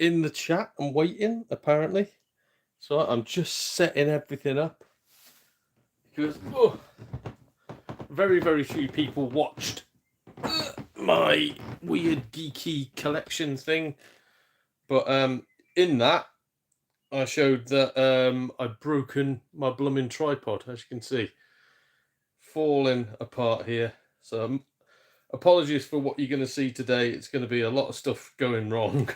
in the chat and waiting, apparently. So I'm just setting everything up. Because very, very few people watched my weird geeky collection thing. But in that, I showed that I'd broken my blooming tripod, as you can see. Falling apart here. So apologies for what you're going to see today. It's going to be a lot of stuff going wrong.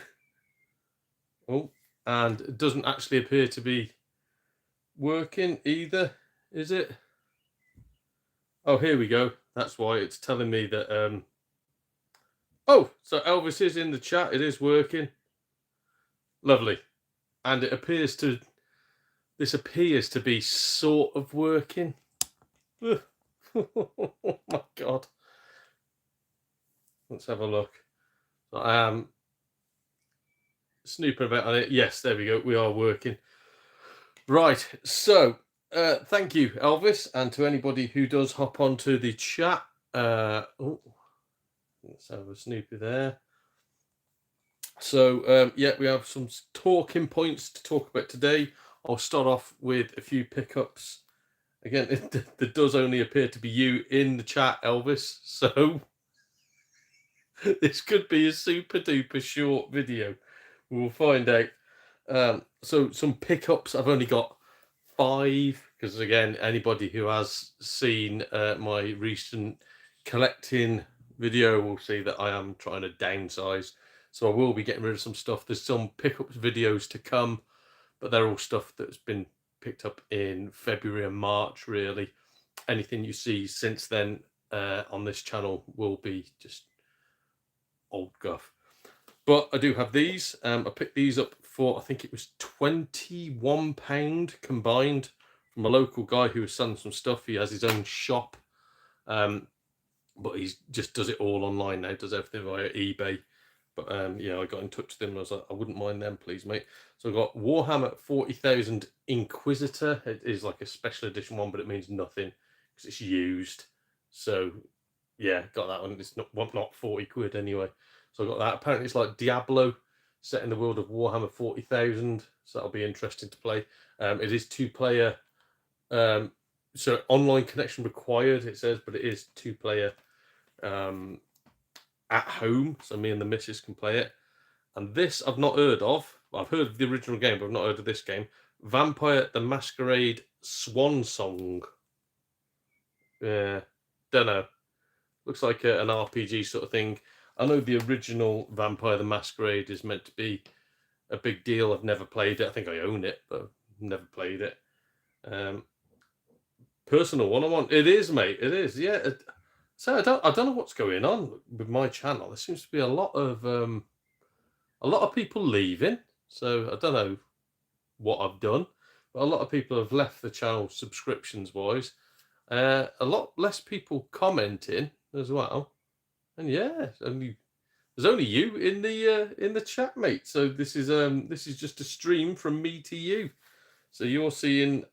Oh, and it doesn't actually appear to be working either, is it? Oh, here we go. That's why it's telling me that... Oh, so Elvis is in the chat. It is working. Lovely. And it appears to... This appears to be sort of working. Oh my God. Let's have a look. So I am snooping about on it. Yes, there we go. We are working. Right. So, thank you, Elvis, and to anybody who does hop onto the chat. Oh, let's have a snoopy there. So, yeah, we have some talking points to talk about today. I'll start off with a few pickups. Again, there does only appear to be you in the chat, Elvis. So, this could be a super duper short video. We'll find out. So, some pickups. I've only got 5 because, again, anybody who has seen my recent collecting video will see that I am trying to downsize. So I will be getting rid of some stuff. There's some pickups videos to come, but they're all stuff that's been picked up in February and March, really. Anything you see since then on this channel will be just old guff. But I do have these. I picked these up for, I think it was £21 combined from a local guy who was selling some stuff. He has his own shop, but he just does it all online now, does everything via eBay. But yeah, I got in touch with him and I was like, I wouldn't mind them, please, mate. So I got Warhammer 40,000 Inquisitor. It is like a special edition one, but it means nothing because it's used. So yeah, got that one. It's not 40 quid anyway. So I got that. Apparently it's like Diablo set in the world of Warhammer 40,000. So that'll be interesting to play. It is 2-player. So online connection required, it says, but it is 2-player at home. So me and the missus can play it. And this I've not heard of. I've heard of the original game, but I've not heard of this game. Vampire the Masquerade Swan Song. Yeah, don't know. Looks like an RPG sort of thing. I know the original Vampire the Masquerade is meant to be a big deal. I've never played it. I think I own it, but I've never played it. Personal one I want. It is, mate. It is. Yeah. So I don't know what's going on with my channel. There seems to be a lot of people leaving. So I don't know what I've done, but a lot of people have left the channel subscriptions wise. A lot less people commenting as well. And yeah, there's only you in the chat, mate. So this is just a stream from me to you. So you're seeing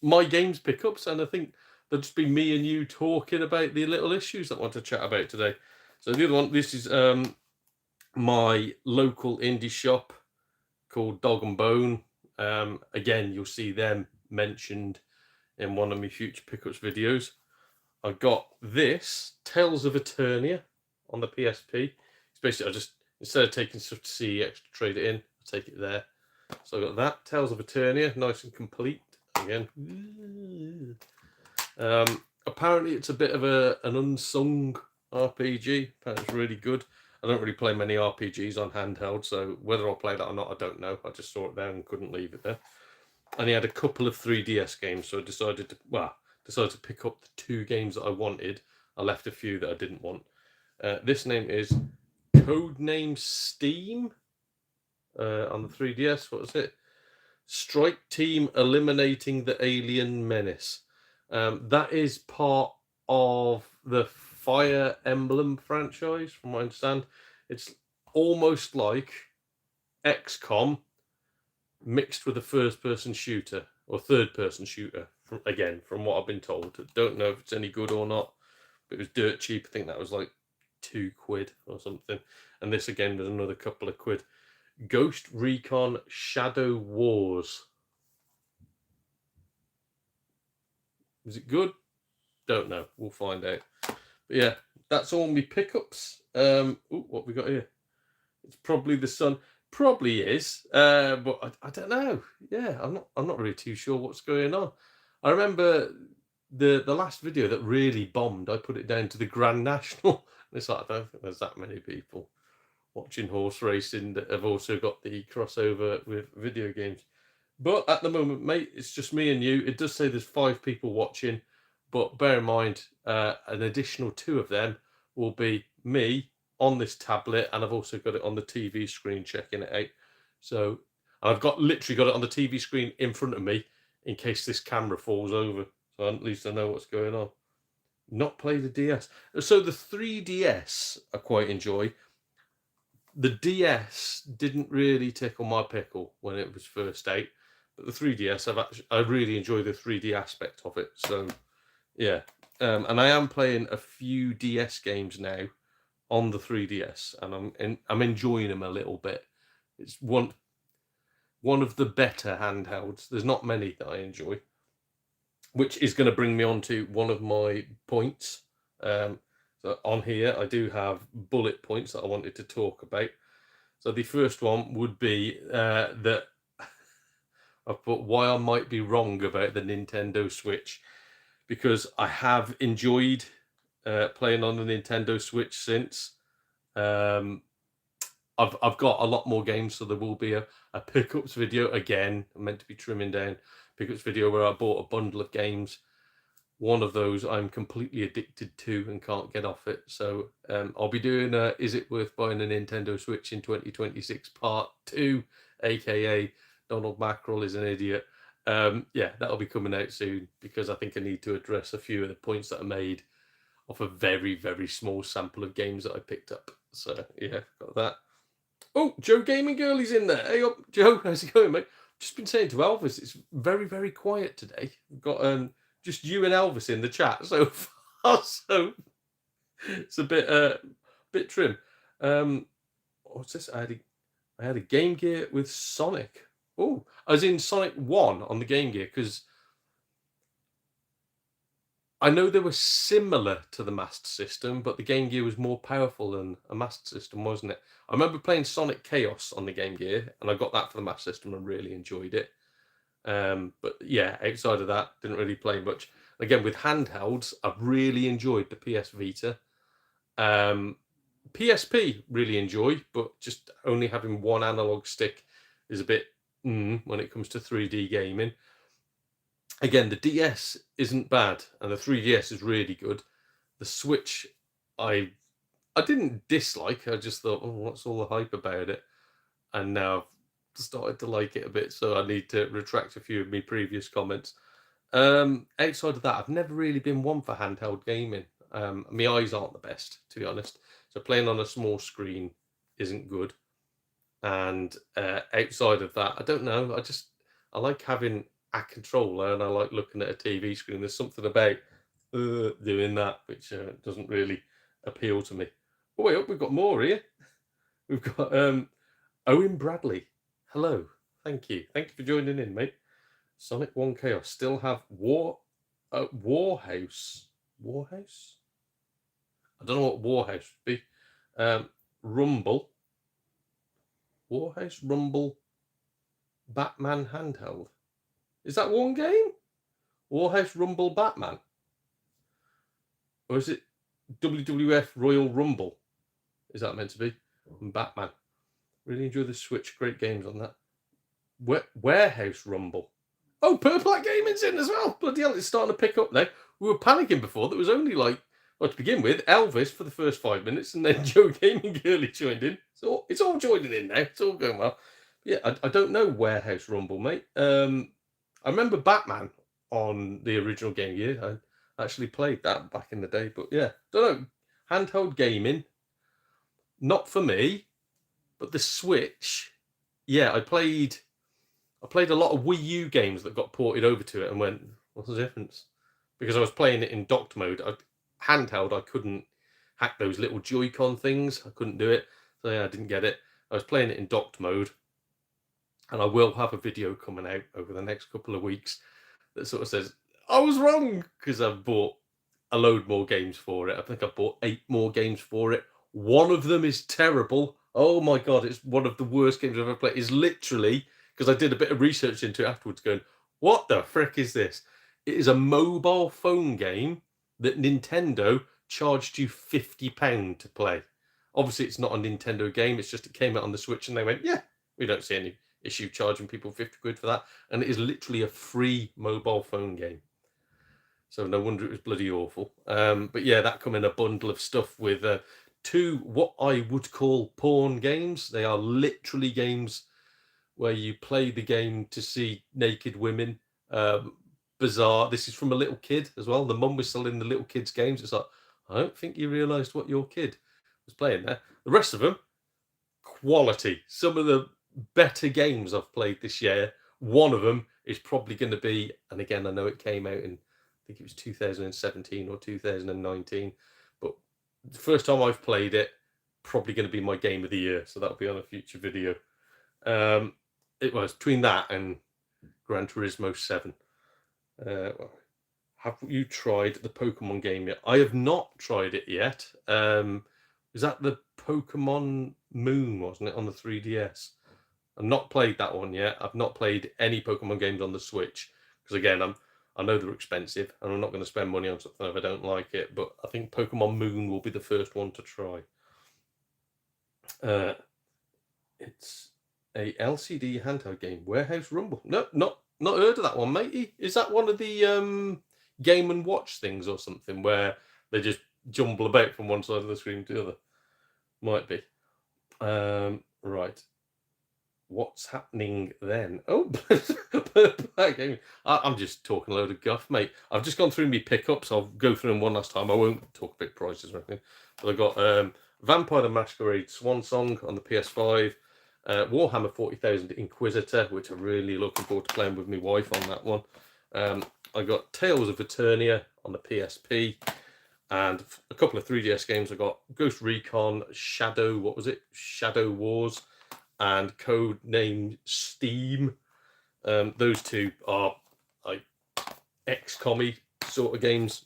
my games pickups, and I think there'll just be me and you talking about the little issues that I want to chat about today. So the other one, this is my local indie shop called Dog and Bone. Again, you'll see them mentioned in one of my future pickups videos. I got this Tales of Eternia on the PSP. It's basically, I just, instead of taking stuff to CEX to trade it in, I take it there. So I got that Tales of Eternia, nice and complete. Again, apparently it's a bit of an unsung RPG. Apparently it's really good. I don't really play many RPGs on handheld, so whether I'll play that or not, I don't know. I just saw it there and couldn't leave it there. And he had a couple of 3DS games, so I decided to pick up the 2 games that I wanted. I left a few that I didn't want. This name is Codename Steam on the 3DS. What was it? Strike Team Eliminating the Alien Menace. That is part of the Fire Emblem franchise, from what I understand. It's almost like XCOM mixed with a first-person shooter or third-person shooter. From what I've been told, I don't know if it's any good or not, but it was dirt cheap. I think that was like £2 or something, and this again was another couple of quid. Ghost Recon Shadow Wars. Is it good? Don't know. We'll find out. But yeah, that's all my pickups. Ooh, what we got here? It's probably the sun. Probably is, but I don't know. Yeah, I'm not really too sure what's going on. I remember the last video that really bombed. I put it down to the Grand National. It's like, I don't think there's that many people watching horse racing that have also got the crossover with video games. But at the moment, mate, it's just me and you. It does say there's 5 people watching, but bear in mind, an additional 2 of them will be me on this tablet, and I've also got it on the TV screen checking it out. So I've literally got it on the TV screen in front of me in case this camera falls over. So at least I know what's going on. Not play the DS. So the 3DS I quite enjoy. The DS didn't really tickle my pickle when it was first out, but the 3DS, I really enjoy the 3D aspect of it. So yeah, and I am playing a few DS games now on the 3DS, and I'm enjoying them a little bit. It's one of the better handhelds. There's not many that I enjoy, which is going to bring me on to one of my points. So on here, I do have bullet points that I wanted to talk about. So the first one would be that I've put why I might be wrong about the Nintendo Switch, because I have enjoyed playing on the Nintendo Switch since. I've got a lot more games, so there will be a pickups video again. I'm meant to be trimming down pickups video where I bought a bundle of games. One of those I'm completely addicted to and can't get off it. So I'll be doing Is It Worth Buying a Nintendo Switch in 2026 Part 2, aka Donald Mackerel is an idiot. Yeah, that'll be coming out soon, because I think I need to address a few of the points that I made off a very, very small sample of games that I picked up. So yeah, got that. Oh, Joe Gaming Girl is in there. Hey up, Joe, how's it going, mate? Just been saying to Elvis, it's very, very quiet today. We've got just you and Elvis in the chat so far, so it's a bit trim. What's this? I had a Game Gear with Sonic. Oh, I was in Sonic 1 on the Game Gear, because I know they were similar to the Master System, but the Game Gear was more powerful than a Master System, wasn't it? I remember playing Sonic Chaos on the Game Gear, and I got that for the Master System and really enjoyed it. But yeah, outside of that, didn't really play much. Again, with handhelds, I've really enjoyed the PS Vita. PSP, really enjoy, but just only having one analog stick is a bit when it comes to 3D gaming. Again, the DS isn't bad, and the 3DS is really good. The Switch, I didn't dislike. I just thought, oh, what's all the hype about it? And now I've started to like it a bit, so I need to retract a few of my previous comments. Outside of that, I've never really been one for handheld gaming. My eyes aren't the best, to be honest. So playing on a small screen isn't good. And outside of that, I don't know. I like having a controller, and I like looking at a TV screen. There's something about doing that which doesn't really appeal to me. Oh wait, we've got more here. We've got Owen Bradley. Hello, thank you for joining in, mate. Sonic 1 Chaos. Still have Warhouse. Warhouse? I don't know what Warhouse would be. Rumble. Warhouse Rumble Batman handheld. Is that one game? Warhouse Rumble Batman? Or is it WWF Royal Rumble? Is that meant to be? And Batman. Really enjoy the Switch. Great games on that. Warehouse Rumble. Oh, Purple Hat Gaming's in as well. Bloody hell, it's starting to pick up now. We were panicking before. There was only to begin with, Elvis for the first 5 minutes, and then Joe Gaming Girly joined in. So it's all joining in now. It's all going well. Yeah, I don't know Warehouse Rumble, mate. I remember Batman on the original Game Gear. I actually played that back in the day. But yeah, don't know. Handheld gaming, not for me. But the Switch, yeah, I played a lot of Wii U games that got ported over to it and went, what's the difference? Because I was playing it in docked mode. Handheld, I couldn't hack those little Joy-Con things. I couldn't do it. So yeah, I didn't get it. I was playing it in docked mode, and I will have a video coming out over the next couple of weeks that sort of says I was wrong, because I've bought a load more games for it. I think I've bought 8 more games for it. One of them is terrible. Oh my god, it's one of the worst games I've ever played. It's literally, because I did a bit of research into it afterwards, going, what the frick is this? It is a mobile phone game that Nintendo charged you £50 to play. Obviously, it's not a Nintendo game. It's just it came out on the Switch, and they went, yeah, we don't see any issue charging people 50 quid for that. And it is literally a free mobile phone game. So no wonder it was bloody awful. But yeah, that come in a bundle of stuff with 2 what I would call porn games. They are literally games where you play the game to see naked women. Bizarre. This is from a little kid as well. The mum was selling the little kids' games. It's like, I don't think you realised what your kid was playing there. The rest of them, quality. Some of the better games I've played this year. One of them is probably going to be, and again, I know it came out in, I think it was 2017 or 2019, but the first time I've played it, probably going to be my game of the year. So that'll be on a future video. It was between that and Gran Turismo 7. Have you tried the Pokemon game yet? I have not tried it yet. Is that the Pokemon Moon, wasn't it, on the 3DS? I've not played that one yet. I've not played any Pokemon games on the Switch, because again, I know they're expensive, and I'm not going to spend money on something if I don't like it. But I think Pokemon Moon will be the first one to try. It's a LCD handheld game, Warehouse Rumble. No, not heard of that one, matey. Is that one of the Game and Watch things or something, where they just jumble about from one side of the screen to the other? Might be. Right. What's happening then? Oh, I'm just talking a load of guff, mate. I've just gone through my pickups. I'll go through them one last time. I won't talk about prices or anything. But I got Vampire the Masquerade Swan Song on the PS5, Warhammer 40,000 Inquisitor, which I'm really looking forward to playing with my wife on that one. I got Tales of Eternia on the PSP, and a couple of 3DS games. I got Ghost Recon, Shadow Wars, and Code Name Steam. Those 2 are like XCOM-y sort of games.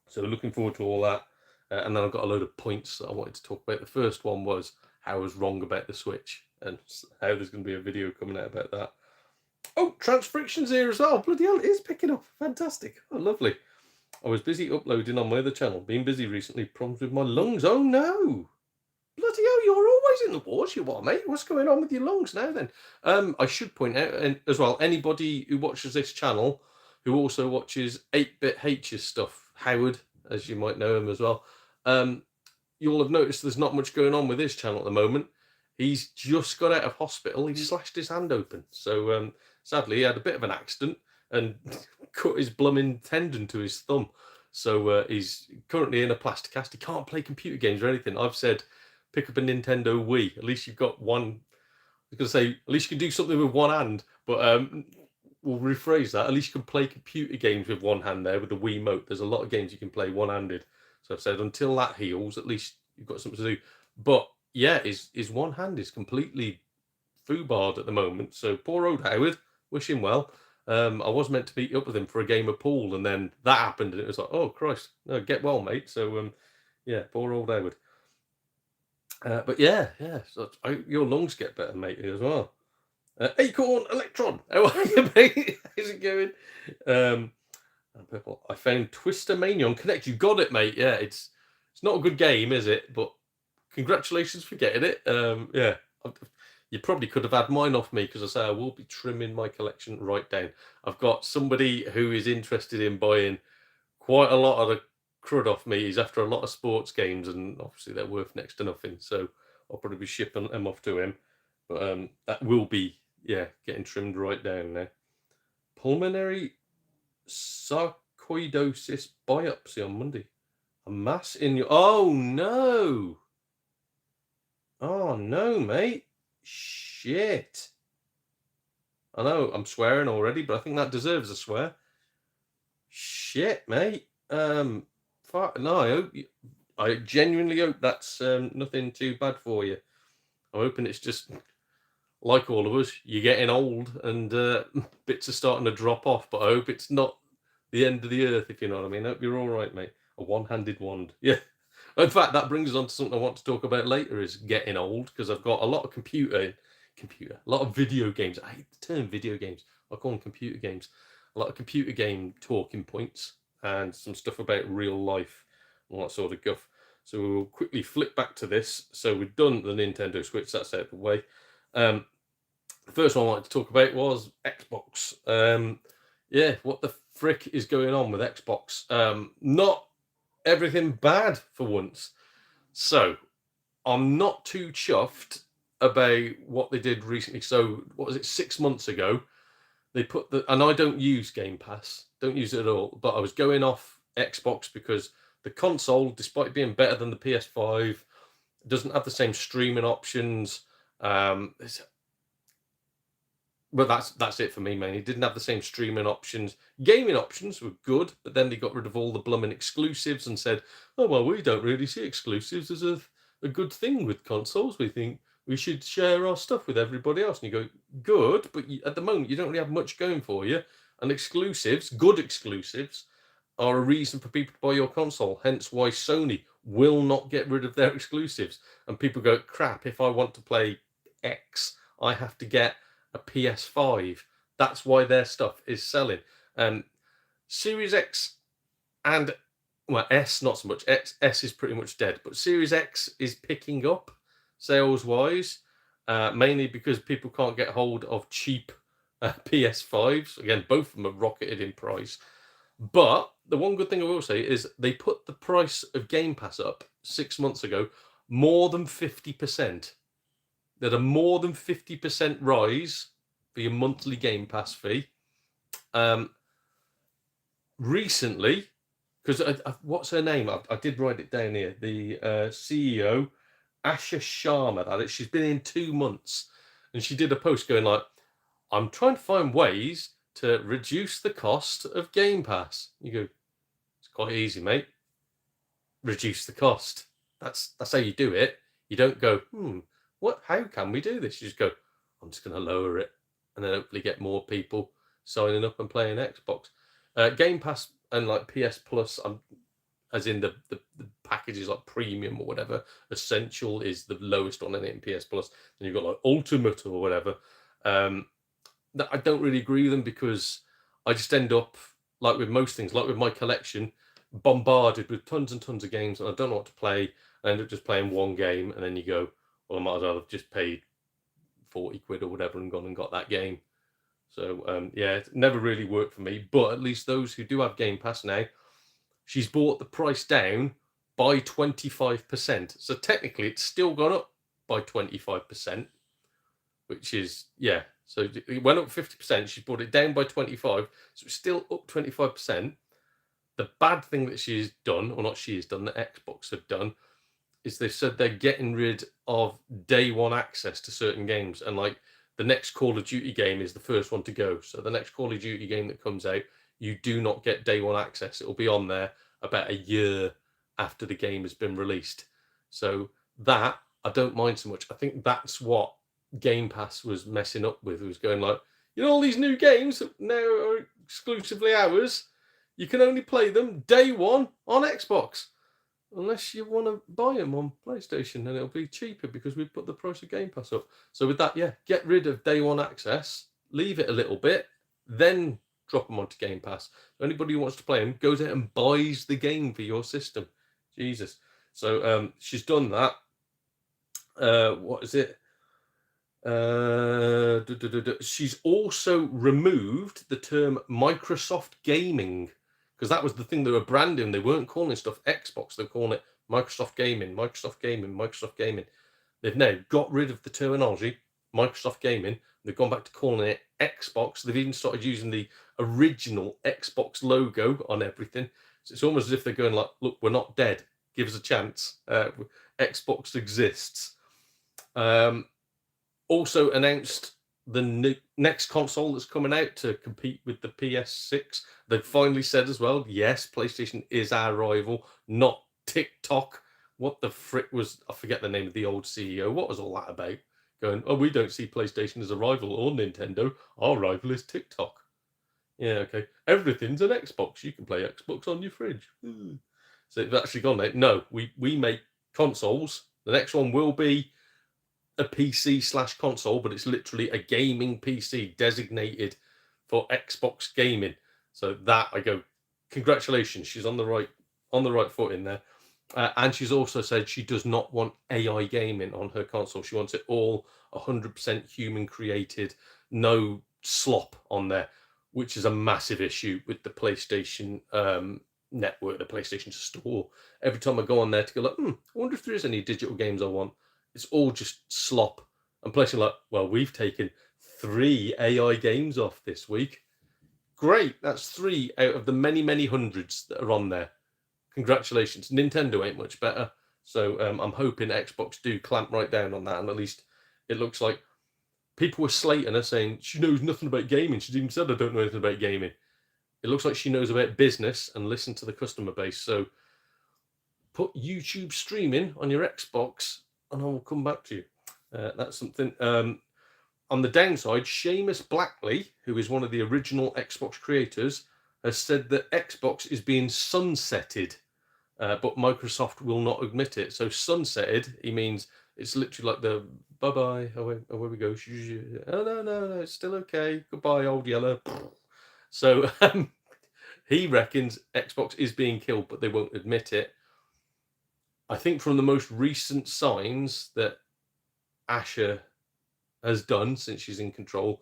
So looking forward to all that. And then I've got a load of points that I wanted to talk about. The first one was how I was wrong about the Switch, and how there's going to be a video coming out about that. Oh, Transfriction's here as well. Bloody hell, it is picking up. Fantastic. Oh, lovely. I was busy uploading on my other channel. Been busy recently. Problems with my lungs. Oh, no. Bloody hell, you're always in the wars, you are, mate. What's going on with your lungs now, then? I should point out, and as well, anybody who watches this channel, who also watches 8-Bit H's stuff, Howard, as you might know him as well, you'll have noticed there's not much going on with his channel at the moment. He's just got out of hospital. He slashed his hand open. So sadly, he had a bit of an accident and cut his blooming tendon to his thumb. So he's currently in a plaster cast. He can't play computer games or anything. I've said, pick up a Nintendo Wii. At least you've got one. I was going to say, at least you can do something with one hand. But we'll rephrase that. At least you can play computer games with one hand there with the Wiimote. There's a lot of games you can play one-handed. So I've said, until that heals, at least you've got something to do. But yeah, his one hand is completely foobarred at the moment. So poor old Howard, wish him well. I was meant to meet up with him for a game of pool, and then that happened, and it was like, oh Christ, no, get well, mate. So yeah, poor old Howard. But yeah. So your lungs get better, mate, as well. Acorn Electron, how are you, mate? How's it going? Purple. I found Twister Mania on Connect. You got it, mate. Yeah, it's not a good game, is it? But congratulations for getting it. Yeah, you probably could have had mine off me, because I say I will be trimming my collection right down. I've got somebody who is interested in buying quite a lot of the crud off me. He's after a lot of sports games, and obviously they're worth next to nothing. So I'll probably be shipping them off to him. But that will be, getting trimmed right down now. Pulmonary sarcoidosis biopsy on Monday. A mass in your... Oh, no. Oh, no, mate. Shit. I know, I'm swearing already, but I think that deserves a swear. Shit, mate. No, I genuinely hope that's nothing too bad for you. I'm hoping it's just like all of us, you're getting old and bits are starting to drop off. But I hope it's not the end of the earth, if you know what I mean. I hope you're all right, mate. A one-handed wand. Yeah. In fact, that brings us on to something I want to talk about later is getting old, because I've got a lot of a lot of video games. I hate the term video games. I call them computer games. A lot of computer game talking points and some stuff about real life and all that sort of guff. So we'll quickly flip back to this. So we've done the Nintendo Switch, that's out of the way. The first one I wanted to talk about was Xbox. Yeah, what the frick is going on with Xbox? Not everything bad for once. So I'm not too chuffed about what they did recently. So what was it, 6 months ago? They put and I don't use Game Pass, don't use it at all. But I was going off Xbox because the console, despite being better than the PS5, doesn't have the same streaming options. But that's it for me, man. He didn't have the same streaming options. Gaming options were good, but then they got rid of all the blooming exclusives and said, "Oh well, we don't really see exclusives as a good thing with consoles. We think we should share our stuff with everybody else." And you go, "Good, but at the moment you don't really have much going for you." And exclusives, good exclusives, are a reason for people to buy your console. Hence why Sony will not get rid of their exclusives. And people go, "Crap! If I want to play X, I have to get a PS5." That's why their stuff is selling. Series X and well, S not so much. S is pretty much dead, but Series X is picking up sales wise, mainly because people can't get hold of cheap PS5s. Again, both of them have rocketed in price. But the one good thing I will say is they put the price of Game Pass up 6 months ago more than 50%. That a more than 50% rise for your monthly Game Pass fee. Recently, because what's her name? I did write it down here. The CEO, Asha Sharma, that is. She's been in 2 months, and she did a post going like, "I'm trying to find ways to reduce the cost of Game Pass." You go, it's quite easy, mate. Reduce the cost. That's how you do it. You don't go, how can we do this? You just go, "I'm just going to lower it," and then hopefully get more people signing up and playing Xbox. Game Pass and like PS Plus, as in the packages like Premium or whatever. Essential is the lowest one in PS Plus. Then you've got like Ultimate or whatever. That I don't really agree with them, because I just end up, like with most things, like with my collection, bombarded with tons and tons of games, and I don't know what to play. I end up just playing one game, and then you go, "Well, I might as well have just paid 40 quid or whatever and gone and got that game." So yeah, it never really worked for me. But at least those who do have Game Pass now, she's brought the price down by 25%. So technically it's still gone up by 25%, which is, yeah. So it went up 50%, she's brought it down by 25, so it's still up 25%. The bad thing that she's done, or not she's done, that Xbox have done, is they've said they're getting rid of day one access to certain games. And like the next Call of Duty game is the first one to go. So the next Call of Duty game that comes out, you do not get day one access. It will be on there about a year after the game has been released. So that I don't mind so much. I think that's what Game Pass was messing up with. It was going like, all these new games that now are exclusively ours, you can only play them day one on Xbox. Unless you want to buy them on PlayStation, and it'll be cheaper because we've put the price of Game Pass up. So with that, yeah, get rid of day one access, leave it a little bit, then drop them onto Game Pass. Anybody who wants to play them goes out and buys the game for your system. Jesus. So she's done that. What is it? She's also removed the term Microsoft Gaming, because that was the thing they were branding. They weren't calling stuff Xbox. They're calling it Microsoft Gaming, Microsoft Gaming, Microsoft Gaming. They've now got rid of the terminology Microsoft Gaming. They've gone back to calling it Xbox. They've even started using the original Xbox logo on everything. So it's almost as if they're going like, "Look, we're not dead. Give us a chance. Xbox exists." Also announced the next console that's coming out to compete with the PS6. They've finally said as well, yes, PlayStation is our rival, not TikTok, what the frick was, I forget the name of the old CEO. What was all that about? Going, oh, we don't see PlayStation as a rival or Nintendo. Our rival is TikTok. Yeah, okay. Everything's an Xbox. You can play Xbox on your fridge. So they've actually gone there. No, we make consoles. The next one will be a PC/console, but it's literally a gaming PC designated for Xbox gaming. So that I go, congratulations, she's on the right foot in there. And she's also said she does not want AI gaming on her console. She wants it all 100% human created, no slop on there, which is a massive issue with the PlayStation network, the PlayStation Store. Every time I go on there to go like, I wonder if there is any digital games I want. It's all just slop. And PlayStation like, well, we've taken 3 AI games off this week. Great, that's 3 out of the many, many hundreds that are on there. Congratulations. Nintendo ain't much better. So I'm hoping Xbox do clamp right down on that. And at least it looks like people were slating her, saying she knows nothing about gaming. She's even said, I don't know anything about gaming. It looks like she knows about business and listen to the customer base. So put YouTube streaming on your Xbox and I will come back to you. That's something. On the downside, Seamus Blackley, who is one of the original Xbox creators, has said that Xbox is being sunsetted, but Microsoft will not admit it. So sunsetted, he means it's literally like the bye-bye, away we go. Oh, no, it's still okay. Goodbye, old yellow. So he reckons Xbox is being killed, but they won't admit it. I think from the most recent signs that Asher has done since she's in control,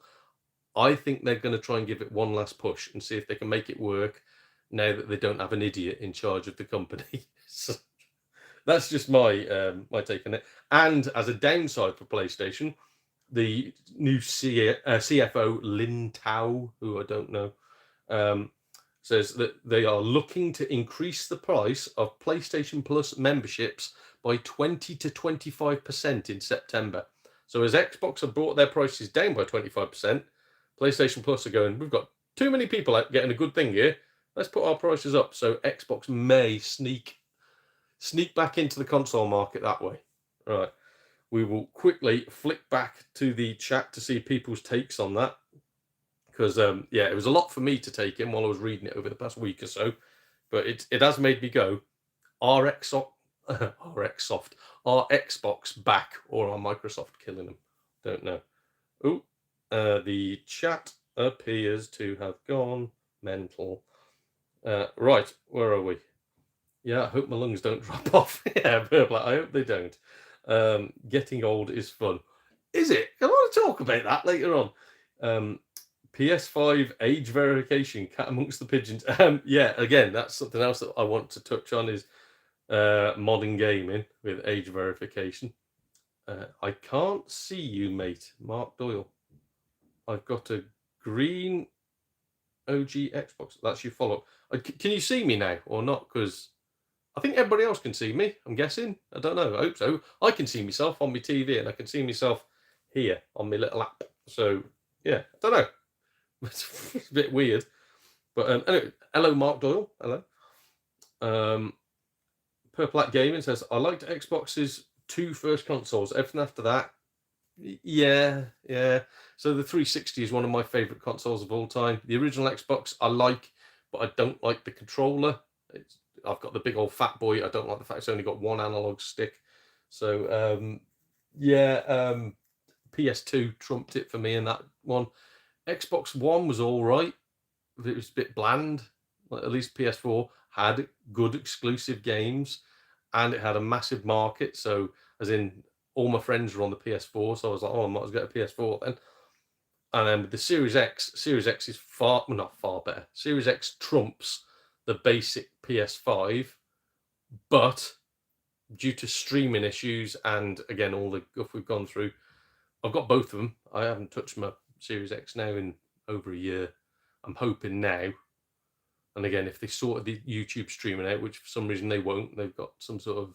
I think they're going to try and give it one last push and see if they can make it work now that they don't have an idiot in charge of the company. So that's just my my take on it. And as a downside for PlayStation, the new CFO Lin Tao, who I don't know, says that they are looking to increase the price of PlayStation Plus memberships by 20 to 25% in September. So as Xbox have brought their prices down by 25%, PlayStation Plus are going, we've got too many people out getting a good thing here. Let's put our prices up. So Xbox may sneak back into the console market that way. All right. We will quickly flick back to the chat to see people's takes on that. Because, it was a lot for me to take in while I was reading it over the past week or so. But it has made me go, are Xbox back or are Microsoft killing them? Don't know. Oh, the chat appears to have gone mental. Right, where are we? Yeah, I hope my lungs don't drop off. Yeah, Purple, I hope they don't. Getting old is fun. Is it? I want to talk about that later on. PS5 age verification, cat amongst the pigeons. Yeah, again, that's something else that I want to touch on is modern gaming with age verification. I can't see you, mate. Mark Doyle. I've got a green OG Xbox. That's your follow-up. Can you see me now or not? Because I think everybody else can see me, I'm guessing. I don't know. I hope so. I can see myself on my TV and I can see myself here on my little app. So, yeah, I don't know. It's a bit weird. But anyway, hello, Mark Doyle. Hello. Purple Hat Gaming says, I liked Xbox's 2 first consoles. Everything after that, yeah. So the 360 is one of my favourite consoles of all time. The original Xbox I like, but I don't like the controller. I've got the big old fat boy. I don't like the fact it's only got one analog stick. So, PS2 trumped it for me in that one. Xbox One was all right. It was a bit bland. At least PS4 had good exclusive games and it had a massive market. So, as in, all my friends were on the PS4. So I was like, I might as well get a PS4 then. And then with the Series X is not far better. Series X trumps the basic PS5, but due to streaming issues and again all the stuff we've gone through, I've got both of them. I haven't touched my Series X now in over a year. I'm hoping now, and again, if they sorted the YouTube streaming out, which for some reason they won't, they've got some sort of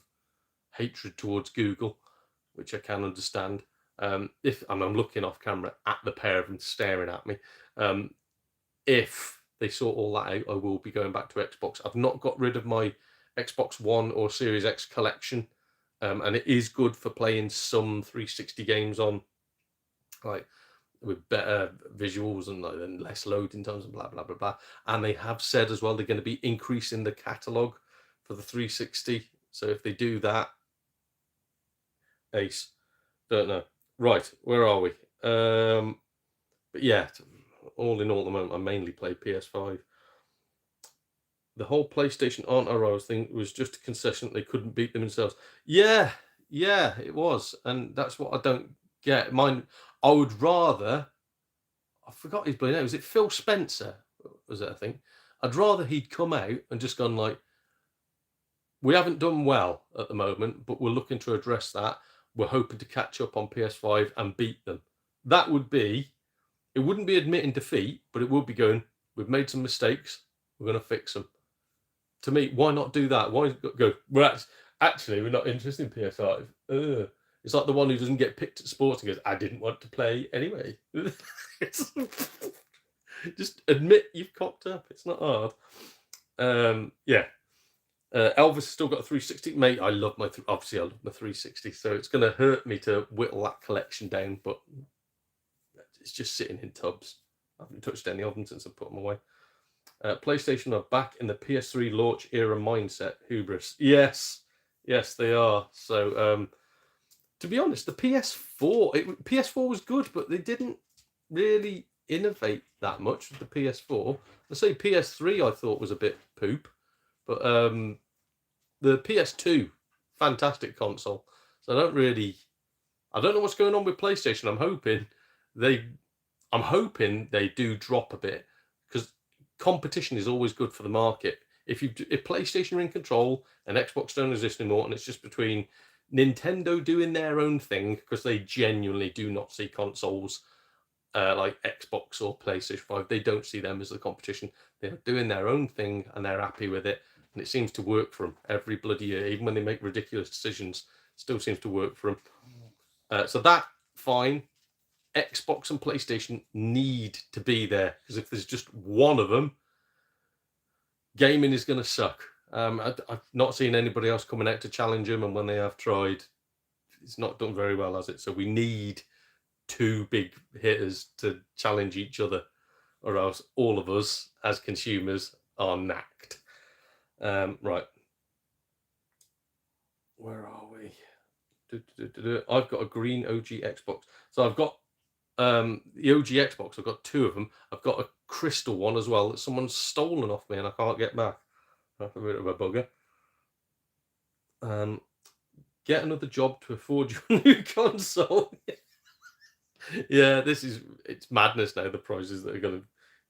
hatred towards Google, which I can understand. If I'm looking off camera at the pair of them staring at me, if they sort all that out, I will be going back to Xbox. I've not got rid of my Xbox One or Series X collection, and it is good for playing some 360 games on, like, with better visuals and then less loading times and blah blah blah blah. And they have said as well they're going to be increasing the catalog for the 360. So if they do that, ace. Don't know. Right, where are we? But yeah, all in all, at the moment, I mainly play PS5. The whole PlayStation Aren't Our Rivals thing was just a concession that they couldn't beat them themselves. Yeah, it was, and that's what I don't get. Mine, I would rather. I forgot his bloody name. Was it Phil Spencer? Was it? I think I'd rather he'd come out and just gone like, we haven't done well at the moment, but we're looking to address that. We're hoping to catch up on PS5 and beat them. That would be. It wouldn't be admitting defeat, but it would be going, we've made some mistakes. We're going to fix them. To me, why not do that? Why go, well, actually, we're not interested in PS5. It's like the one who doesn't get picked at sports and goes, I didn't want to play anyway. Just admit you've cocked up. It's not hard. Yeah. Elvis has still got a 360. Mate, I love my 360, so it's going to hurt me to whittle that collection down, but it's just sitting in tubs. I haven't touched any of them since I put them away. PlayStation are back in the PS3 launch era mindset. Hubris. Yes, they are. So, to be honest, the PS4 was good, but they didn't really innovate that much with the PS4. I say PS3 I thought was a bit poop, but the PS2, fantastic console. So I don't know what's going on with PlayStation. I'm hoping they do drop a bit, because competition is always good for the market. If PlayStation are in control and Xbox don't exist anymore, and it's just between Nintendo doing their own thing, because they genuinely do not see consoles like Xbox or PlayStation 5, they don't see them as the competition. They're doing their own thing and they're happy with it, and it seems to work for them every bloody year. Even when they make ridiculous decisions, it still seems to work for them. So that, fine. Xbox and PlayStation need to be there, because if there's just one of them, gaming is going to suck. I've not seen anybody else coming out to challenge them, and when they have tried, it's not done very well, has it? So we need two big hitters to challenge each other, or else all of us as consumers are knacked. Right. Where are we? I've got a green OG Xbox. So I've got the OG Xbox. I've got two of them. I've got a crystal one as well that someone's stolen off me and I can't get back. That's a bit of a bugger. Get another job to afford you a new console. Yeah, it's madness now, the prices that are going to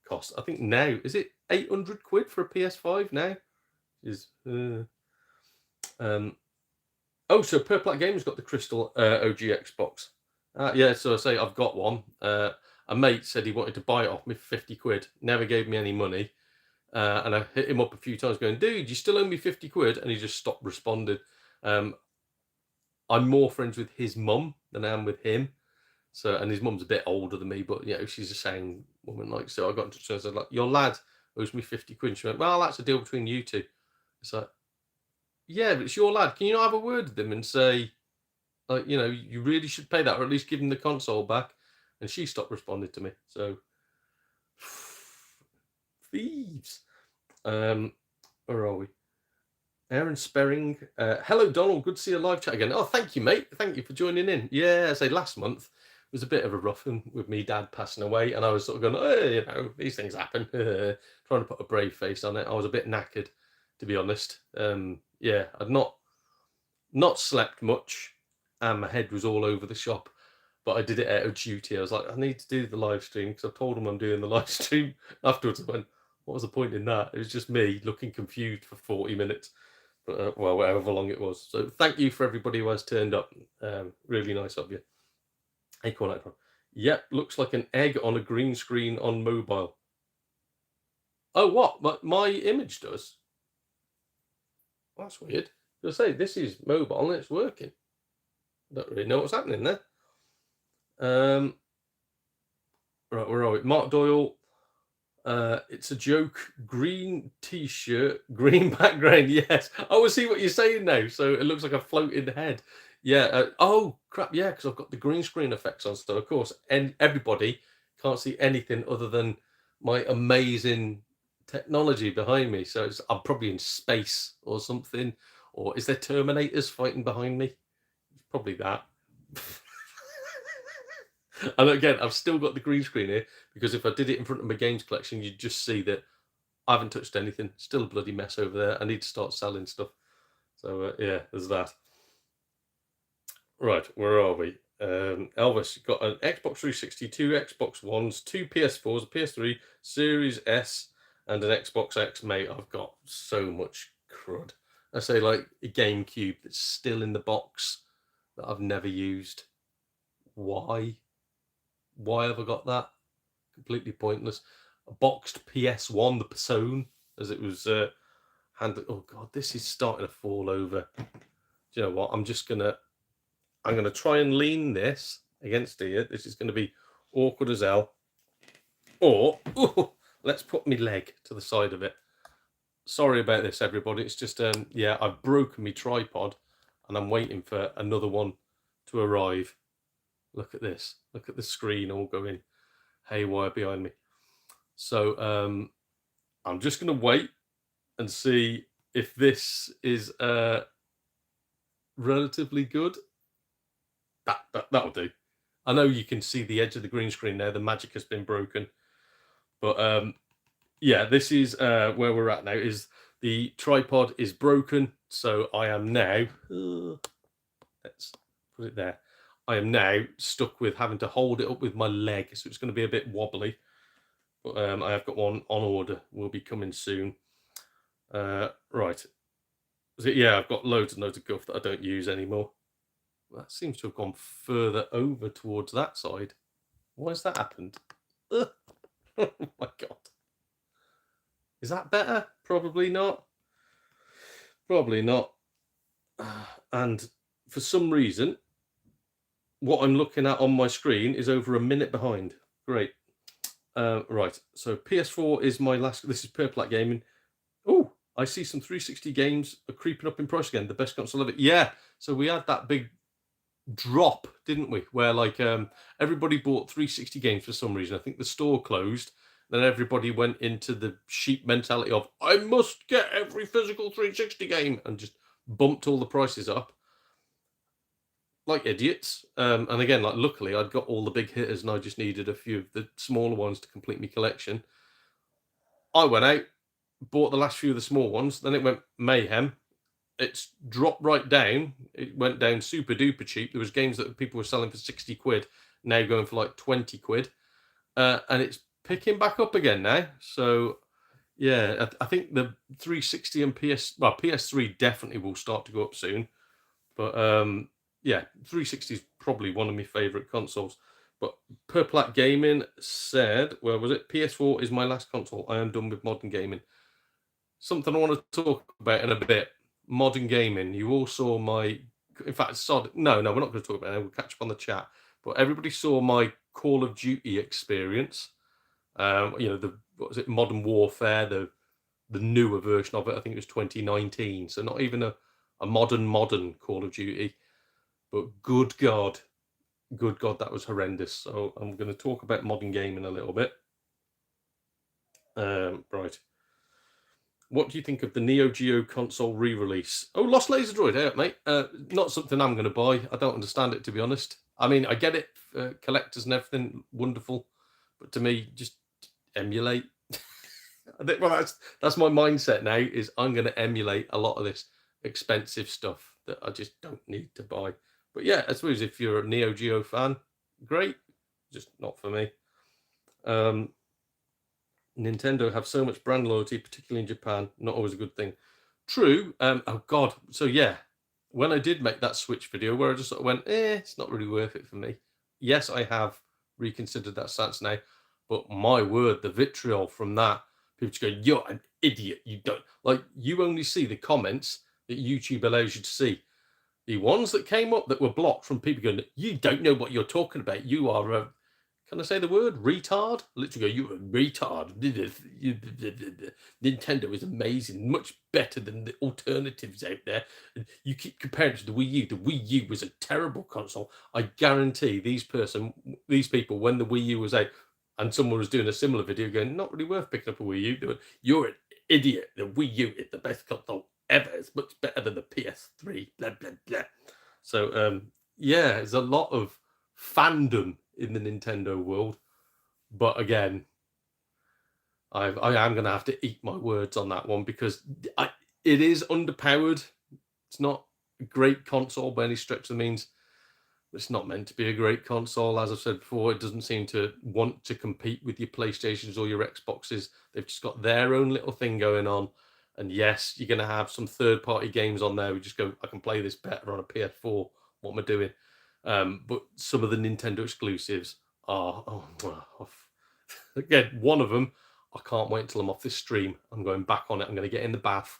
cost. I think now, is it 800 quid for a PS5 now? So Purple Game's got the Crystal OG Xbox. Yeah, so I say I've got one. A mate said he wanted to buy it off me for 50 quid. Never gave me any money. And I hit him up a few times going, dude, you still owe me 50 quid? And he just stopped responding. I'm more friends with his mum than I am with him. So, and his mum's a bit older than me, but she's a sound woman. Like, so I got into touch and I said, like, your lad owes me 50 quid. And she went, well, that's a deal between you two. It's like, yeah, but it's your lad. Can you not have a word with him and say, like, you really should pay that, or at least give him the console back? And she stopped responding to me. So, thieves. Where are we? Aaron Sperring. Hello, Donald. Good to see a live chat again. Oh, thank you, mate. Thank you for joining in. Yeah, I say last month was a bit of a rough one with me dad passing away, and I was sort of going, hey, these things happen. Trying to put a brave face on it. I was a bit knackered, to be honest. Yeah, I'd not slept much, and my head was all over the shop. But I did it out of duty. I was like, I need to do the live stream, because I told him I'm doing the live stream. Afterwards, I went, what was the point in that? It was just me looking confused for 40 minutes. But, well, however long it was. So thank you for everybody who has turned up. Really nice of you. Acorn Icon. Yep, looks like an egg on a green screen on mobile. Oh, what? My image does? That's weird. I say, this is mobile and it's working. I don't really know what's happening there. Right, where are we? Mark Doyle. It's a joke. Green t-shirt, green background. Yes. Oh, I see what you're saying now. So it looks like a floating head. Yeah. Oh crap. Yeah, because I've got the green screen effects on. So of course, and everybody can't see anything other than my amazing technology behind me. So I'm probably in space or something. Or is there Terminators fighting behind me? Probably that. And again, I've still got the green screen here because if I did it in front of my games collection, you'd just see that I haven't touched anything. Still a bloody mess over there. I need to start selling stuff. So yeah, there's that. Right, where are we? Elvis, you've got an Xbox 360, two Xbox Ones, two PS4s, a PS3, Series S, and an Xbox X. Mate, I've got so much crud. I say like a GameCube that's still in the box that I've never used. Why? Why have I got that? Completely pointless. A boxed PS1, the Persona, as it was handled. Oh god, this is starting to fall over. Do you know what? I'm gonna try and lean this against here. This is gonna be awkward as hell. Or let's put my leg to the side of it. Sorry about this, everybody. It's just yeah, I've broken my tripod and I'm waiting for another one to arrive. Look at this. Look at the screen all going haywire behind me. So I'm just going to wait and see if this is relatively good. That'll do. I know you can see the edge of the green screen there. The magic has been broken. But yeah, this is where we're at now. Is the tripod is broken. So I am now... let's put it there. I am now stuck with having to hold it up with my leg. So it's going to be a bit wobbly. But I have got one on order. Will be coming soon. Right. Yeah, I've got loads and loads of guff that I don't use anymore. That seems to have gone further over towards that side. Why has that happened? Oh my god. Is that better? Probably not. Probably not. And for some reason, what I'm looking at on my screen is over a minute behind. Great. Right. So PS4 is my last. This is Purple Gaming. Oh, I see some 360 games are creeping up in price again. The best console of it. Yeah. So we had that big drop, didn't we? Where like everybody bought 360 games for some reason. I think the store closed. Then everybody went into the sheep mentality of I must get every physical 360 game and just bumped all the prices up like idiots. And again, like luckily I'd got all the big hitters and I just needed a few of the smaller ones to complete my collection. I went out, bought the last few of the small ones, then it went mayhem. It's dropped right down. It went down super duper cheap. There was games that people were selling for 60 quid, now going for like 20 quid. And it's picking back up again now. So yeah, I think the 360 and PS3 definitely will start to go up soon. But yeah, 360 is probably one of my favorite consoles. But Purple Gaming said, where was it? PS4 is my last console. I am done with modern gaming. Something I want to talk about in a bit. Modern gaming. You all saw my... In fact, no, we're not going to talk about it. We'll catch up on the chat. But everybody saw my Call of Duty experience. You know, what was it? Modern Warfare, the newer version of it. I think it was 2019. So not even a modern Call of Duty. But good God, that was horrendous. So I'm going to talk about modern gaming a little bit. Right. What do you think of the Neo Geo console re-release? Oh, Lost Laser Droid, hey, mate. Not something I'm going to buy. I don't understand it, to be honest. I mean, I get it, collectors and everything, wonderful. But to me, just emulate. Well, that's my mindset now, is I'm going to emulate a lot of this expensive stuff that I just don't need to buy. But yeah, I suppose if you're a Neo Geo fan, great. Just not for me. Nintendo have so much brand loyalty, particularly in Japan. Not always a good thing. True. Oh God. So yeah, when I did make that Switch video, where I just sort of went, it's not really worth it for me. Yes, I have reconsidered that stance now, but my word, the vitriol from that, people just go, "You're an idiot. You don't like. You only see the comments that YouTube allows you to see. The ones that came up that were blocked from people going, you don't know what you're talking about. You are a can I say the word retard? Literally go, you're a retard. Nintendo is amazing, much better than the alternatives out there. You keep comparing it to the Wii U. The Wii U was a terrible console. I guarantee these people, when the Wii U was out, and someone was doing a similar video, going, not really worth picking up a Wii U. They went, you're an idiot. The Wii U is the best console ever. It's much better than the PS3. Blah blah blah. So yeah, there's a lot of fandom in the Nintendo world, but again, I am going to have to eat my words on that one because it is underpowered. It's not a great console by any stretch of the means. It's not meant to be a great console. As I've said before, it doesn't seem to want to compete with your PlayStations or your Xboxes. They've just got their own little thing going on. And yes, you're going to have some third-party games on there. We just go, I can play this better on a PS4. What am I doing? But some of the Nintendo exclusives are, again, one of them, I can't wait until I'm off this stream. I'm going back on it. I'm going to get in the bath.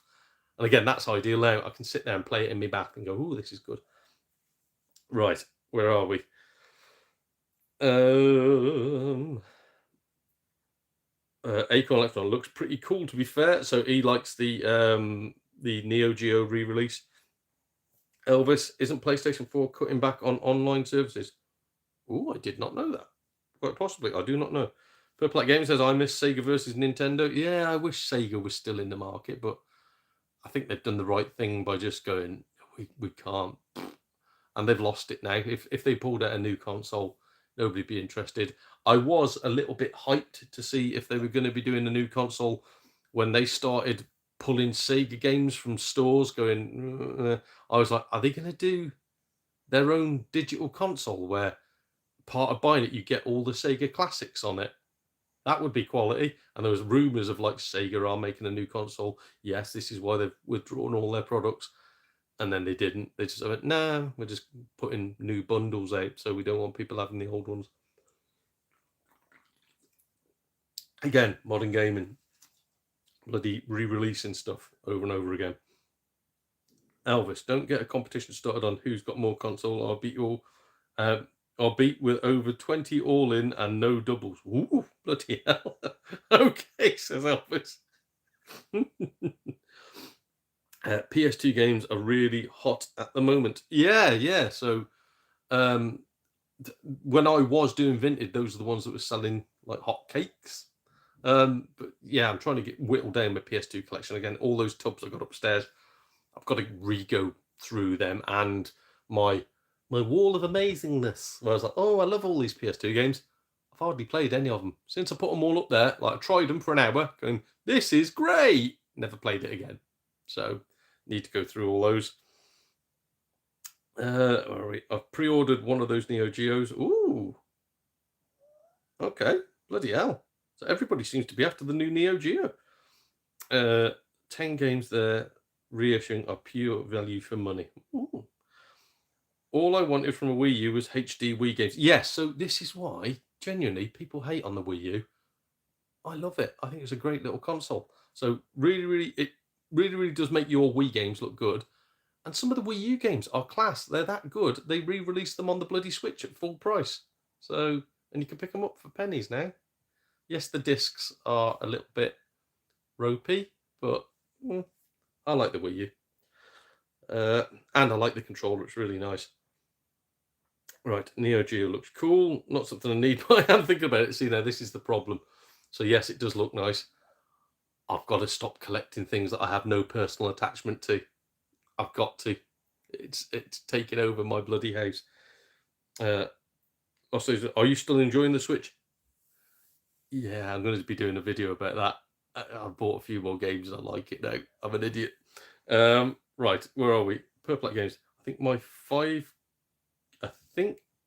And again, that's ideal now. I can sit there and play it in my bath and go, oh, this is good. Right, where are we? Acorn Electron looks pretty cool, to be fair. So he likes the Neo Geo re-release. Elvis, isn't PlayStation 4 cutting back on online services? Oh, I did not know that. Quite possibly, I do not know. Purple Game says, I miss Sega versus Nintendo. Yeah, I wish Sega was still in the market, but I think they've done the right thing by just going, we can't. And they've lost it now. If they pulled out a new console, nobody'd be interested. I was a little bit hyped to see if they were going to be doing a new console when they started pulling Sega games from stores, going, I was like, are they going to do their own digital console where part of buying it, you get all the Sega classics on it? That would be quality. And there was rumors of like Sega are making a new console. Yes, this is why they've withdrawn all their products. And then they didn't. They just went, no, we're just putting new bundles out, so we don't want people having the old ones. Again, modern gaming, bloody re-releasing stuff over and over again. Elvis, don't get a competition started on who's got more console. I'll beat you all. I'll beat with over 20 all in and no doubles. Ooh, bloody hell. Okay, says Elvis. PS2 games are really hot at the moment. Yeah. So when I was doing Vinted, those are the ones that were selling like hot cakes. But yeah, I'm trying to whittle down my PS2 collection again. All those tubs I got upstairs, I've got to re-go through them, and my wall of amazingness, where I was like, oh, I love all these PS2 games. I've hardly played any of them since I put them all up there. Like I tried them for an hour, going, this is great. Never played it again. So need to go through all those. Where are we? I've pre-ordered one of those Neo Geos. Ooh. Okay. Bloody hell. So everybody seems to be after the new Neo Geo. 10 games there, reissuing are pure value for money. Ooh. All I wanted from a Wii U was HD Wii games. Yes, so this is why, genuinely, people hate on the Wii U. I love it. I think it's a great little console. So it really does make your Wii games look good. And some of the Wii U games are class. They're that good. They re-released them on the bloody Switch at full price. So, and you can pick them up for pennies now. Yes, the discs are a little bit ropey, but I like the Wii U. And I like the controller. It's really nice. Right, Neo Geo looks cool. Not something I need, but I am thinking about it. See, now this is the problem. So yes, it does look nice. I've got to stop collecting things that I have no personal attachment to. I've got to. It's taking over my bloody house. Also, are you still enjoying the Switch? Yeah, I'm going to be doing a video about that. I bought a few more games and I like it now. I'm an idiot. Right, where are we? Purple Games. I think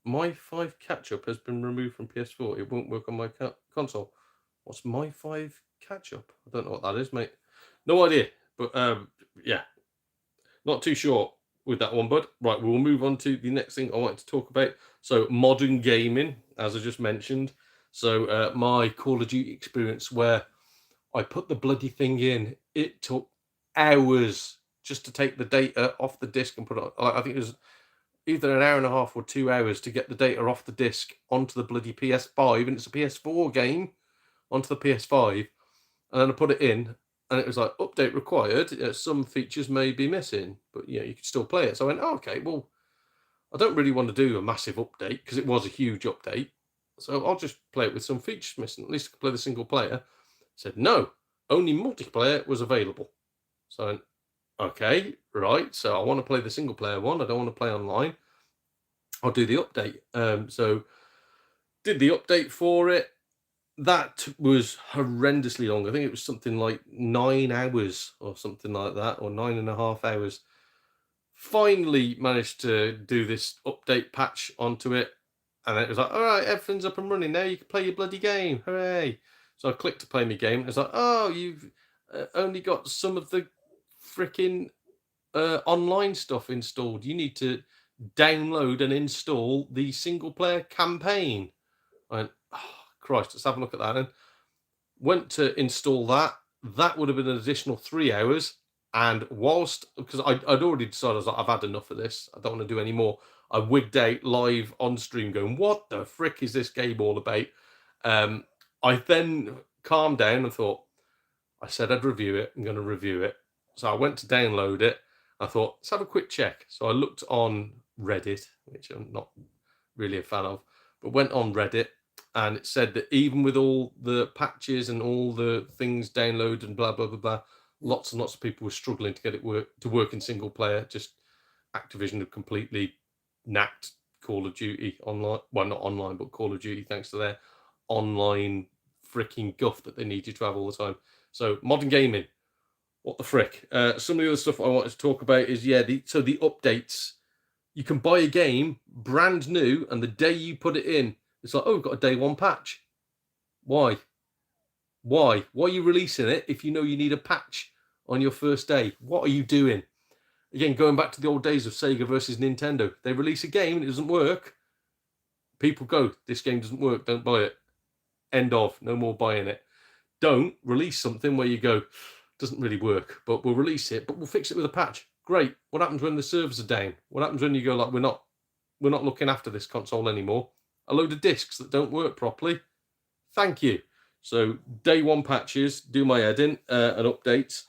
my 5 catch-up has been removed from PS4. It won't work on my console. What's my 5 catch-up? I don't know what that is, mate. No idea. But yeah, not too sure with that one, bud. Right, we'll move on to the next thing I wanted to talk about. So modern gaming, as I just mentioned. So my Call of Duty experience, where I put the bloody thing in, it took hours just to take the data off the disc and put it on. I think it was either an hour and a half or 2 hours to get the data off the disc onto the bloody PS5, and it's a PS4 game, onto the PS5, and then I put it in, and it was like, update required. Some features may be missing, but yeah, you can still play it. So I went, oh, okay, well, I don't really want to do a massive update because it was a huge update. So I'll just play it with some features missing. At least I can play the single player. Said no, only multiplayer was available. So I went, okay, right. So I want to play the single player one. I don't want to play online. I'll do the update. So did the update for it. That was horrendously long. I think it was something like 9 hours or something like that, or 9.5 hours. Finally managed to do this update patch onto it, and it was like, all right, everything's up and running now. You can play your bloody game. Hooray! So I clicked to play my game. And it's like, oh, you've only got some of the freaking online stuff installed. You need to download and install the single player campaign. I went, oh, Christ, let's have a look at that. And went to install that. That would have been an additional 3 hours. And whilst, because I'd already decided, I was like, I've had enough of this. I don't want to do any more. I wigged out live on stream going, what the frick is this game all about? I then calmed down and thought, I said I'd review it. I'm going to review it. So I went to download it. I thought, let's have a quick check. So I looked on Reddit, which I'm not really a fan of, but went on Reddit, and it said that even with all the patches and all the things downloaded and blah, blah, blah, blah, lots and lots of people were struggling to get it to work in single player. Just Activision had completely knacked Call of Duty online. Well, not online, but Call of Duty, thanks to their online freaking guff that they need you to have all the time. So modern gaming, what the frick? Some of the other stuff I wanted to talk about is, yeah, the updates. You can buy a game brand new, and the day you put it in, it's like, oh, we've got a day one patch. Why? Why are you releasing it if you know you need a patch on your first day? What are you doing? Again, going back to the old days of Sega versus Nintendo. They release a game and it doesn't work. People go, this game doesn't work, don't buy it. End of. No more buying it. Don't release something where you go, doesn't really work, but we'll release it, but we'll fix it with a patch. Great. What happens when the servers are down? What happens when you go, like, we're not looking after this console anymore? A load of discs that don't work properly. Thank you. So day one patches, do my head in, and updates.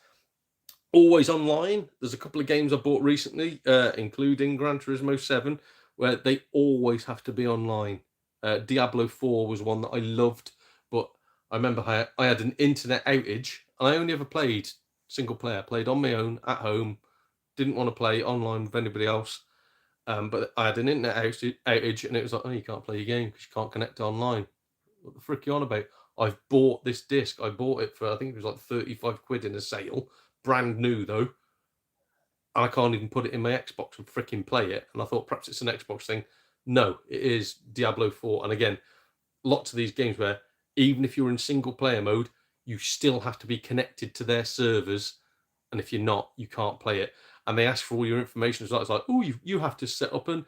Always online. There's a couple of games I bought recently, including Gran Turismo 7, where they always have to be online. Diablo 4 was one that I loved, but I remember I had an internet outage. I only ever played single player, played on my own at home, didn't want to play online with anybody else. But I had an internet outage, and it was like, oh, you can't play your game because you can't connect online. What the frick are you on about? I've bought this disc. I bought it for, I think it was like 35 quid in a sale. Brand new, though. And I can't even put it in my Xbox and freaking play it. And I thought perhaps it's an Xbox thing. No, it is Diablo 4. And again, lots of these games where even if you're in single player mode, you still have to be connected to their servers. And if you're not, you can't play it. And they ask for all your information. It's like, oh, you have to set up an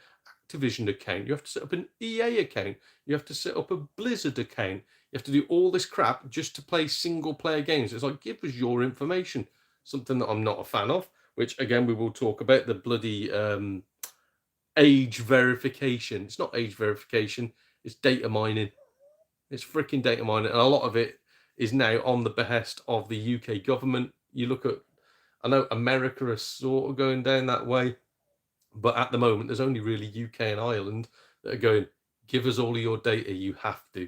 Activision account. You have to set up an EA account. You have to set up a Blizzard account. You have to do all this crap just to play single player games. It's like, give us your information. Something that I'm not a fan of, which again, we will talk about, the bloody age verification. It's not age verification. It's data mining. It's freaking data mining. And a lot of it is now on the behest of the UK government. You look at, I know America is sort of going down that way, but at the moment, there's only really UK and Ireland that are going, give us all of your data, you have to.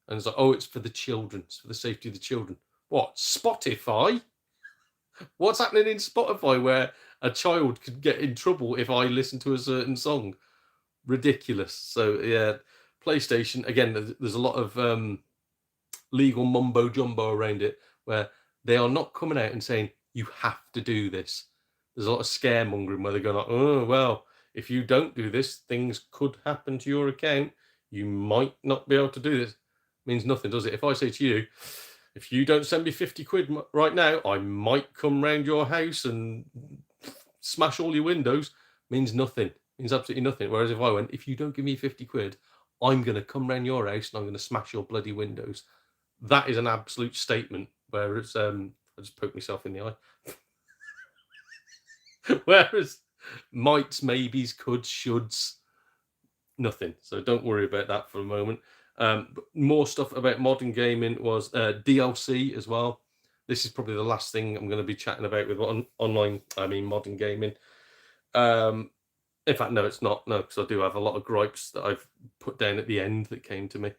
And it's like, oh, it's for the children, it's for the safety of the children. What, Spotify? What's happening in Spotify where a child could get in trouble if I listen to a certain song? Ridiculous. So, yeah, PlayStation, again, there's a lot of legal mumbo jumbo around it where they are not coming out and saying, you have to do this. There's a lot of scaremongering where they're going like, oh, well, if you don't do this, things could happen to your account. You might not be able to do this. Means nothing, does it? If I say to you, if you don't send me 50 quid right now, I might come round your house and smash all your windows. Means nothing. Means absolutely nothing. Whereas if I went, if you don't give me 50 quid, I'm going to come round your house and I'm going to smash your bloody windows. That is an absolute statement. Whereas, I just poked myself in the eye. Whereas Mights, maybes, coulds, shoulds, nothing. So don't worry about that for a moment. But more stuff about modern gaming was DLC as well. This is probably the last thing I'm going to be chatting about with online, I mean modern gaming. In fact, no, it's not. No, because I do have a lot of gripes that I've put down at the end that came to me.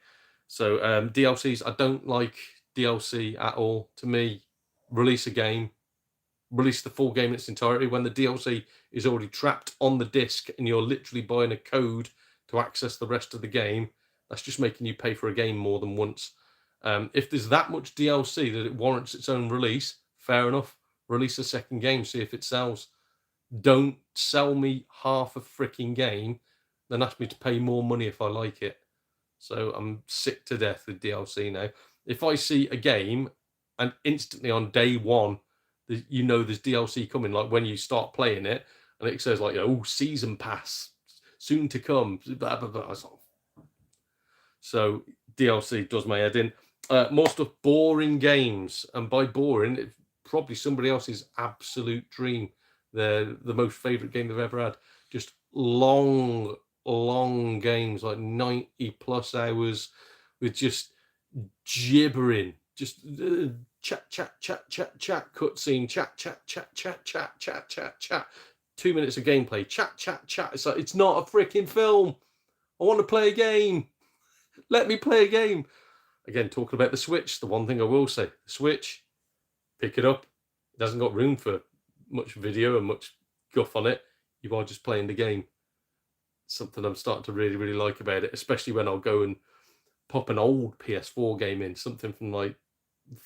So DLCs, I don't like DLC at all. To me, release a game, release the full game in its entirety. When the DLC is already trapped on the disc and you're literally buying a code to access the rest of the game, that's just making you pay for a game more than once. If there's that much DLC that it warrants its own release, fair enough. Release a second game, see if it sells. Don't sell me half a freaking game, then ask me to pay more money if I like it. So I'm sick to death with DLC now. If I see a game and instantly on day one, you know there's DLC coming, like when you start playing it, and it says like, oh, season pass soon to come, blah, blah, blah. So DLC does my head in. More stuff, boring games, and by boring, it's probably somebody else's absolute dream. The most favorite game they've ever had. Just long games, like 90 plus hours, with just gibbering, just chat, cutscene, chat. 2 minutes of gameplay, chat. It's like, it's not a freaking film. I want to play a game. Let me play a game. Again, talking about the Switch, the one thing I will say, the Switch, pick it up. It hasn't got room for much video and much guff on it. You are just playing the game. Something I'm starting to really, really like about it, especially when I'll go and pop an old PS4 game in, something from like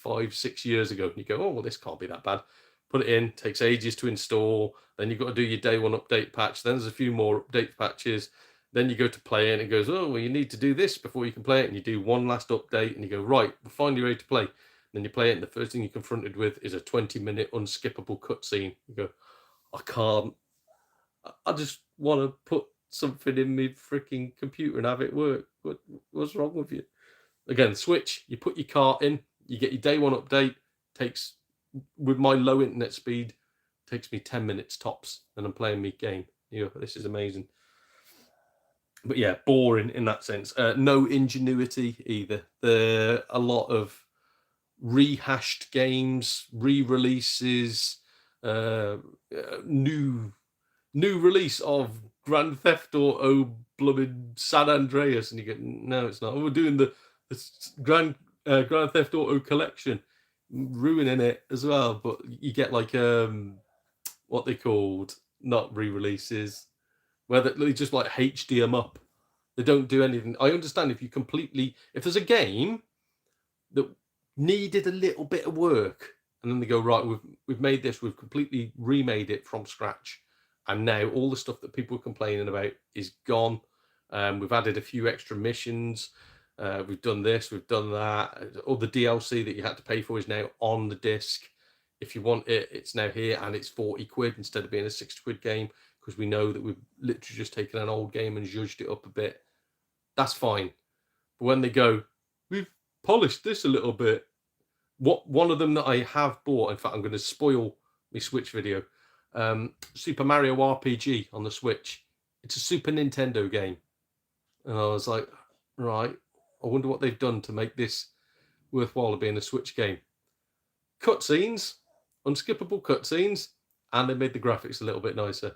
5-6 years ago. And you go, oh, well, this can't be that bad. Put it in, takes ages to install. Then you've got to do your day one update patch. Then there's a few more update patches. Then you go to play it and it goes, oh, well, you need to do this before you can play it. And you do one last update and you go, right, we're finally ready to play. And then you play it and the first thing you're confronted with is a 20-minute unskippable cutscene. You go, I can't. I just want to put something in my freaking computer and have it work. What's wrong with you? Again, Switch, you put your cart in, you get your day one update, takes, with my low internet speed, takes me 10 minutes tops, and I'm playing my game. This is amazing. But yeah, boring in that sense. No ingenuity either. There are a lot of rehashed games, re-releases, new release of Grand Theft Auto blooming San Andreas, and you go, no, it's not. We're doing the Grand Theft Auto collection, ruining it as well. But you get like what they called, not re-releases, where they just like HD them up. They don't do anything. I understand if there's a game that needed a little bit of work, and then they go, right, we've made this, we've completely remade it from scratch, and now all the stuff that people are complaining about is gone. We've added a few extra missions. We've done this, we've done that. All the DLC that you had to pay for is now on the disc. If you want it, it's now here, and it's 40 quid instead of being a 60 quid game, because we know that we've literally just taken an old game and zhuzhed it up a bit. That's fine. But when they go, we've polished this a little bit. One of them that I have bought, in fact, I'm going to spoil my Switch video, Super Mario RPG on the Switch. It's a Super Nintendo game. And I was like, right, I wonder what they've done to make this worthwhile of being a Switch game. Cutscenes, unskippable cutscenes, and they made the graphics a little bit nicer.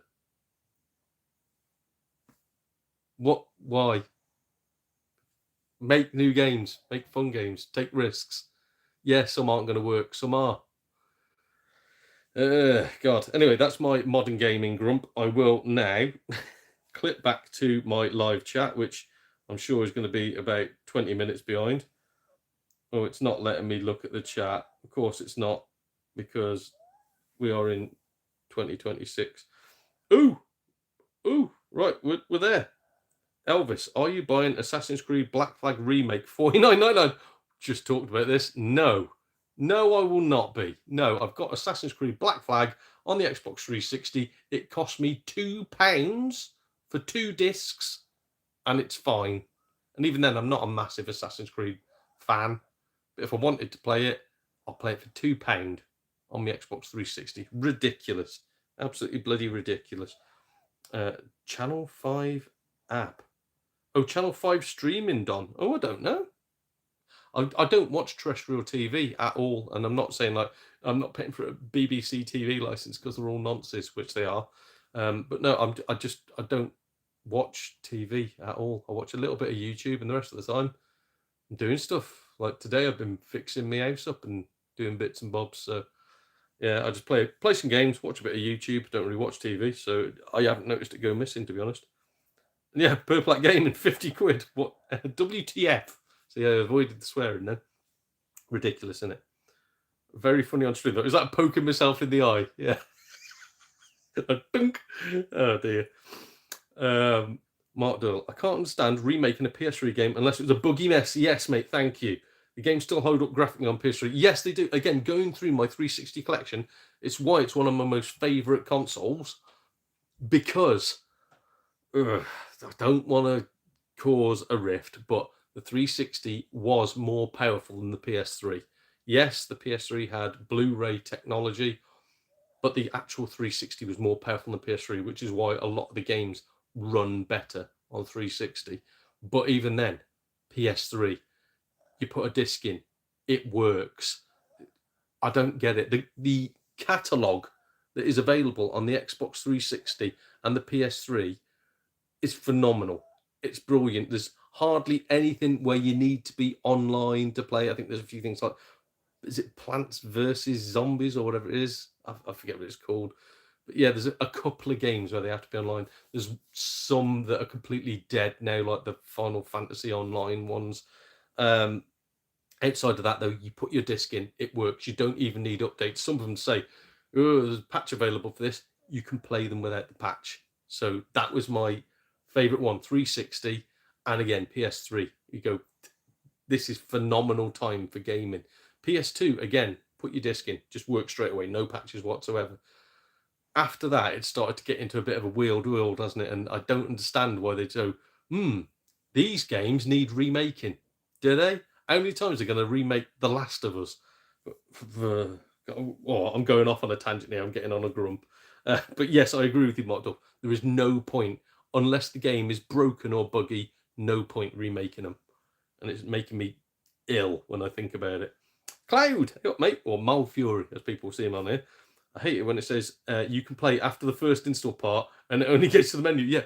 What? Why? Make new games, make fun games, take risks. Yeah, some aren't going to work, some are. God. Anyway, that's my modern gaming grump. I will now clip back to my live chat, which I'm sure is going to be about 20 minutes behind. Oh, it's not letting me look at the chat. Of course it's not, because we are in 2026. Ooh, right, we're there. Elvis, are you buying Assassin's Creed Black Flag Remake $49.99? Just talked about this. No, I will not be. No, I've got Assassin's Creed Black Flag on the Xbox 360. It cost me £2 for 2 discs, and it's fine. And even then, I'm not a massive Assassin's Creed fan. But if I wanted to play it, I'll play it for £2 on the Xbox 360. Ridiculous. Absolutely bloody ridiculous. Channel 5 app. Oh, Channel 5 streaming, Don. Oh, I don't know. I don't watch terrestrial TV at all, and I'm not saying like I'm not paying for a BBC TV license because they're all nonsense, which they are. But no, I don't watch TV at all. I watch a little bit of YouTube, and the rest of the time I'm doing stuff. Like today, I've been fixing my house up and doing bits and bobs. So yeah, I just play some games, watch a bit of YouTube. Don't really watch TV, so I haven't noticed it go missing, to be honest. And yeah, Purple Gaming, 50 quid. What? WTF? So yeah, I avoided the swearing then. Ridiculous, isn't it? Very funny on stream though. Is that poking myself in the eye? Yeah. Dunk. Oh dear. Mark Doyle, I can't understand remaking a PS3 game unless it was a buggy mess. Yes, mate, thank you. The games still hold up graphically on PS3. Yes, they do. Again, going through my 360 collection, it's why it's one of my most favourite consoles. Because I don't want to cause a rift, but the 360 was more powerful than the PS3. Yes, the PS3 had Blu-ray technology, but the actual 360 was more powerful than the PS3, which is why a lot of the games run better on 360. But even then, PS3, you put a disc in, it works. I don't get it. The catalog that is available on the Xbox 360 and the PS3 is phenomenal. It's brilliant. There's hardly anything where you need to be online to play. I think there's a few things like, is it Plants versus Zombies or whatever it is? I forget what it's called. But yeah, there's a couple of games where they have to be online. There's some that are completely dead now, like the Final Fantasy Online ones. Outside of that, though, you put your disc in, it works. You don't even need updates. Some of them say, oh, there's a patch available for this. You can play them without the patch. So that was my favorite one, 360. And again, PS3. You go, this is phenomenal time for gaming. PS2, again, put your disc in, just work straight away, no patches whatsoever. After that, it started to get into a bit of a weird world, doesn't it? And I don't understand why they go, these games need remaking. Do they? How many times are they going to remake The Last of Us? Oh, I'm going off on a tangent here. I'm getting on a grump. But yes, I agree with you, Mark. There is no point, unless the game is broken or buggy, no point remaking them. And it's making me ill when I think about it. Cloud, hey up, mate, or Malfury, as people see him on here. I hate it when it says you can play after the first install part and it only gets to the menu. Yeah,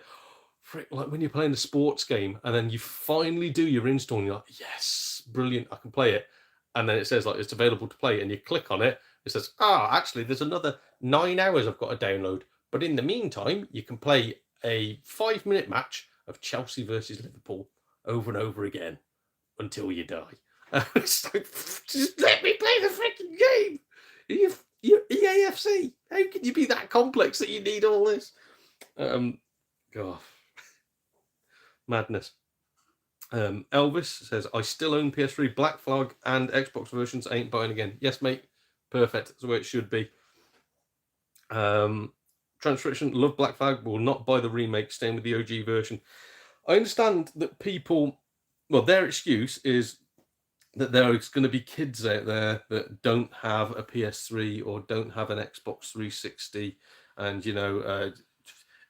frick, like when you're playing a sports game and then you finally do your install and you're like, yes, brilliant, I can play it. And then it says like it's available to play and you click on it. It says, actually, there's another 9 hours I've got to download. But in the meantime, you can play a 5-minute match of Chelsea versus Liverpool over and over again until you die. It's like, just let me play the freaking game. You're EAFC. How can you be that complex that you need all this? God, madness. Elvis says, I still own PS3, Black Flag, and Xbox versions. Ain't buying again. Yes, mate. Perfect. That's the way it should be. Transcription, love Black Flag, will not buy the remake, staying with the OG version. I understand that people, well, their excuse is that there's going to be kids out there that don't have a PS3 or don't have an Xbox 360, and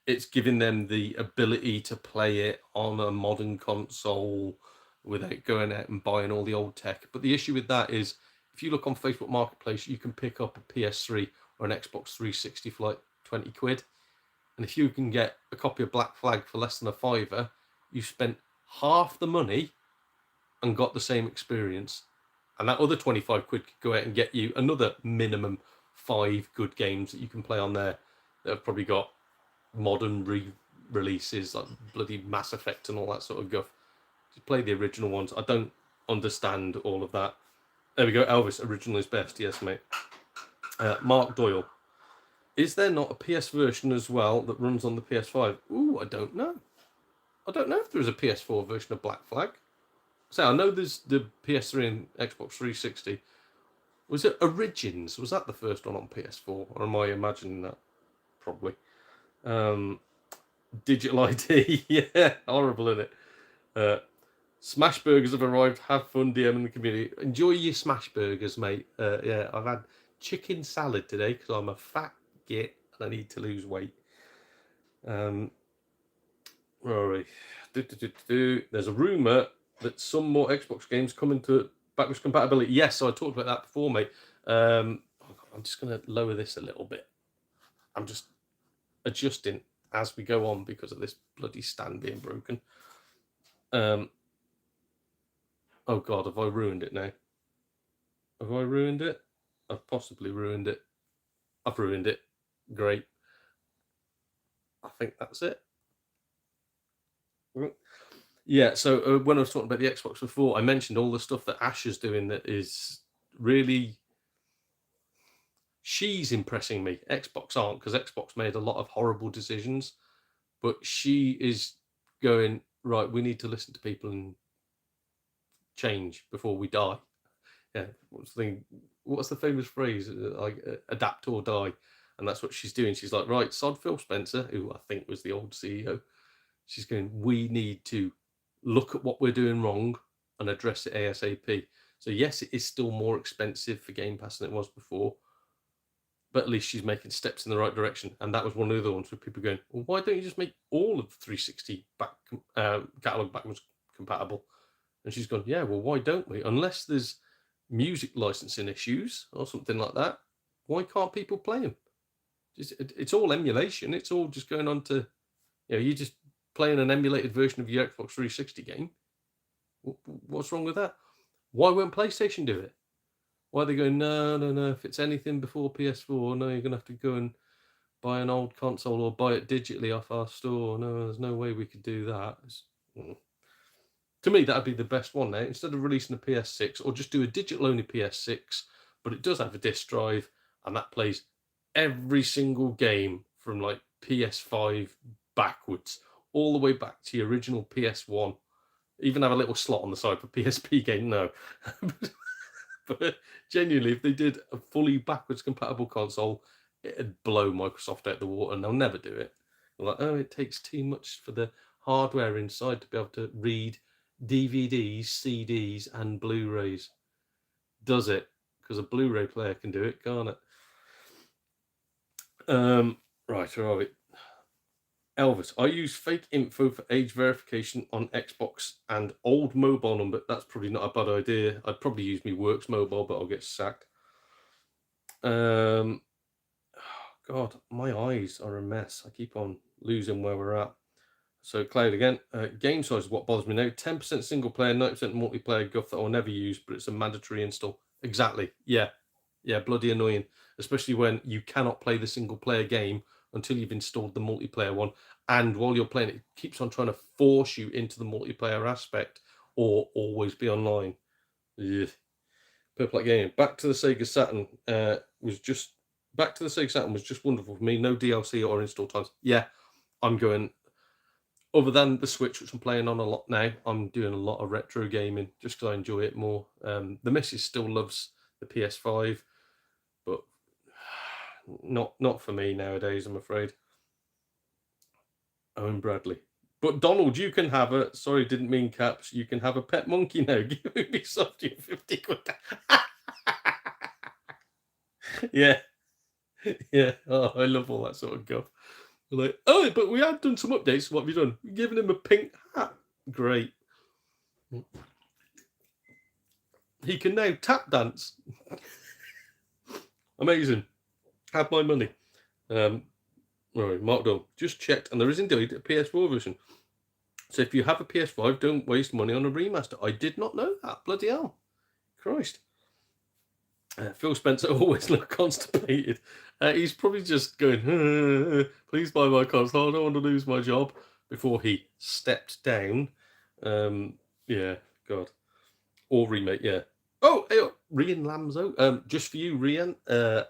it's giving them the ability to play it on a modern console without going out and buying all the old tech. But the issue with that is, if you look on Facebook Marketplace, you can pick up a PS3 or an Xbox 360 for like 20 quid. And if you can get a copy of Black Flag for less than a fiver, you spent half the money and got the same experience. And that other 25 quid could go out and get you another minimum 5 good games that you can play on there that have probably got modern re-releases like bloody Mass Effect and all that sort of guff. Just play the original ones. I don't understand all of that. There we go, Elvis, original is best. Yes, mate. Mark Doyle. Is there not a PS version as well that runs on the PS5? Ooh, I don't know. I don't know if there is a PS4 version of Black Flag. So I know there's the PS3 and Xbox 360. Was it Origins? Was that the first one on PS4? Or am I imagining that? Probably. Digital ID. Yeah, horrible, isn't it? Smash burgers have arrived. Have fun, DM in the community. Enjoy your smash burgers, mate. Yeah, I've had chicken salad today because I'm a fat git and I need to lose weight. Where are we? There's a rumor that some more Xbox games come into backwards compatibility. Yes, so I talked about that before, mate. I'm just going to lower this a little bit. I'm just adjusting as we go on because of this bloody stand being broken. Oh God, have I ruined it now? Have I ruined it? I've possibly ruined it. I've ruined it. Great. I think that's it. Yeah, so when I was talking about the Xbox before, I mentioned all the stuff that Ash is doing that is really... She's impressing me. Xbox aren't, because Xbox made a lot of horrible decisions, but she is going, right, we need to listen to people and change before we die. Yeah, what's the famous phrase? Like, adapt or die. And that's what she's doing. She's like, right, sod Phil Spencer, who I think was the old CEO. She's going, we need to look at what we're doing wrong and address it ASAP. So yes, it is still more expensive for Game Pass than it was before, but at least she's making steps in the right direction. And that was one of the ones where people going, well, why don't you just make all of the 360 catalog backwards compatible? And she's gone, yeah, well, why don't we? Unless there's music licensing issues or something like that, why can't people play them? It's all emulation. It's all just going on to, you're just playing an emulated version of your Xbox 360 game. What's wrong with that? Why won't PlayStation do it? Why are they going, no, if it's anything before PS4, no, you're going to have to go and buy an old console or buy it digitally off our store. No, there's no way we could do that. To me, that'd be the best one now. Instead of releasing a PS6, or just do a digital-only PS6, but it does have a disc drive, and that plays every single game from like PS5 backwards, all the way back to your original PS1. Even have a little slot on the side for PSP game, no. But genuinely, if they did a fully backwards compatible console, it'd blow Microsoft out the water, and they'll never do it. They're like, oh, it takes too much for the hardware inside to be able to read DVDs, CDs, and Blu-rays. Does it? Because a Blu-ray player can do it, can't it? Right, where are we? Elvis, I use fake info for age verification on Xbox and old mobile number. That's probably not a bad idea. I'd probably use my works mobile, but I'll get sacked. God, my eyes are a mess. I keep on losing where we're at. So Cloud again. Game size is what bothers me now. 10% single player, 90% multiplayer guff that I'll never use, but it's a mandatory install. Exactly. Yeah, bloody annoying. Especially when you cannot play the single player game until you've installed the multiplayer one. And while you're playing it keeps on trying to force you into the multiplayer aspect or always be online. Ugh. Purple Gaming. Back to the Sega Saturn was just wonderful for me. No DLC or install times. Yeah, I'm going. Other than the Switch, which I'm playing on a lot now, I'm doing a lot of retro gaming just because I enjoy it more. The missus still loves the PS5, but not for me nowadays, I'm afraid. Owen Bradley. But Donald, you can have a... Sorry, didn't mean caps. You can have a pet monkey now. Give Ubisoft you 50 quid. Yeah. Yeah. Oh, I love all that sort of guff. Like, oh, but we have done some updates. What have you done? You've given him a pink hat. Great. He can now tap dance. Amazing. Have my money. Right, Mark Dunn. Just checked, and there is indeed a PS4 version. So if you have a PS5, don't waste money on a remaster. I did not know that. Bloody hell. Christ. Phil Spencer always looked constipated. He's probably just going, please buy my console. I don't want to lose my job, before he stepped down. Yeah, God. Or remake, yeah. Oh, hey, Rian Lamzo. Just for you, Rian.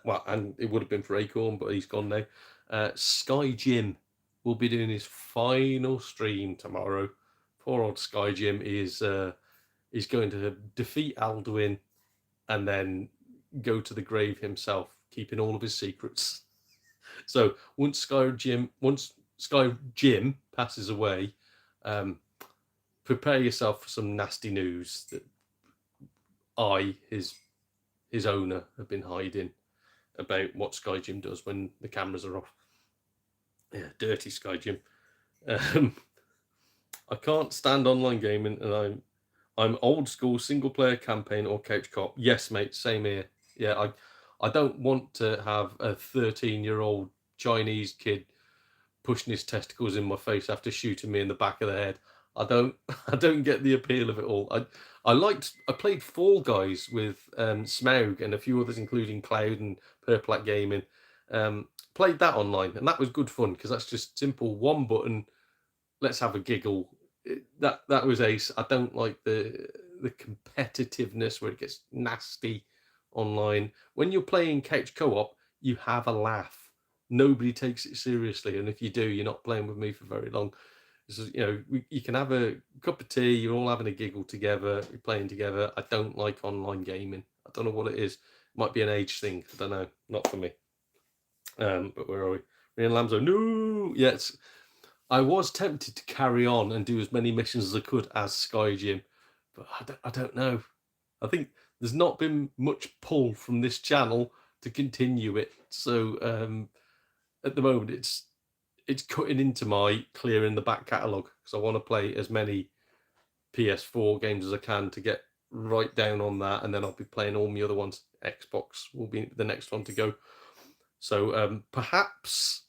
Well, and it would have been for Acorn, but he's gone now. Sky Jim will be doing his final stream tomorrow. Poor old Sky Jim is going to defeat Alduin and then go to the grave himself, keeping all of his secrets. So once Sky Jim passes away, prepare yourself for some nasty news that his owner, have been hiding about what Sky Jim does when the cameras are off. Yeah, dirty Sky Jim. Um, I can't stand online gaming, and I'm old school single player campaign or couch co-op. Yes, mate, same here. Yeah, I don't want to have a 13-year-old Chinese kid pushing his testicles in my face after shooting me in the back of the head. I don't I don't get the appeal of it all. I played Fall Guys with Smaug and a few others, including Cloud and Purple Gaming. Played that online, and that was good fun because that's just simple one button. Let's have a giggle. That was ace. I don't like the competitiveness where it gets nasty online. When you're playing couch co-op, you have a laugh. Nobody takes it seriously, and if you do, you're not playing with me for very long. This is, you can have a cup of tea. You're all having a giggle together. You're playing together. I don't like online gaming. I don't know what it is. It might be an age thing. I don't know. Not for me. But where are we? We're in Lamzo. No. Yes. I was tempted to carry on and do as many missions as I could as Sky Jim, but I don't know. I think there's not been much pull from this channel to continue it. So at the moment, it's cutting into my clearing the back catalogue because I want to play as many PS4 games as I can to get right down on that, and then I'll be playing all my other ones. Xbox will be the next one to go. So perhaps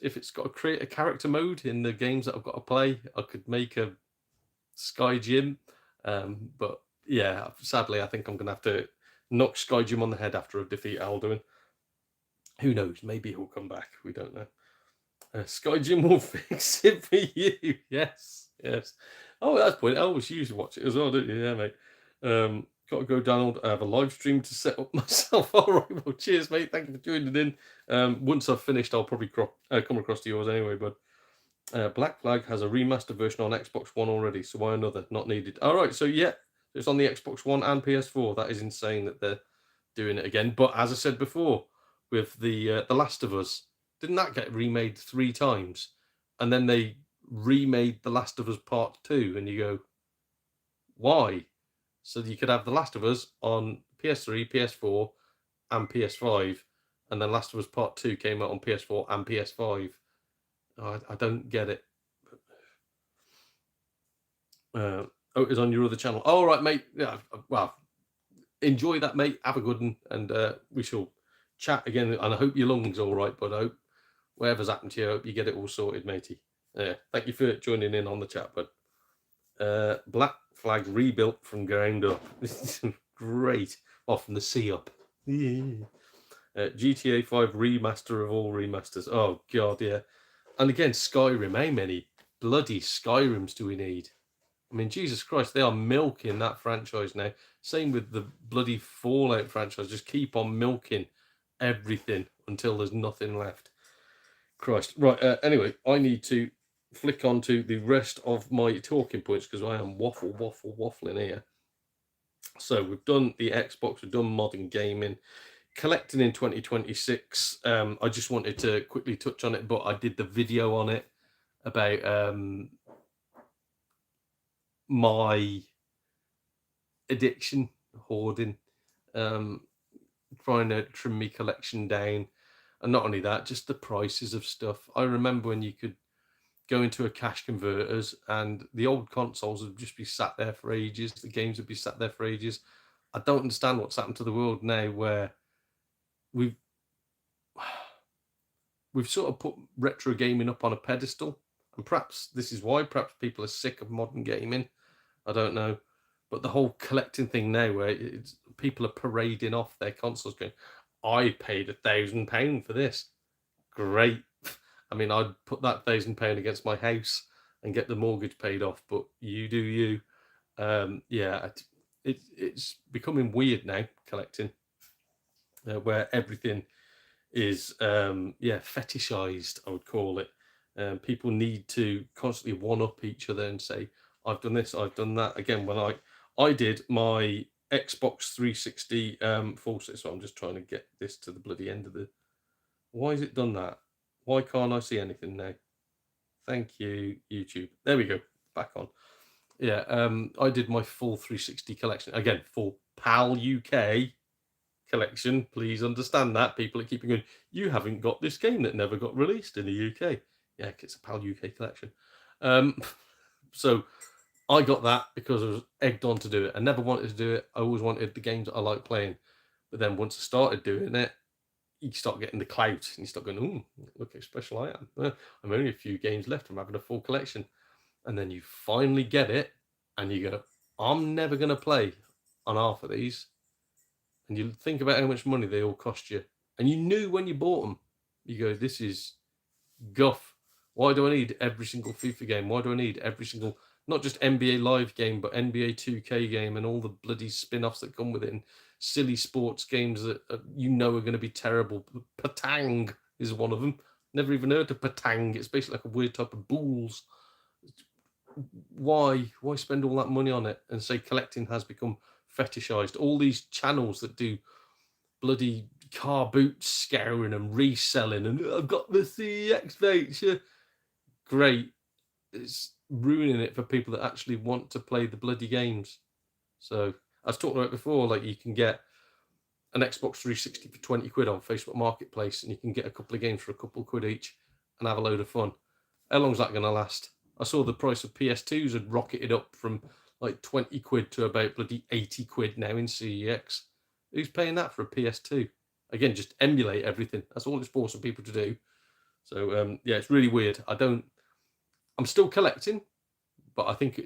if it's got a create a character mode in the games that I've got to play, I could make a Sky Jim. But yeah, sadly, I think I'm going to have to knock Sky Jim on the head after I defeat Alduin. Who knows? Maybe he'll come back. We don't know. Sky Jim will fix it for you. Yes, yes. Oh, that's point. Elvis, you used to watch it as well, didn't you? Yeah, mate. Got to go, Donald. I have a live stream to set up myself. All right. Well, cheers, mate. Thank you for joining in. Once I've finished, I'll probably come across to yours anyway. But Black Flag has a remastered version on Xbox One already, so why another? Not needed. All right. So yeah, it's on the Xbox One and PS4. That is insane that they're doing it again. But as I said before, with the Last of Us, didn't that get remade 3 times? And then they remade The Last of Us Part 2, and you go, why? So you could have The Last of Us on PS3, PS4, and PS5, and then Last of Us Part 2 came out on PS4 and PS5. I don't get it. Oh, it was on your other channel. All right, mate. Yeah, well, enjoy that, mate. Have a good one, and we shall chat again. And I hope your lungs all right, but I hope whatever's happened to you, I hope you get it all sorted, matey. Thank you for joining in on the chat, bud. Black Flag rebuilt from ground up. Great. Off from the sea up. GTA 5 remaster of all remasters. Oh, God, yeah. And again, Skyrim. How many bloody Skyrims do we need? I mean, Jesus Christ, they are milking that franchise now. Same with the bloody Fallout franchise. Just keep on milking everything until there's nothing left. Christ. Right, anyway, I need to flick on to the rest of my talking points because I am waffling here. So we've done the Xbox, we've done modern gaming, collecting in 2026. I just wanted to quickly touch on it, but I did the video on it about my addiction, hoarding, trying to trim my collection down. And not only that, just the prices of stuff. I remember when you could go into a cash converters and the old consoles would just be sat there for ages. The games would be sat there for ages. I don't understand what's happened to the world now where we've we've sort of put retro gaming up on a pedestal. And perhaps this is why, perhaps people are sick of modern gaming. I don't know. But the whole collecting thing now where people are parading off their consoles going, I paid £1,000 for this. Great. I mean, I'd put that £1,000 against my house and get the mortgage paid off, but you do you. Yeah, it's becoming weird now, collecting, where everything is, fetishized, I would call it. People need to constantly one-up each other and say, I've done this, I've done that. Again, when I did my Xbox 360 full set, so I'm just trying to get this to the bloody end of the... Why has it done that? Why can't I see anything now? Thank you, YouTube. There we go. Back on. Yeah, I did my full 360 collection. Again, full PAL UK collection. Please understand that. People are keeping going, you haven't got this game that never got released in the UK. Yeah, it's a PAL UK collection. So I got that because I was egged on to do it. I never wanted to do it. I always wanted the games that I like playing. But then once I started doing it, you start getting the clout and you start going, "Ooh, look how special I am. I'm only a few games left. I'm having a full collection." And then you finally get it and you go, I'm never going to play on half of these. And you think about how much money they all cost you. And you knew when you bought them, you go, this is guff. Why do I need every single FIFA game? Why do I need every single, not just NBA Live game, but NBA 2K game and all the bloody spin-offs that come with it and silly sports games that you know are going to be terrible. Patang is one of them. Never even heard of Patang. It's basically like a weird type of bulls. Why spend all that money on it and say collecting has become fetishized? All these channels that do bloody car boot scouring and reselling and I've got the CEX feature. Great. It's ruining it for people that actually want to play the bloody games. So I was talking about before, like you can get an Xbox 360 for 20 quid on Facebook Marketplace and you can get a couple of games for a couple of quid each and have a load of fun. How long's that going to last? I saw the price of PS2s had rocketed up from like 20 quid to about bloody 80 quid now in CEX. Who's paying that for a PS2? Again, just emulate everything. That's all it's forcing people to do. So, yeah, it's really weird. I'm still collecting, but I think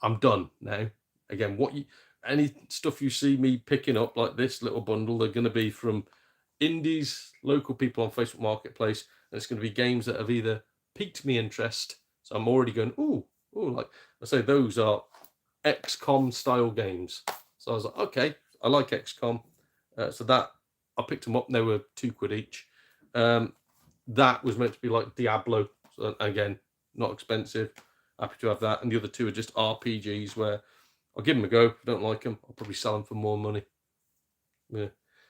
I'm done now. Again, any stuff you see me picking up like this little bundle, they're going to be from indies, local people on Facebook Marketplace, and it's going to be games that have either piqued me interest. So I'm already going, like I say, those are XCOM style games. So I was like, okay, I like XCOM. So that I picked them up. They were 2 quid each. That was meant to be like Diablo. So again, not expensive. Happy to have that. And the other two are just RPGs where I'll give them a go. If I don't like them, I'll probably sell them for more money. Yeah.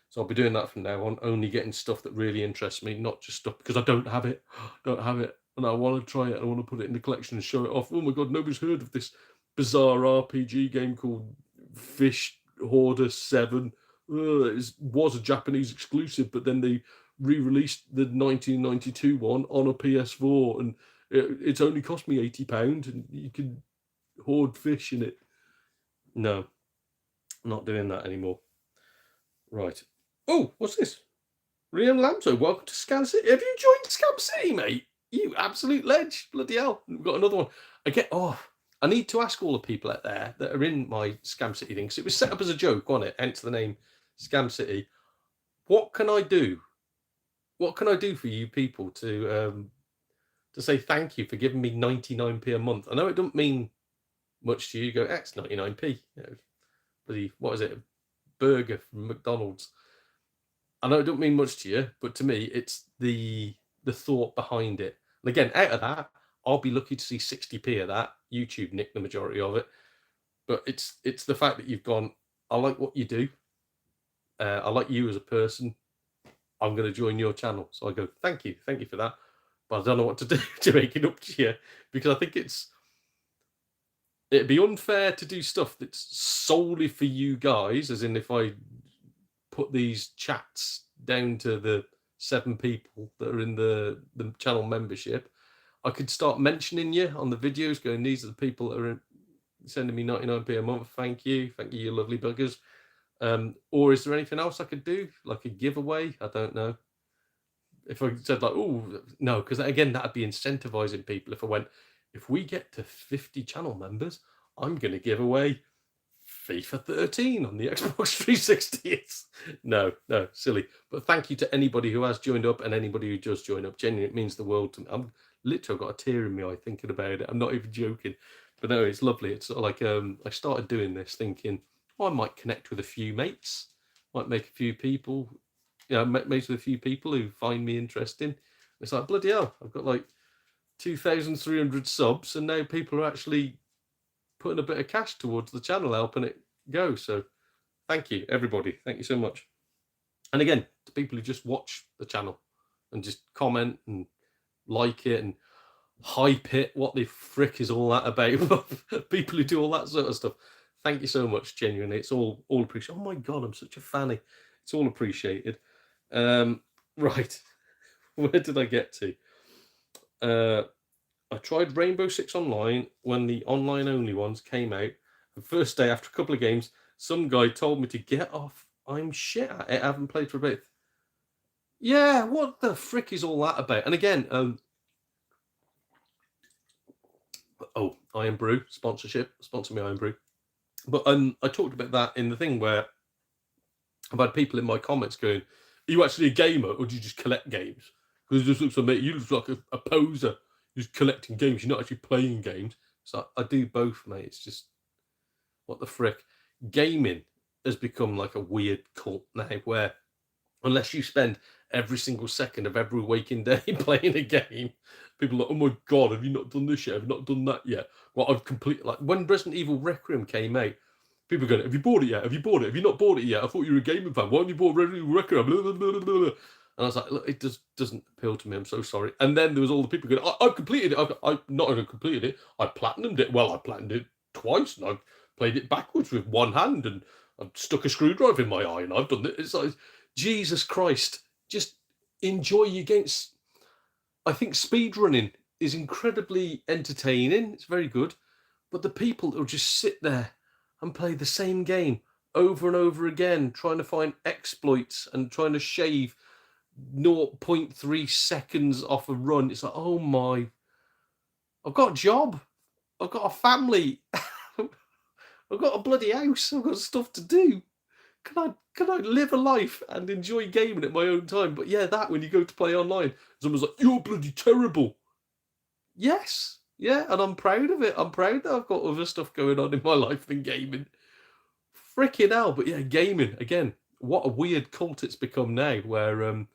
So I'll be doing that from now on, only getting stuff that really interests me, not just stuff because I don't have it. And I want to try it. I want to put it in the collection and show it off. Oh my God, nobody's heard of this bizarre RPG game called Fish Hoarder 7. It was a Japanese exclusive, but then they re-released the 1992 one on a PS4, and it's only cost me £80, and you can hoard fish in it. No, I'm not doing that anymore. Right. Oh, what's this? Rian Lamso, welcome to Scam City. Have you joined Scam City, mate? You absolute ledge. Bloody hell. We've got another one. I need to ask all the people out there that are in my Scam City thing, because it was set up as a joke, wasn't it? Hence the name Scam City. What can I do? What can I do for you people to say thank you for giving me 99p a month? I know it doesn't mean much to you. You go, X 99p. You know, bloody, what is it? A burger from McDonald's. I know it don't mean much to you, but to me, it's the thought behind it. And again, out of that, I'll be lucky to see 60p of that. YouTube nicked the majority of it. But it's the fact that you've gone, I like what you do. I like you as a person. I'm going to join your channel. So I go, thank you for that. But I don't know what to do to make it up to you, because I think it'd be unfair to do stuff that's solely for you guys, as in if I put these chats down to the 7 people that are in the channel membership, I could start mentioning you on the videos, going, these are the people that are sending me 99p a month. Thank you, you lovely buggers. Or is there anything else I could do, like a giveaway? I don't know. If I said like, oh no, because again, that'd be incentivizing people. If I went, if we get to 50 channel members, I'm going to give away FIFA 13 on the Xbox 360. No, silly. But thank you to anybody who has joined up and anybody who does join up. Genuinely, it means the world to me. I'm literally got a tear in my eye thinking about it. I'm not even joking. But no, it's lovely. It's sort of like I started doing this thinking, I might connect with a few mates, might make a few people, mates with a few people who find me interesting. It's like, bloody hell, I've got like 2,300 subs, and now people are actually putting a bit of cash towards the channel, helping it go. So thank you, everybody. Thank you so much. And again, to people who just watch the channel and just comment and like it and hype it, what the frick is all that about? People who do all that sort of stuff. Thank you so much, genuinely. It's all appreciated. Oh my God, I'm such a fanny. It's all appreciated. Right. Where did I get to? I tried Rainbow Six Online when the online only ones came out. The first day, after a couple of games, some guy told me to get off. I'm shit at it. I haven't played for a bit. Yeah, what the frick is all that about? And again, Iron Brew sponsorship, sponsor me Iron Brew. But I talked about that in the thing where I've had people in my comments going, "Are you actually a gamer, or do you just collect games? Because it just looks like you look like a poser who's collecting games. You're not actually playing games." So I do both, mate. It's just what the frick. Gaming has become like a weird cult now, where unless you spend every single second of every waking day playing a game, people are like, "Oh my god, have you not done this yet? Have you not done that yet?" Well, I've completely, like, when Resident Evil Requiem came out, people are going, "Have you bought it yet? Have you bought it? Have you not bought it yet? I thought you were a gaming fan. Why haven't you bought Resident Evil Requiem?" Blah, blah, blah, blah, blah. And I was like, "Look, it doesn't appeal to me. I'm so sorry." And then there was all the people going, "I've completed it. I've not only completed it, I platinumed it. Well, I platinumed it twice, and I've played it backwards with one hand, and I've stuck a screwdriver in my eye, and I've done it." It's like, Jesus Christ, just enjoy your games. I think speedrunning is incredibly entertaining. It's very good. But the people who'll just sit there and play the same game over and over again, trying to find exploits and trying to shave 0.3 seconds off a run. It's like, oh my, I've got a job. I've got a family. I've got a bloody house. I've got stuff to do. Can I live a life and enjoy gaming at my own time? But yeah, that when you go to play online, someone's like, "You're bloody terrible." Yes, yeah, and I'm proud of it. I'm proud that I've got other stuff going on in my life than gaming. Freaking hell, but yeah, gaming again. What a weird cult it's become now. Where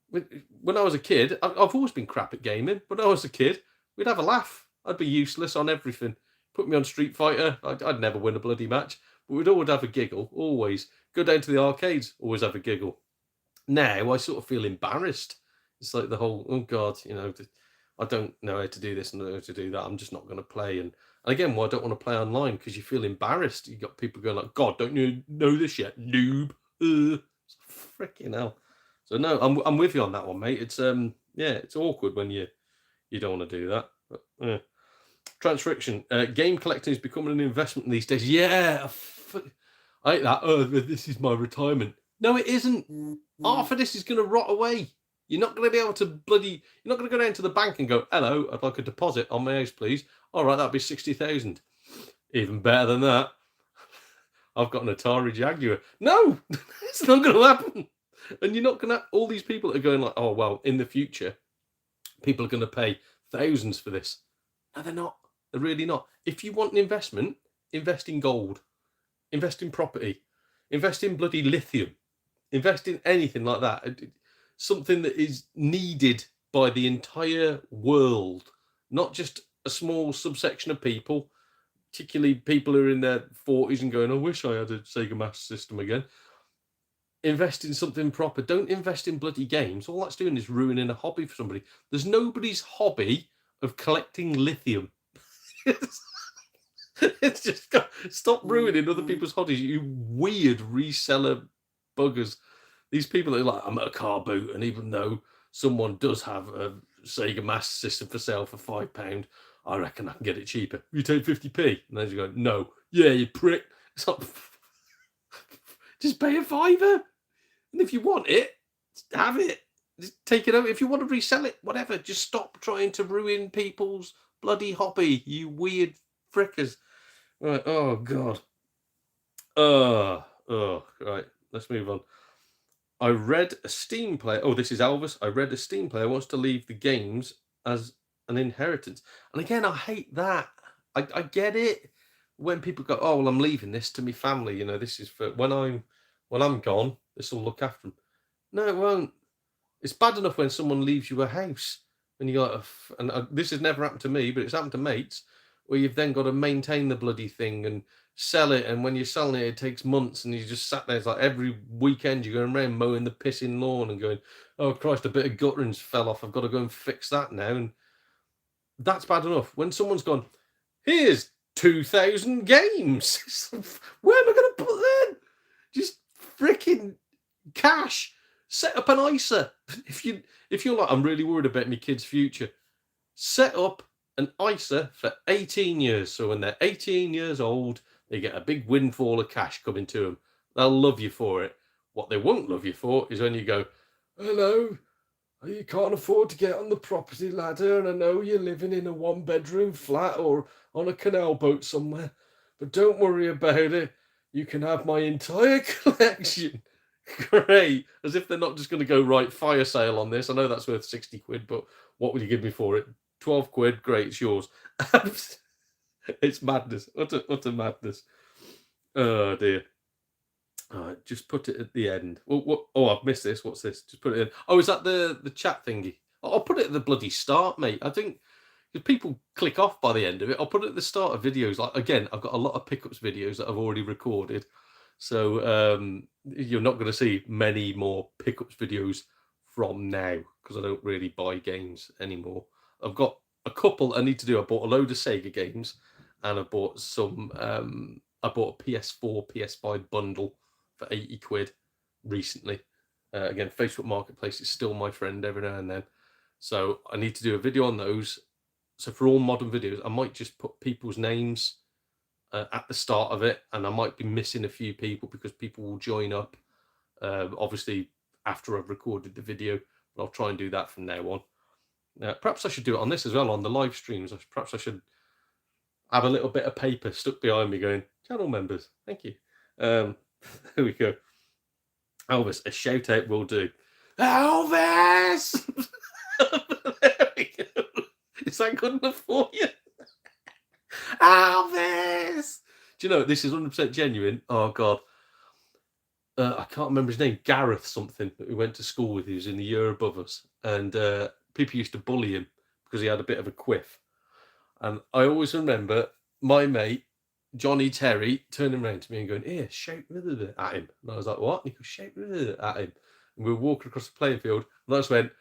when I was a kid, I've always been crap at gaming. But when I was a kid, we'd have a laugh. I'd be useless on everything. Put me on Street Fighter, I'd never win a bloody match. But we'd always have a giggle. Always go down to the arcades. Always have a giggle. Now I sort of feel embarrassed. It's like the whole, oh god, I don't know how to do this and know how to do that. I'm just not going to play. And again, well, I don't want to play online because you feel embarrassed. You got people going like, "God, don't you know this yet, noob?" Freaking hell. So no, I'm with you on that one, mate. It's yeah, it's awkward when you don't want to do that. But, Transcription. Game collecting is becoming an investment these days. Yeah, I hate that. Oh, this is my retirement. No, it isn't. Half of this is going to rot away. You're not going to be able to You're not going to go down to the bank and go, "Hello, I'd like a deposit on my house, please." "All right, that'd be 60,000. Even better than that, I've got an Atari Jaguar. No, it's not going to happen. And you're not going to. All these people that are going like, "Oh well, in the future, people are going to pay thousands for this." No, they're not. They're really not. If you want an investment, invest in gold, invest in property, invest in bloody lithium, invest in anything like that. Something that is needed by the entire world, not just a small subsection of people, particularly people who are in their 40s and going, "I wish I had a Sega Master System again." Invest in something proper. Don't invest in bloody games. All that's doing is ruining a hobby for somebody. There's nobody's hobby of collecting lithium. It's just stop ruining other people's hobbies, you weird reseller buggers. These people are like, "I'm at a car boot, and even though someone does have a Sega Master System for sale for £5, I reckon I can get it cheaper. You take 50p?" And then you go, "No." "Yeah, you prick." It's like, just pay a fiver. And if you want it, have it. Just take it over. If you want to resell it, whatever. Just stop trying to ruin people's bloody hobby, you weird frickers. Right. Oh god. Right. Let's move on. I read a Steam player. Oh, this is Elvis. I read a Steam player wants to leave the games as an inheritance. And again, I hate that. I get it when people go, "Oh, well, I'm leaving this to my family. This is for when I'm gone. This will look after them." No, it won't. It's bad enough when someone leaves you a house and you got, this has never happened to me, but it's happened to mates, where you've then got to maintain the bloody thing and sell it. And when you're selling it, it takes months, and you just sat there. It's like every weekend you're going around mowing the pissing lawn and going, "Oh Christ, a bit of gutterings fell off. I've got to go and fix that now." And that's bad enough. When someone's gone, "Here's 2,000 games." Where am I going to put them? Just freaking Cash. Set up an ISA. If you're like, I'm really worried about my kids' future, set up an ISA for 18 years. So when they're 18 years old, they get a big windfall of cash coming to them. They'll love you for it. What they won't love you for is when you go, hello, you can't afford to get on the property ladder, and I know you're living in a 1-bedroom flat or on a canal boat somewhere, but don't worry about it. You can have my entire collection. Great. As if they're not just going to go, right, fire sale on this. I know that's worth 60 quid, but what will you give me for it? 12 quid. Great, it's yours. It's madness. Utter madness. Oh, dear. All right, just put it at the end. Oh, I've missed this. What's this? Just put it in. Oh, is that the chat thingy? I'll put it at the bloody start, mate. I think if people click off by the end of it, I'll put it at the start of videos. Like, again, I've got a lot of pickups videos that I've already recorded. So you're not going to see many more pickups videos from now because I don't really buy games anymore. I've got a couple I need to do. I bought a load of Sega games, and I bought some. I bought a PS4, PS5 bundle for 80 quid recently. Again, Facebook Marketplace is still my friend every now and then. So I need to do a video on those. So for all modern videos, I might just put people's names at the start of it, and I might be missing a few people because people will join up, obviously, after I've recorded the video. But I'll try and do that from now on. Perhaps I should do it on this as well, on the live streams. Perhaps I should have a little bit of paper stuck behind me going, channel members, thank you. There we go. Elvis, a shout out will do. Elvis! There we go. Is that good enough for you? Elvis! Do you know, this is 100% genuine. Oh, God. I can't remember his name. Gareth something, that we went to school with. He was in the year above us. And people used to bully him because he had a bit of a quiff. And I always remember my mate, Johnny Terry, turning around to me and going, here, shout at him. And I was like, what? And he goes, shout at him. And we were walking across the playing field. And I just went,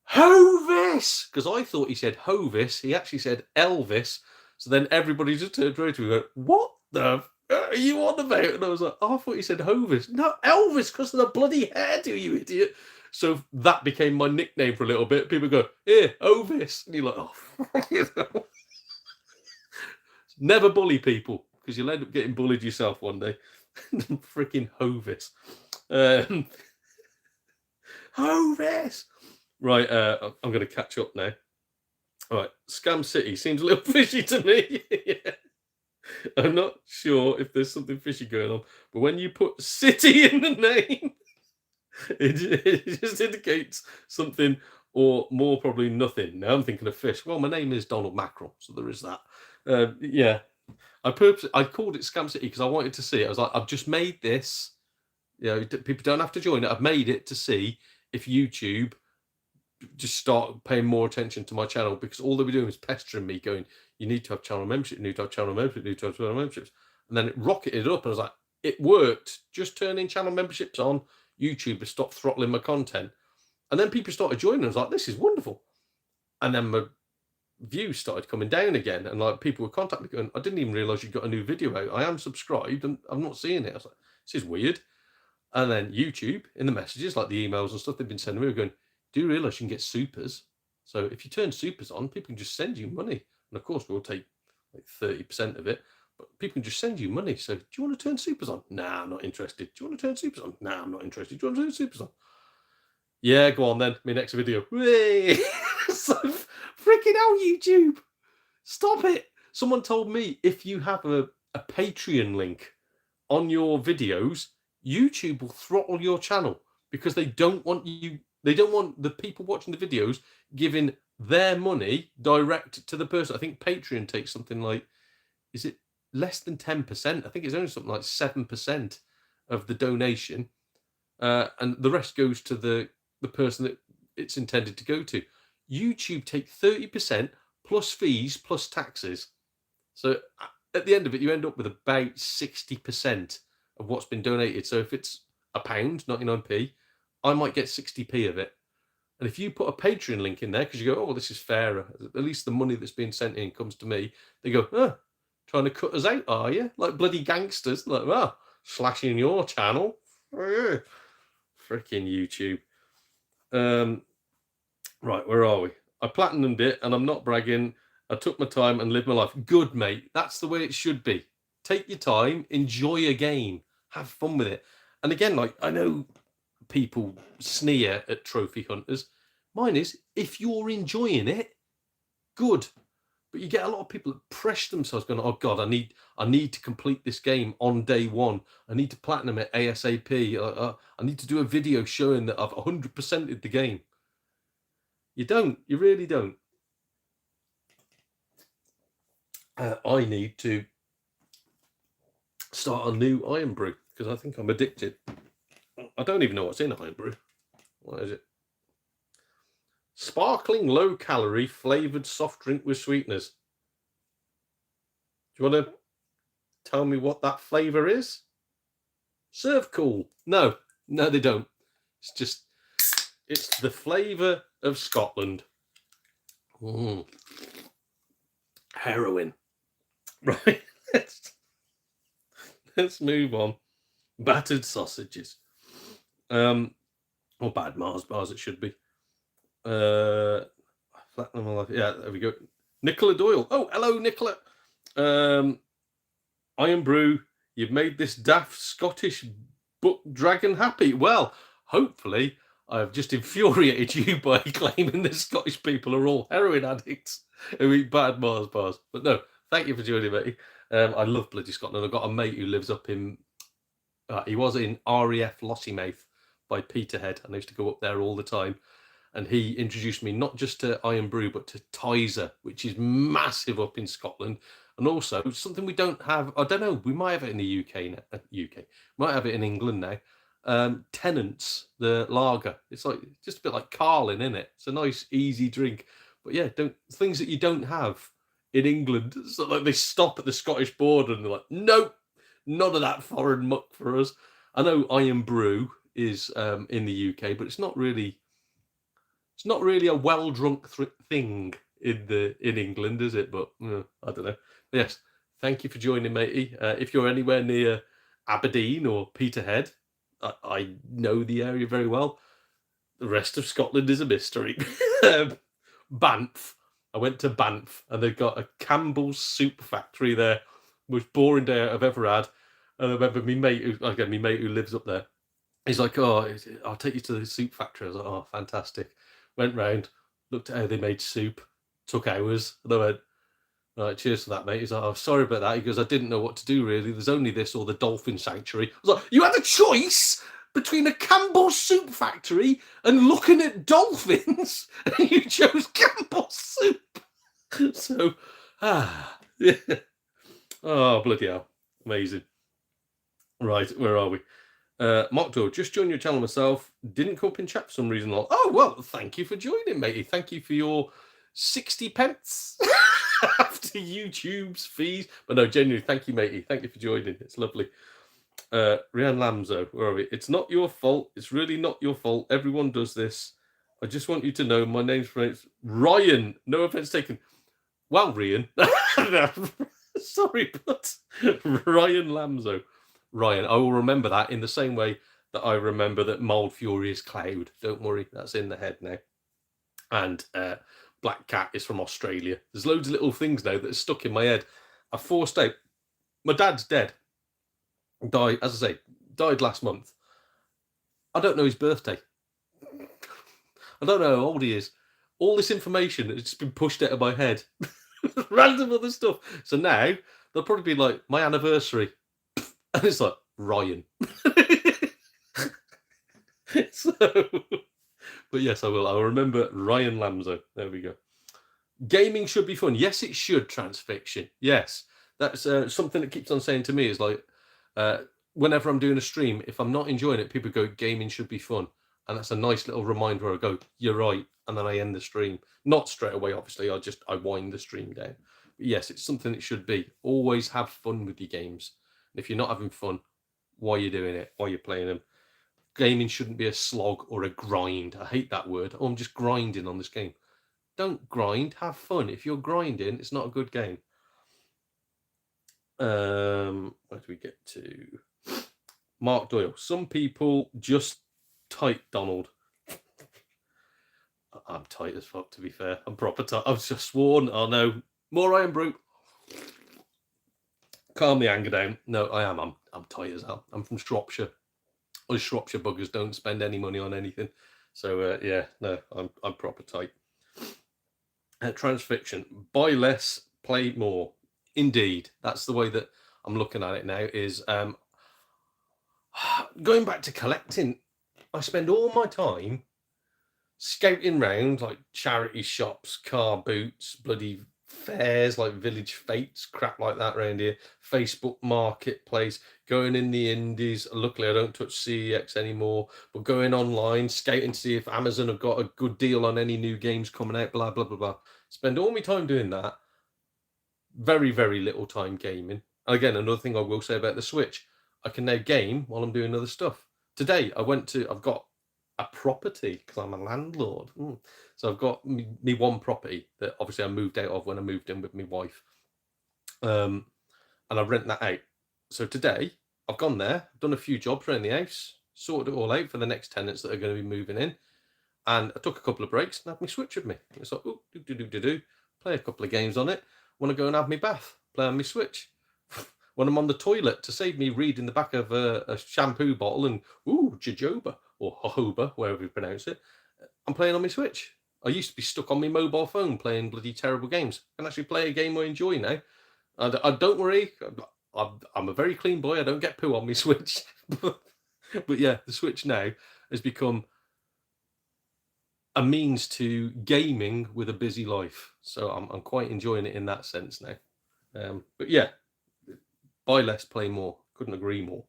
Hovis! Because I thought he said Hovis. He actually said Elvis. So then everybody just turned around to me and went, what the are you on about? And I was like, oh, I thought he said Hovis. No, Elvis, because of the bloody hairdo, you idiot. So that became my nickname for a little bit. People go, here, Hovis. And you're like, oh. Never bully people, because you'll end up getting bullied yourself one day. Freaking Hovis. Hovis! Right, I'm going to catch up now. All right, Scam City seems a little fishy to me. Yeah. I'm not sure if there's something fishy going on, but when you put city in the name, it just indicates something, or more probably nothing. Now I'm thinking of fish. Well, my name is Donald Mackerel, so there is that. Yeah, I called it Scam City because I wanted to see it. I was like, I've just made this. You know, people don't have to join it. I've made it to see if YouTube just start paying more attention to my channel, because all they were doing was pestering me, going, you need to have channel membership, you need to have channel membership, you need to have channel memberships. And then it rocketed up, and I was like, it worked. Just turning channel memberships on, YouTube has stopped throttling my content. And then people started joining. I was like, this is wonderful. And then my views started coming down again, and like people would contact me going, I didn't even realize you got a new video out. I am subscribed and I'm not seeing it. I was like, this is weird. And then YouTube, in the messages, like the emails and stuff they've been sending me, were going, do you realize you can get supers? So if you turn supers on, people can just send you money. And of course, we'll take like 30% of it, but people can just send you money. So do you want to turn supers on? Nah, I'm not interested. Do you want to turn supers on? Nah, I'm not interested. Do you want to turn supers on? Yeah, go on then. My next video. So freaking hell, YouTube. Stop it. Someone told me if you have a Patreon link on your videos, YouTube will throttle your channel because they don't want the people watching the videos giving their money direct to the person. I think Patreon takes something like, is it less than 10%? I think it's only something like 7% of the donation. And the rest goes to the person that it's intended to go to. YouTube take 30% plus fees plus taxes. So at the end of it, you end up with about 60% of what's been donated. So if it's £1, 99p, I might get 60p of it. And if you put a Patreon link in there, because you go, oh, this is fairer, at least the money that's being sent in comes to me, they go, oh, trying to cut us out, are you? Like bloody gangsters. Like, well, slashing your channel. Freaking YouTube. Right, where are we? I platinumed it, and I'm not bragging. I took my time and lived my life. Good, mate. That's the way it should be. Take your time, enjoy a game, have fun with it. And again, like, I know people sneer at trophy hunters. Mine is, if you're enjoying it, good. But you get a lot of people that pressure themselves, going, "Oh God, I need to complete this game on day one. I need to platinum it ASAP. I need to do a video showing that I've 100%ed the game." You don't. You really don't. I need to start a new Iron Brew because I think I'm addicted. I don't even know what's in Iron Brew. What is it? Sparkling, low-calorie, flavoured soft drink with sweeteners. Do you want to tell me what that flavour is? Serve cool. No, they don't. It's the flavour of Scotland. Heroin. Right. Let's move on. Battered sausages. Or bad Mars bars, it should be. Yeah, there we go. Nicola Doyle. Oh, hello, Nicola. Iron Brew, you've made this daft Scottish book dragon happy. Well, hopefully, I've just infuriated you by claiming that Scottish people are all heroin addicts who eat bad Mars bars. But no, thank you for joining me. I love bloody Scotland. I've got a mate who lives up in, he was in RAF Lossiemouth by Peterhead, and I used to go up there all the time. And he introduced me not just to Iron Brew, but to Tizer, which is massive up in Scotland. And also something we don't have, I don't know, we might have it in the UK now, might have it in England now. Tennant's, the lager. It's like just a bit like Carlin, isn't it? It's a nice, easy drink. But yeah, things that you don't have in England. So like they stop at the Scottish border and they're like, nope, none of that foreign muck for us. I know Iron Brew is in the UK, but it's not really a well drunk thing in England, is it? But I don't know. But yes, thank you for joining, matey. If you're anywhere near Aberdeen or Peterhead, I know the area very well. The rest of Scotland is a mystery. Banff. I went to Banff, and they've got a Campbell's soup factory there. Most boring day I've ever had. And I remember my mate who lives up there. He's like, "Oh, I'll take you to the soup factory." I was like, "Oh, fantastic." Went round, looked at how they made soup, took hours, and I went, "Right, cheers for that, mate." He's like, "Oh, sorry about that." He goes, "I didn't know what to do, really. There's only this or the dolphin sanctuary." I was like, "You had a choice between a Campbell's soup factory and looking at dolphins, and you chose Campbell's soup." So, yeah. Oh, bloody hell. Amazing. Right, where are we? Mockdo, just joined your channel myself. Didn't come up in chat for some reason. Oh, well, thank you for joining, matey. Thank you for your 60 pence after YouTube's fees. But no, genuinely, thank you, matey. Thank you for joining. It's lovely. Rian Lamzo, where are we? It's not your fault. It's really not your fault. Everyone does this. I just want you to know my name's Ryan. No offense taken. Well, Rian. Sorry, but Ryan Lamzo. Ryan, I will remember that in the same way that I remember that Mold Fury is Cloud. Don't worry, that's in the head now. And Black Cat is from Australia. There's loads of little things now that are stuck in my head. I forced out. My dad's dead. Died, as I say, died last month. I don't know his birthday. I don't know how old he is. All this information has just been pushed out of my head. Random other stuff. So now they'll probably be like my anniversary. And it's like, Ryan. So, but yes, I will. I'll remember Ryan Lamzo. There we go. Gaming should be fun. Yes, it should, Transfiction. Yes. That's something that keeps on saying to me is like, whenever I'm doing a stream, if I'm not enjoying it, people go, gaming should be fun. And that's a nice little reminder where I go, you're right. And then I end the stream. Not straight away, obviously. I wind the stream down. But yes, it's something it should be. Always have fun with your games. And if you're not having fun, why are you doing it? Why are you playing them? Gaming shouldn't be a slog or a grind. I hate that word. Oh, I'm just grinding on this game. Don't grind. Have fun. If you're grinding, it's not a good game. Where do we get to? Mark Doyle. Some people just tight Donald. I'm tight as fuck, to be fair. I'm proper tight. I've just sworn. Oh no, more Iron Brew. Calm the anger down. No, I am. I'm tight as hell. I'm from Shropshire. Us Shropshire buggers don't spend any money on anything. So yeah, no, I'm proper tight. Transfiction. Buy less, play more. Indeed, that's the way that I'm looking at it now. Is going back to collecting. I spend all my time scouting round like charity shops, car boots, bloody fairs like Village Fates, crap like that around here. Facebook Marketplace, going in the indies. Luckily, I don't touch CEX anymore, but going online, scouting to see if Amazon have got a good deal on any new games coming out. Blah blah blah blah. Spend all my time doing that. Very very little time gaming. And again, another thing I will say about the Switch, I can now game while I'm doing other stuff. Today, I've got a property because I'm a landlord. So I've got me one property that obviously I moved out of when I moved in with my wife. And I rent that out. So today I've gone there, done a few jobs around the house, sorted it all out for the next tenants that are going to be moving in. And I took a couple of breaks and had my Switch with me. It's like, oh, play a couple of games on it. Want to go and have my bath, play on my Switch. When I'm on the toilet, to save me reading the back of a shampoo bottle and, jojoba, or jojoba, wherever you pronounce it, I'm playing on my Switch. I used to be stuck on my mobile phone playing bloody terrible games. I can actually play a game I enjoy now. I don't worry, I'm a very clean boy. I don't get poo on my Switch. But yeah, the Switch now has become a means to gaming with a busy life. So I'm quite enjoying it in that sense now. But yeah, buy less, play more. Couldn't agree more.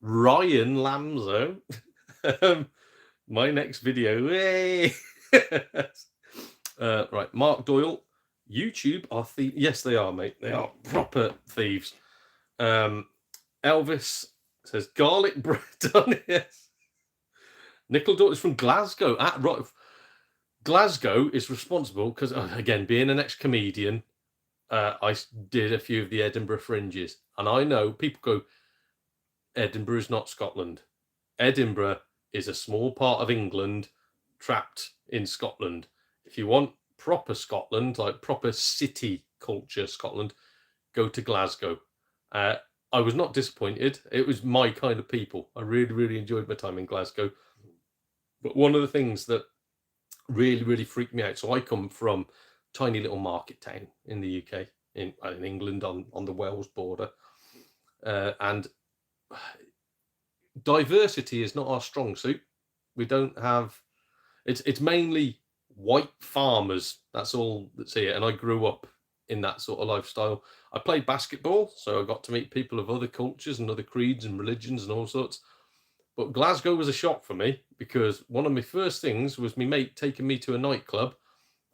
Ryan Lamzo. My next video. Hey! Right, Mark Doyle. YouTube are thieves. Yes, they are, mate. They are proper thieves. Elvis says garlic bread on it. Yes. Nickel Daughter is from Glasgow. Right. Glasgow is responsible because, again, being an ex-comedian, I did a few of the Edinburgh fringes. And I know people go, Edinburgh is not Scotland. Edinburgh is a small part of England trapped in Scotland. If you want proper Scotland, like proper city culture Scotland, go to Glasgow. I was not disappointed. It was my kind of people. I really, really enjoyed my time in Glasgow. But one of the things that really, really freaked me out. So I come from a tiny little market town in the UK, in England, on the Wales border. And diversity is not our strong suit. We don't have... It's mainly white farmers. That's all that's here. And I grew up in that sort of lifestyle. I played basketball, so I got to meet people of other cultures and other creeds and religions and all sorts. But Glasgow was a shock for me because one of my first things was my mate taking me to a nightclub.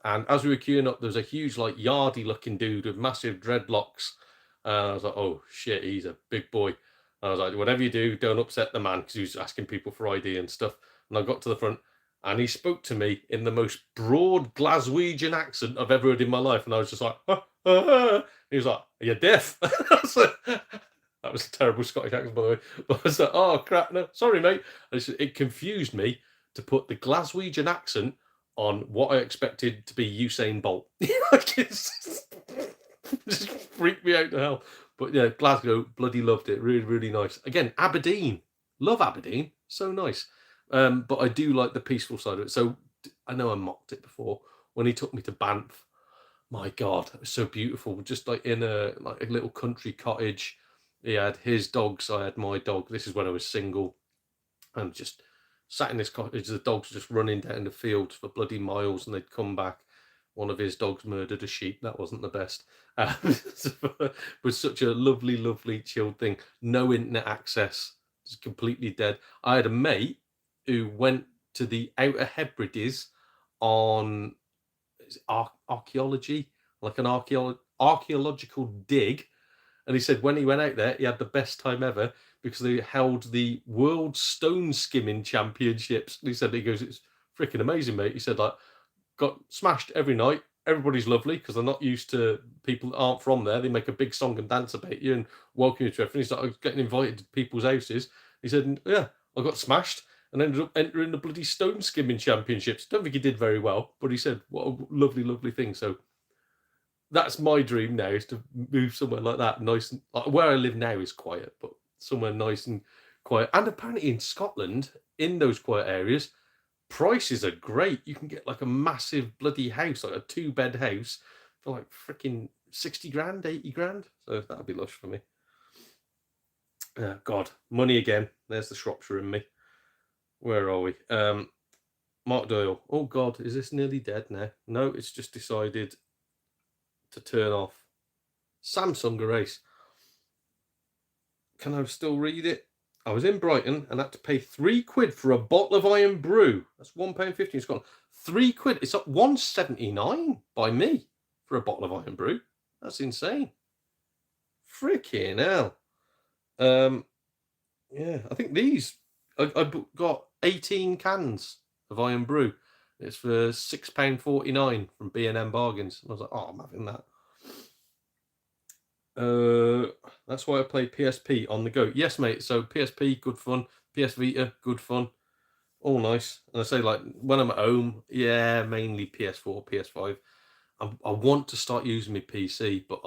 And as we were queuing up, there was a huge, like, yardy looking dude with massive dreadlocks. And I was like, oh shit, he's a big boy. And I was like, whatever you do, don't upset the man, because he was asking people for ID and stuff. And I got to the front and he spoke to me in the most broad Glaswegian accent I've ever heard in my life. And I was just like, He was like, are you deaf? That was a terrible Scottish accent, by the way. But I was like, oh crap, no, sorry, mate. It confused me to put the Glaswegian accent on what I expected to be Usain Bolt. Just freaked me out to hell. But yeah, Glasgow, bloody loved it. Really, really nice. Again, Aberdeen. Love Aberdeen. So nice. But I do like the peaceful side of it. So I know I mocked it before. When he took me to Banff, my God, it was so beautiful. Just like in a little country cottage. He had his dogs, I had my dog. This is when I was single. And just sat in this cottage. The dogs just running down the fields for bloody miles, and they'd come back. One of his dogs murdered a sheep. That wasn't the best. It was such a lovely, lovely chilled thing. No internet access. Just completely dead. I had a mate who went to the Outer Hebrides on archaeology, like an archaeological dig. And he said when he went out there, he had the best time ever because they held the World Stone Skimming Championships. And he goes, it's freaking amazing, mate. He said, like, got smashed every night everybody's lovely because they're not used to people that aren't from there. They make a big song and dance about you and welcome you to everything. He started getting invited to people's houses. He said, yeah, I got smashed and ended up entering the bloody stone skimming championships. Don't think he did very well, but he said, what a lovely, lovely thing. So that's my dream now, is to move somewhere like that, nice. And where I live now is quiet, but somewhere nice and quiet. And apparently in Scotland, in those quiet areas, prices are great. You can get like a massive bloody house, like a 2-bed house, for like freaking 60 grand, 80 grand. So that'd be lush for me. God, money again. There's the Shropshire in me. Where are we? Mark Doyle. Oh God, is this nearly dead now? No, it's just decided to turn off. Samsung erase. Can I still read it? I was in Brighton and had to pay £3 for a bottle of Iron Brew. That's £1.50 in Scotland. £3. It's up £1.79 by me for a bottle of Iron Brew. That's insane. Freaking hell. Yeah, I think these. I got 18 cans of Iron Brew. It's for £6.49 from B&M Bargains. And I was like, oh, I'm having that. That's why I play PSP on the go. Yes, mate. So PSP, good fun. PS Vita, good fun. All nice. And I say, like, when I'm at home, yeah, mainly PS4, PS5. I want to start using my PC, but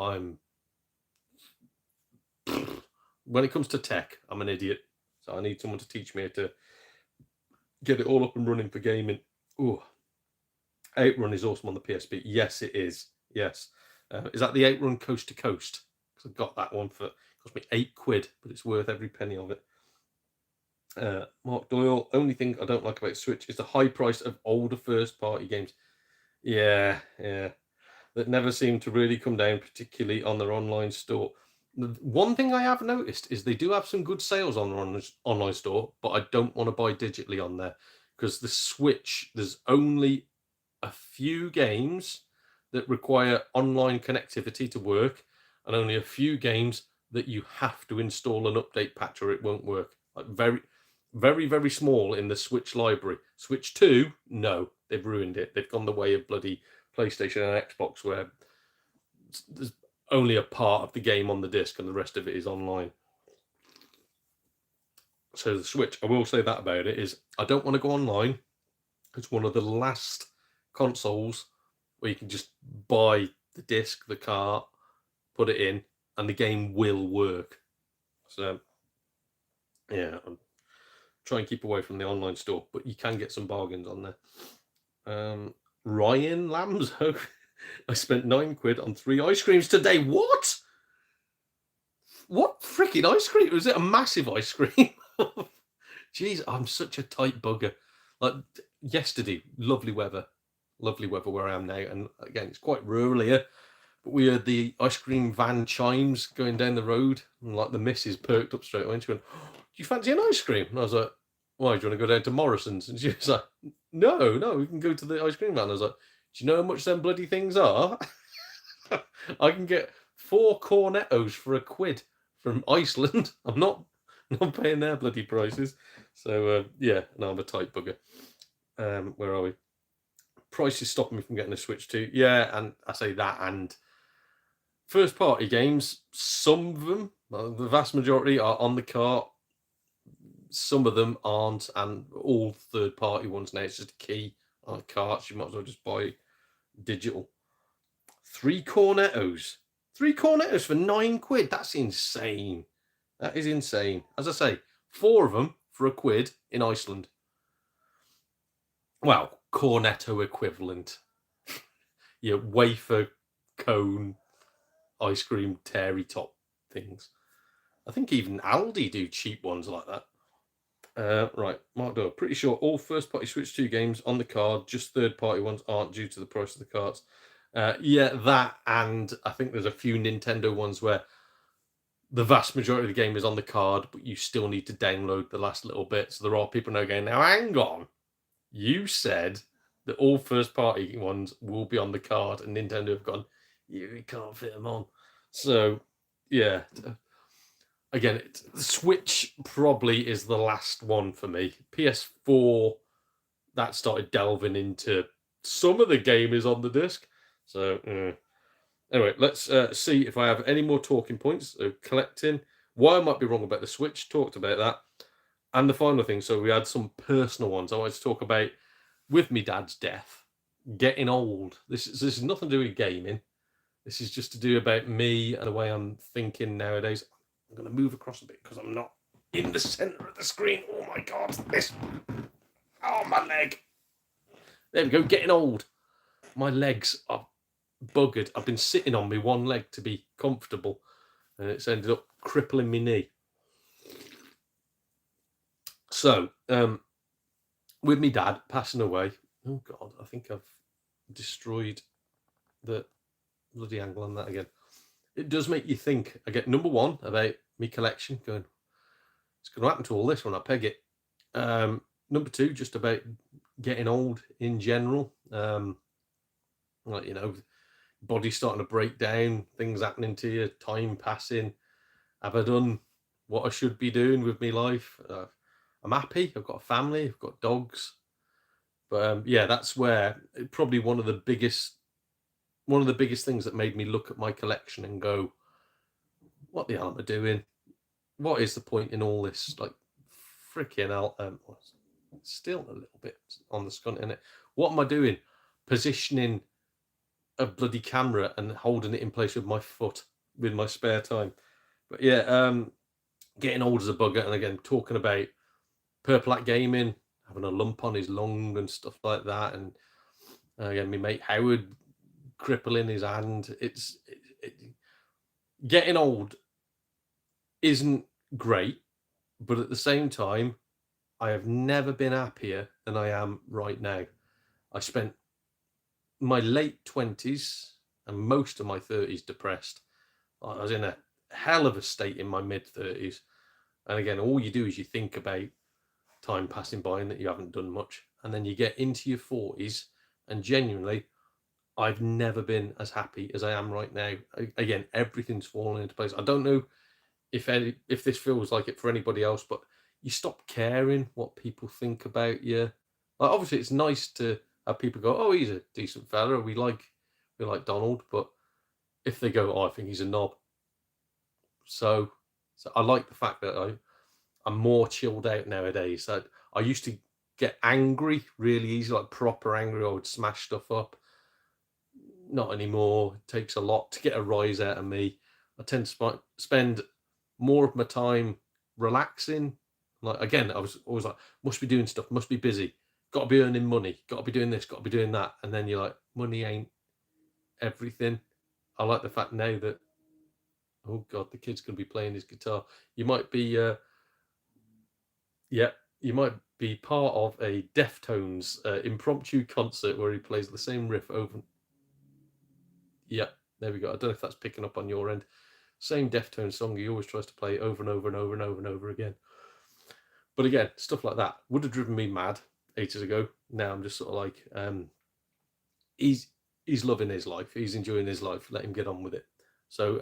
when it comes to tech, I'm an idiot. So I need someone to teach me how to get it all up and running for gaming. Ooh. Outrun is awesome on the PSP. Yes, it is. Yes. Is that the Outrun Coast to Coast? Because I got that one for, it cost me £8, but it's worth every penny of it. Mark Doyle, only thing I don't like about Switch is the high price of older first-party games. Yeah. That never seem to really come down, particularly on their online store. The one thing I have noticed is they do have some good sales on their online store, but I don't want to buy digitally on there because the Switch, there's only a few games that require online connectivity to work, and only a few games that you have to install an update patch or it won't work. Like very, very, very small in the Switch library. Switch 2, no, they've ruined it. They've gone the way of bloody PlayStation and Xbox, where there's only a part of the game on the disc and the rest of it is online. So the Switch, I will say that about it, is I don't want to go online. It's one of the last consoles where you can just buy the disc, the cart, put it in, and the game will work. So, yeah, I'm trying to keep away from the online store, but you can get some bargains on there. Ryan Lamzo, I spent £9 on 3 ice creams today. What? What freaking ice cream? Was it a massive ice cream? Jeez, I'm such a tight bugger. Like yesterday, lovely weather where I am now. And again, it's quite rural here, but we heard the ice cream van chimes going down the road, and like the missus perked up straight away and she went, oh, do you fancy an ice cream? And I was like, why, do you want to go down to Morrison's? And she was like, no, we can go to the ice cream van. I was like, do you know how much them bloody things are? I can get 4 cornettos for £1 from Iceland. I'm not paying their bloody prices. So yeah, no, I'm a tight bugger. Where are we? Price is stopping me from getting a Switch 2. Yeah, and I say that, and first party games, some of them, the vast majority are on the cart. Some of them aren't, and all third party ones now, it's just a key on carts. You might as well just buy digital. 3 cornettos. 3 cornettos for £9. That's insane. That is insane. As I say, 4 of them for £1 in Iceland. Well, cornetto equivalent. Your wafer cone ice cream terry top things. I think even Aldi do cheap ones like that. Right, Mark Doyle. Pretty sure all first-party Switch 2 games on the card, just third-party ones aren't due to the price of the cards. Yeah, that, and I think there's a few Nintendo ones where the vast majority of the game is on the card, but you still need to download the last little bit. So there are people now going, now hang on. You said that all first-party ones will be on the card, and Nintendo have gone, you can't fit them on. So, yeah. Again, Switch probably is the last one for me. PS4, that started delving into some of the game is on the disc. So anyway, let's see if I have any more talking points. So collecting, why I might be wrong about the Switch, talked about that. And the final thing, so we had some personal ones. I wanted to talk about with me dad's death, getting old. This is nothing to do with gaming. This is just to do about me and the way I'm thinking nowadays. I'm going to move across a bit because I'm not in the center of the screen. Oh my God, this. Oh, my leg. There we go, getting old. My legs are buggered. I've been sitting on my one leg to be comfortable, and it's ended up crippling my knee. So, with me dad passing away, oh God, I think I've destroyed the bloody angle on that again. It does make you think. I get number one about me collection going, it's going to happen to all this when I peg it. Number two, just about getting old in general. Like, you know, body starting to break down, things happening to you, time passing. Have I done what I should be doing with my life? I'm happy. I've got a family. I've got dogs. But yeah, that's where probably one of the biggest things that made me look at my collection and go, what the hell am I doing? What is the point in all this? Like, freaking hell. Still a little bit on the scunt in it. What am I doing? Positioning a bloody camera and holding it in place with my foot with my spare time. But yeah, getting old as a bugger. And again, talking about Purple Gaming, having a lump on his lung and stuff like that. And again, my mate Howard crippling his hand. Getting old isn't great, but at the same time, I have never been happier than I am right now. I spent my late 20s and most of my 30s depressed. I was in a hell of a state in my mid 30s. And again, all you do is you think about time passing by and that you haven't done much. And then you get into your 40s, and genuinely, I've never been as happy as I am right now. Again, everything's falling into place. I don't know if this feels like it for anybody else, but you stop caring what people think about you. Like, obviously, it's nice to have people go, "Oh, he's a decent fella. We like Donald," but if they go, "Oh, I think he's a knob," so I like the fact that I'm more chilled out nowadays. I used to get angry really easy, like proper angry. I would smash stuff up. Not anymore. It takes a lot to get a rise out of me. I tend to spend more of my time relaxing. Like, again, I was always like, must be doing stuff, must be busy, got to be earning money, got to be doing this, got to be doing that. And then you're like, money ain't everything. I like the fact now that, oh God, the kid's going to be playing his guitar. You might be, you might be part of a Deftones impromptu concert where he plays the same riff over. Yeah, there we go. I don't know if that's picking up on your end. Same Deftones song he always tries to play over and over and over and over and over again. But again, stuff like that would have driven me mad ages ago. Now I'm just sort of like, he's loving his life. He's enjoying his life. Let him get on with it. So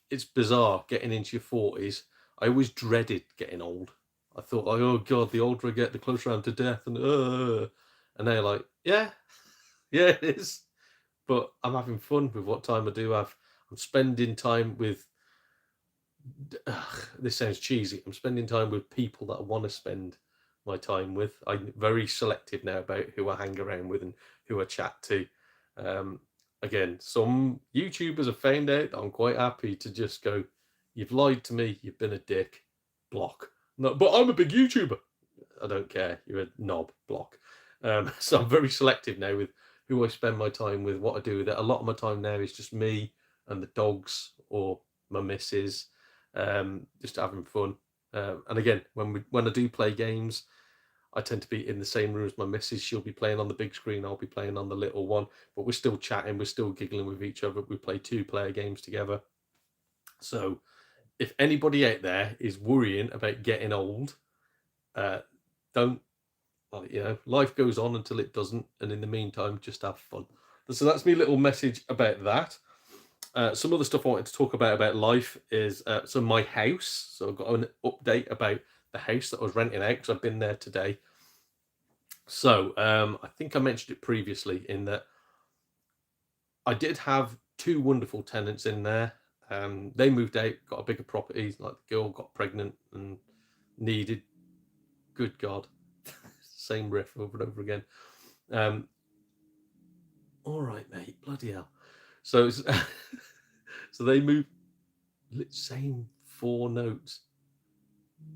it's bizarre getting into your 40s. I always dreaded getting old. I thought, like, oh God, the older I get, the closer I am to death. And they're like, yeah, it is. But I'm having fun with what time I do have. I'm spending time with, this sounds cheesy, I'm spending time with people that I want to spend my time with. I'm very selective now about who I hang around with and who I chat to. Again, some YouTubers have found out that I'm quite happy to just go, you've lied to me, you've been a dick, block. No, but I'm a big YouTuber. I don't care, you're a knob, block. So I'm very selective now with who I spend my time with, what I do with it. A lot of my time now is just me and the dogs or my missus, just having fun. And again, when I do play games, I tend to be in the same room as my missus. She'll be playing on the big screen, I'll be playing on the little one, but we're still chatting, we're still giggling with each other. We play 2-player games together. So if anybody out there is worrying about getting old, don't, life goes on until it doesn't, and in the meantime, just have fun. So that's my little message about that. Some other stuff I wanted to talk about life is so my house. So I've got an update about the house that I was renting out because I've been there today. So I think I mentioned it previously in that I did have two wonderful tenants in there. They moved out, got a bigger property. Like the girl got pregnant and needed. Good God, same riff over and over again. All right, mate, bloody hell. So, so they moved. Same 4 notes.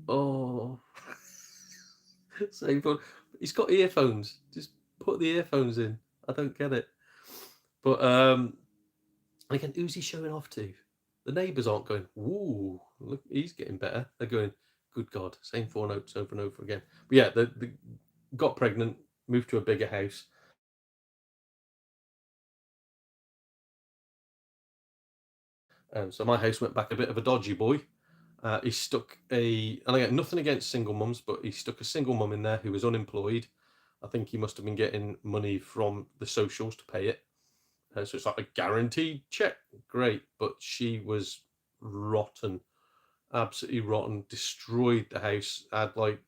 Oh, same 4. He's got earphones. Just put the earphones in. I don't get it. But again, who's he showing off to? The neighbours aren't going, "Ooh, look, he's getting better." They're going, "Good God, same 4 notes over and over again." But yeah, they got pregnant, moved to a bigger house. So my house went back a bit of a dodgy boy. He stuck and I get nothing against single mums, but he stuck a single mum in there who was unemployed. I think he must have been getting money from the socials to pay it. So it's like a guaranteed check. Great. But she was rotten, absolutely rotten, destroyed the house, had like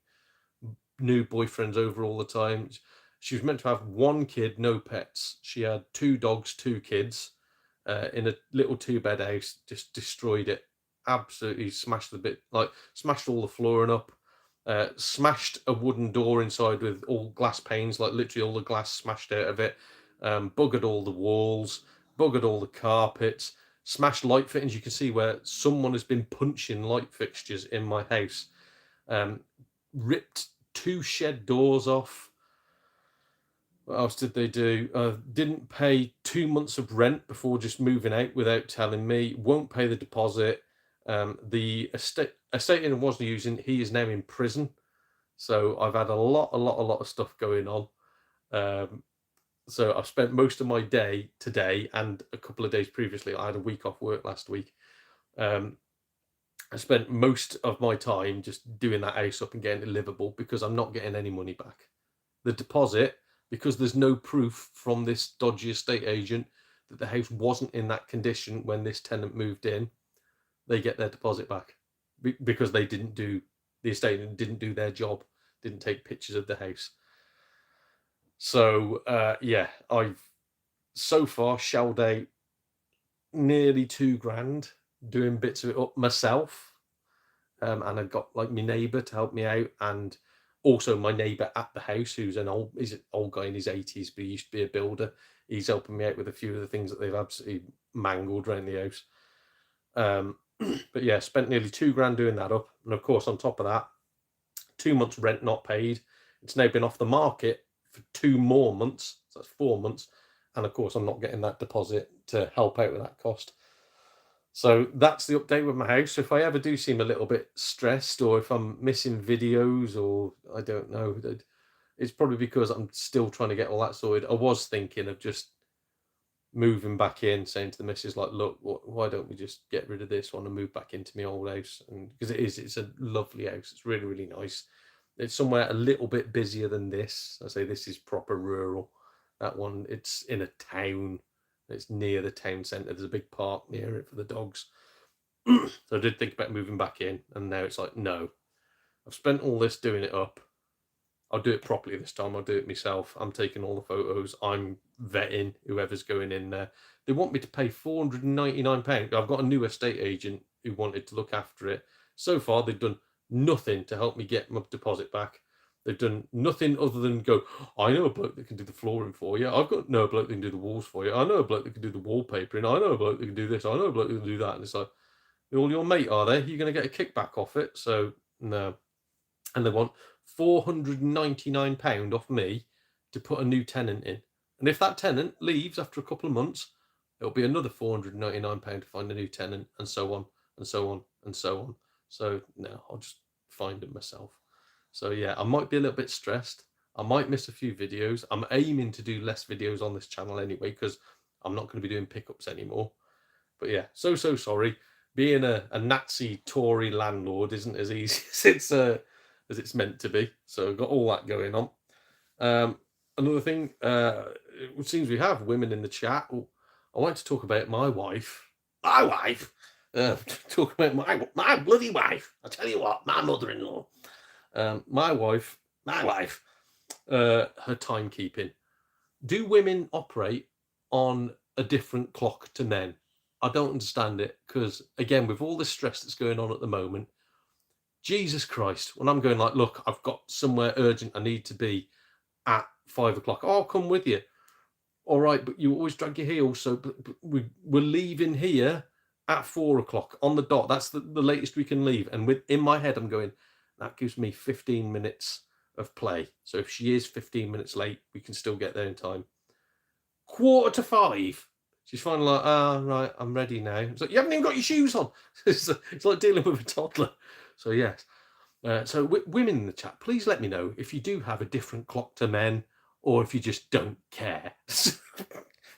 new boyfriends over all the time. She was meant to have 1 kid, no pets. She had 2 dogs, 2 kids in a little 2-bed house, just destroyed it. Absolutely smashed the bit, like smashed all the flooring up, smashed a wooden door inside with all glass panes, like literally all the glass smashed out of it, buggered all the walls, buggered all the carpets, smashed light fittings. You can see where someone has been punching light fixtures in my house. Ripped 2 shed doors off. What else did they do? Didn't pay 2 months of rent before just moving out without telling me. Won't pay the deposit. The estate agent wasn't using. He is now in prison. So I've had a lot of stuff going on. So I've spent most of my day today and a couple of days previously. I had a week off work last week. I spent most of my time just doing that house up and getting it livable because I'm not getting any money back. The deposit, because there's no proof from this dodgy estate agent that the house wasn't in that condition when this tenant moved in, they get their deposit back because they didn't do, the estate agent didn't do their job, didn't take pictures of the house. So yeah, I've so far shelled out nearly 2 grand doing bits of it up myself. And I've got like my neighbour to help me out, and also my neighbour at the house, who's he's an old guy in his 80s, but he used to be a builder. He's helping me out with a few of the things that they've absolutely mangled around the house. But yeah, spent nearly 2 grand doing that up, and of course on top of that, 2 months rent not paid. It's now been off the market for 2 more months, so that's 4 months, and of course I'm not getting that deposit to help out with that cost. So that's the update with my house. If I ever do seem a little bit stressed, or if I'm missing videos, or I don't know, it's probably because I'm still trying to get all that sorted. I was thinking of just moving back in, saying to the missus, like, look, why don't we just get rid of this one and move back into my old house? And because it's a lovely house. It's really, really nice. It's somewhere a little bit busier than this. I say this is proper rural. That one, it's in a town. It's near the town centre. There's a big park near it for the dogs. So I did think about moving back in, and now it's like, no. I've spent all this doing it up. I'll do it properly this time. I'll do it myself. I'm taking all the photos. I'm vetting whoever's going in there. They want me to pay £499. I've got a new estate agent who wanted to look after it. So far, they've done nothing to help me get my deposit back. They've done nothing other than go, I know a bloke that can do the flooring for you. I've got no bloke that can do the walls for you. I know a bloke that can do the wallpapering. I know a bloke that can do this. I know a bloke that can do that. And it's like, they're all your mate, are they? You're going to get a kickback off it. So, no. And they want £499 off me to put a new tenant in. And if that tenant leaves after a couple of months, it'll be another £499 to find a new tenant, and so on, and so on, and so on. So, no, I'll just find it myself. So yeah, I might be a little bit stressed. I might miss a few videos. I'm aiming to do less videos on this channel anyway, because I'm not going to be doing pickups anymore. But yeah, so sorry. Being a Nazi Tory landlord isn't as easy as it's meant to be. So I've got all that going on. Another thing, it seems we have women in the chat. I want to talk about my wife. My wife. Talk about my bloody wife. I tell you what, my mother-in-law. My wife, her timekeeping. Do women operate on a different clock to men. I don't understand it because, again, with all the stress that's going on at the moment, Jesus Christ, when I'm going like, look, I've got somewhere urgent I need to be at 5 o'clock. Oh, I'll come with you. All right, but you always drag your heels. So but we're leaving here at 4 o'clock on the dot. That's the latest we can leave. And in my head, I'm going, that gives me 15 minutes of play. So if she is 15 minutes late, we can still get there in time. 4:45. She's finally like, right, I'm ready now. It's like, you haven't even got your shoes on. It's like dealing with a toddler. So yes. So women in the chat, please let me know if you do have a different clock to men or if you just don't care.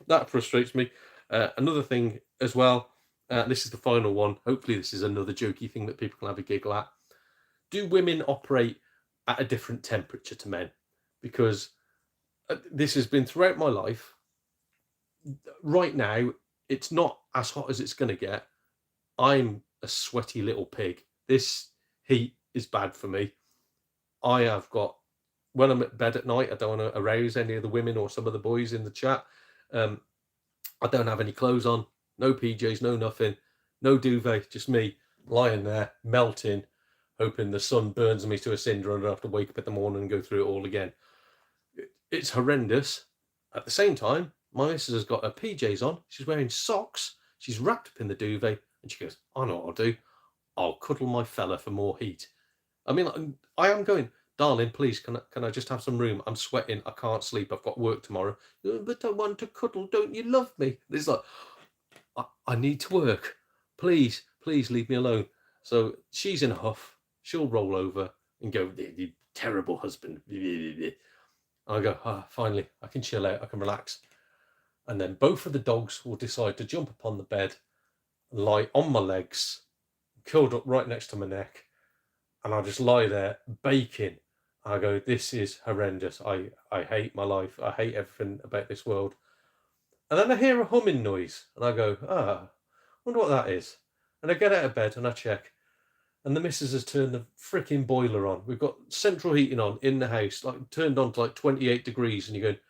That frustrates me. Another thing as well, this is the final one. Hopefully this is another jokey thing that people can have a giggle at. Do women operate at a different temperature to men? Because this has been throughout my life. Right now, it's not as hot as it's going to get. I'm a sweaty little pig. This heat is bad for me. I have got, when I'm at bed at night, I don't want to arouse any of the women or some of the boys in the chat. I don't have any clothes on, no PJs, no nothing, no duvet, just me lying there, melting, hoping the sun burns me to a cinder and I have to wake up in the morning and go through it all again. It's horrendous. At the same time, my missus has got her PJs on, she's wearing socks, she's wrapped up in the duvet, and she goes, I know what I'll do. I'll cuddle my fella for more heat. I mean, I am going, darling, please, can I just have some room? I'm sweating. I can't sleep. I've got work tomorrow. But I want to cuddle. Don't you love me? It's like, I need to work. Please leave me alone. So she's in a huff. She'll roll over and go, you terrible husband. I go, finally, I can chill out. I can relax. And then both of the dogs will decide to jump upon the bed, lie on my legs, curled up right next to my neck, and I just lie there baking. I go, this is horrendous. I hate my life. I hate everything about this world. And then I hear a humming noise, and I go, wonder what that is. And I get out of bed and I check, and the missus has turned the freaking boiler on. We've got central heating on in the house, like turned on to like 28 degrees, and you're going,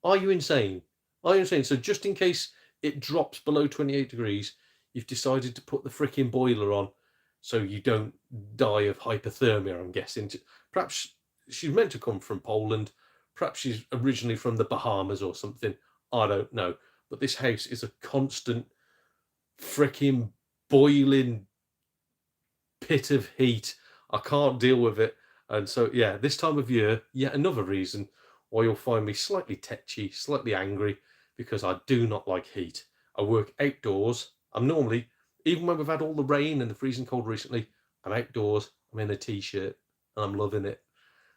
are you insane? Are you insane? So just in case it drops below 28 degrees, you've decided to put the freaking boiler on so you don't die of hypothermia, I'm guessing. Perhaps she's meant to come from Poland. Perhaps she's originally from the Bahamas or something. I don't know. But this house is a constant freaking boiling pit of heat. I can't deal with it. And so, yeah, this time of year, yet another reason why you'll find me slightly tetchy, slightly angry, because I do not like heat. I work outdoors. I'm normally, even when we've had all the rain and the freezing cold recently, I'm outdoors. I'm in a t-shirt and I'm loving it.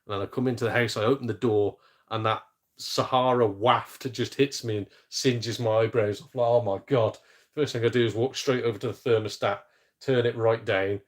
And then I come into the house, I open the door, and that Sahara waft just hits me and singes my eyebrows. I'm like, oh my God. First thing I do is walk straight over to the thermostat, turn it right down,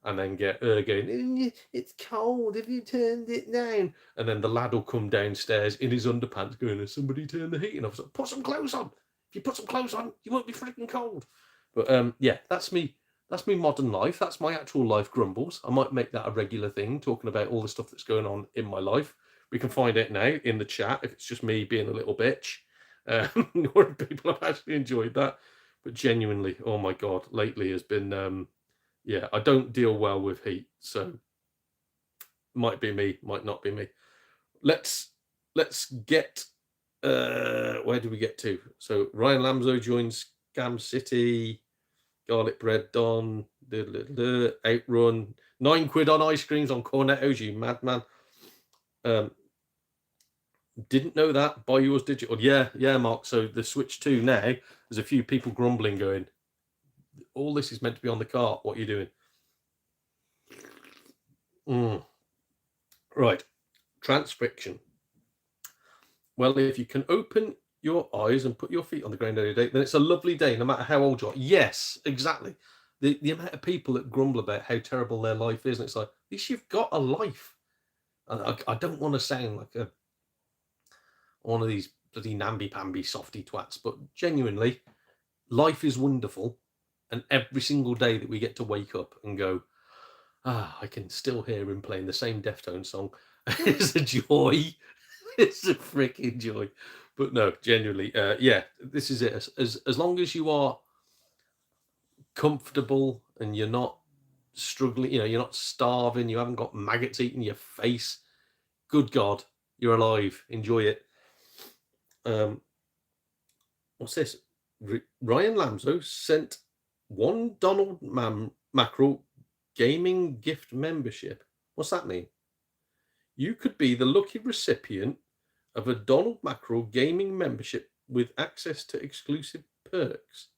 and then get her going, it's cold, have you turned it down? And then the lad will come downstairs in his underpants going, has somebody turned the heating off? So put some clothes on. If you put some clothes on, you won't be freaking cold. But yeah, that's me. That's me modern life. That's my actual life grumbles. I might make that a regular thing, talking about all the stuff that's going on in my life. We can find out now in the chat if it's just me being a little bitch, or if people have actually enjoyed that. But genuinely, oh my God, lately has been, yeah, I don't deal well with heat. So might be me, might not be me. Let's get, where do we get to? So Ryan Lamzo joins Scam City. Garlic bread, Don, outrun, £9 on ice creams on Cornettos, you madman. Didn't know that. Buy yours digital. Yeah, Mark. So the Switch 2 now, there's a few people grumbling, going, all this is meant to be on the cart. What are you doing? Right. Transfixion. Well, if you can open your eyes and put your feet on the ground every day, then it's a lovely day, no matter how old you are. Yes, exactly. The amount of people that grumble about how terrible their life is, and it's like, at least you've got a life. And I don't want to sound like one of these bloody namby-pamby softy twats, but genuinely, life is wonderful. And every single day that we get to wake up and go, I can still hear him playing the same Deftones song, it's a joy. It's a freaking joy. But no, genuinely, yeah, this is it. As long as you are comfortable and you're not struggling, you're not starving, you haven't got maggots eating your face. Good God, you're alive. Enjoy it. What's this? Ryan Lamzo sent one Mackerel Gaming gift membership. What's that mean? You could be the lucky recipient of a Donald Mackerel Gaming membership with access to exclusive perks.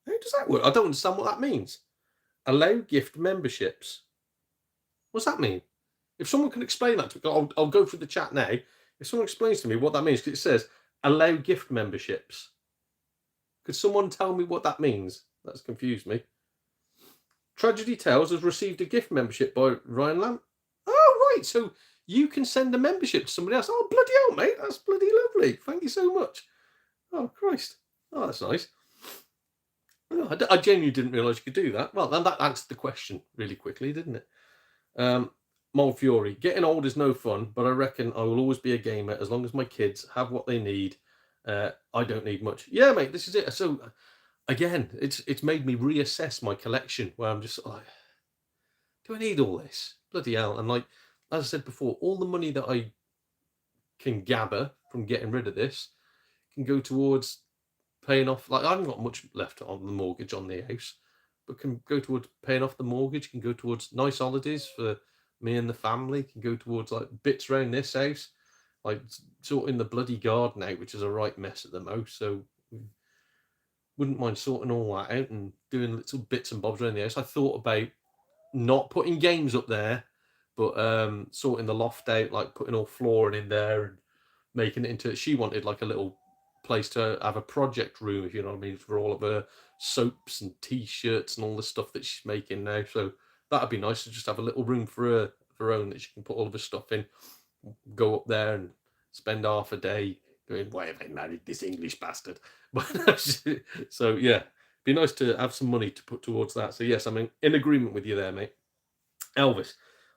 How does that work? I don't understand what that means. Allow gift memberships. What's that mean? If someone can explain that to me, I'll go through the chat now. If someone explains to me what that means, because it says allow gift memberships. Could someone tell me what that means? That's confused me. Tragedy Tales has received a gift membership by Ryan Lamb. Oh, right. So you can send a membership to somebody else. Oh, bloody hell, mate. That's bloody lovely. Thank you so much. Oh, Christ. Oh, that's nice. Oh, I genuinely didn't realise you could do that. Well, then that answered the question really quickly, didn't it? Mold Fury. Getting old is no fun, but I reckon I will always be a gamer as long as my kids have what they need. I don't need much. Yeah, mate, this is it. So, again, it's made me reassess my collection where I'm just like, do I need all this? Bloody hell. And like, as I said before, all the money that I can gather from getting rid of this can go towards paying off. Like, I haven't got much left on the mortgage on the house, but can go towards paying off the mortgage, can go towards nice holidays for me and the family, can go towards like bits around this house, like sorting the bloody garden out, which is a right mess at the most. So wouldn't mind sorting all that out and doing little bits and bobs around the house. I thought about not putting games up there, but sorting the loft out, like putting all flooring in there and making it into. She wanted like a little place to have a project room, if you know what I mean, for all of her soaps and t-shirts and all the stuff that she's making now. So that'd be nice to just have a little room for her own that she can put all of her stuff in. Go up there and spend half a day going, why have I married this English bastard? So yeah, be nice to have some money to put towards that. So yes, I'm in agreement with you there, mate. Elvis,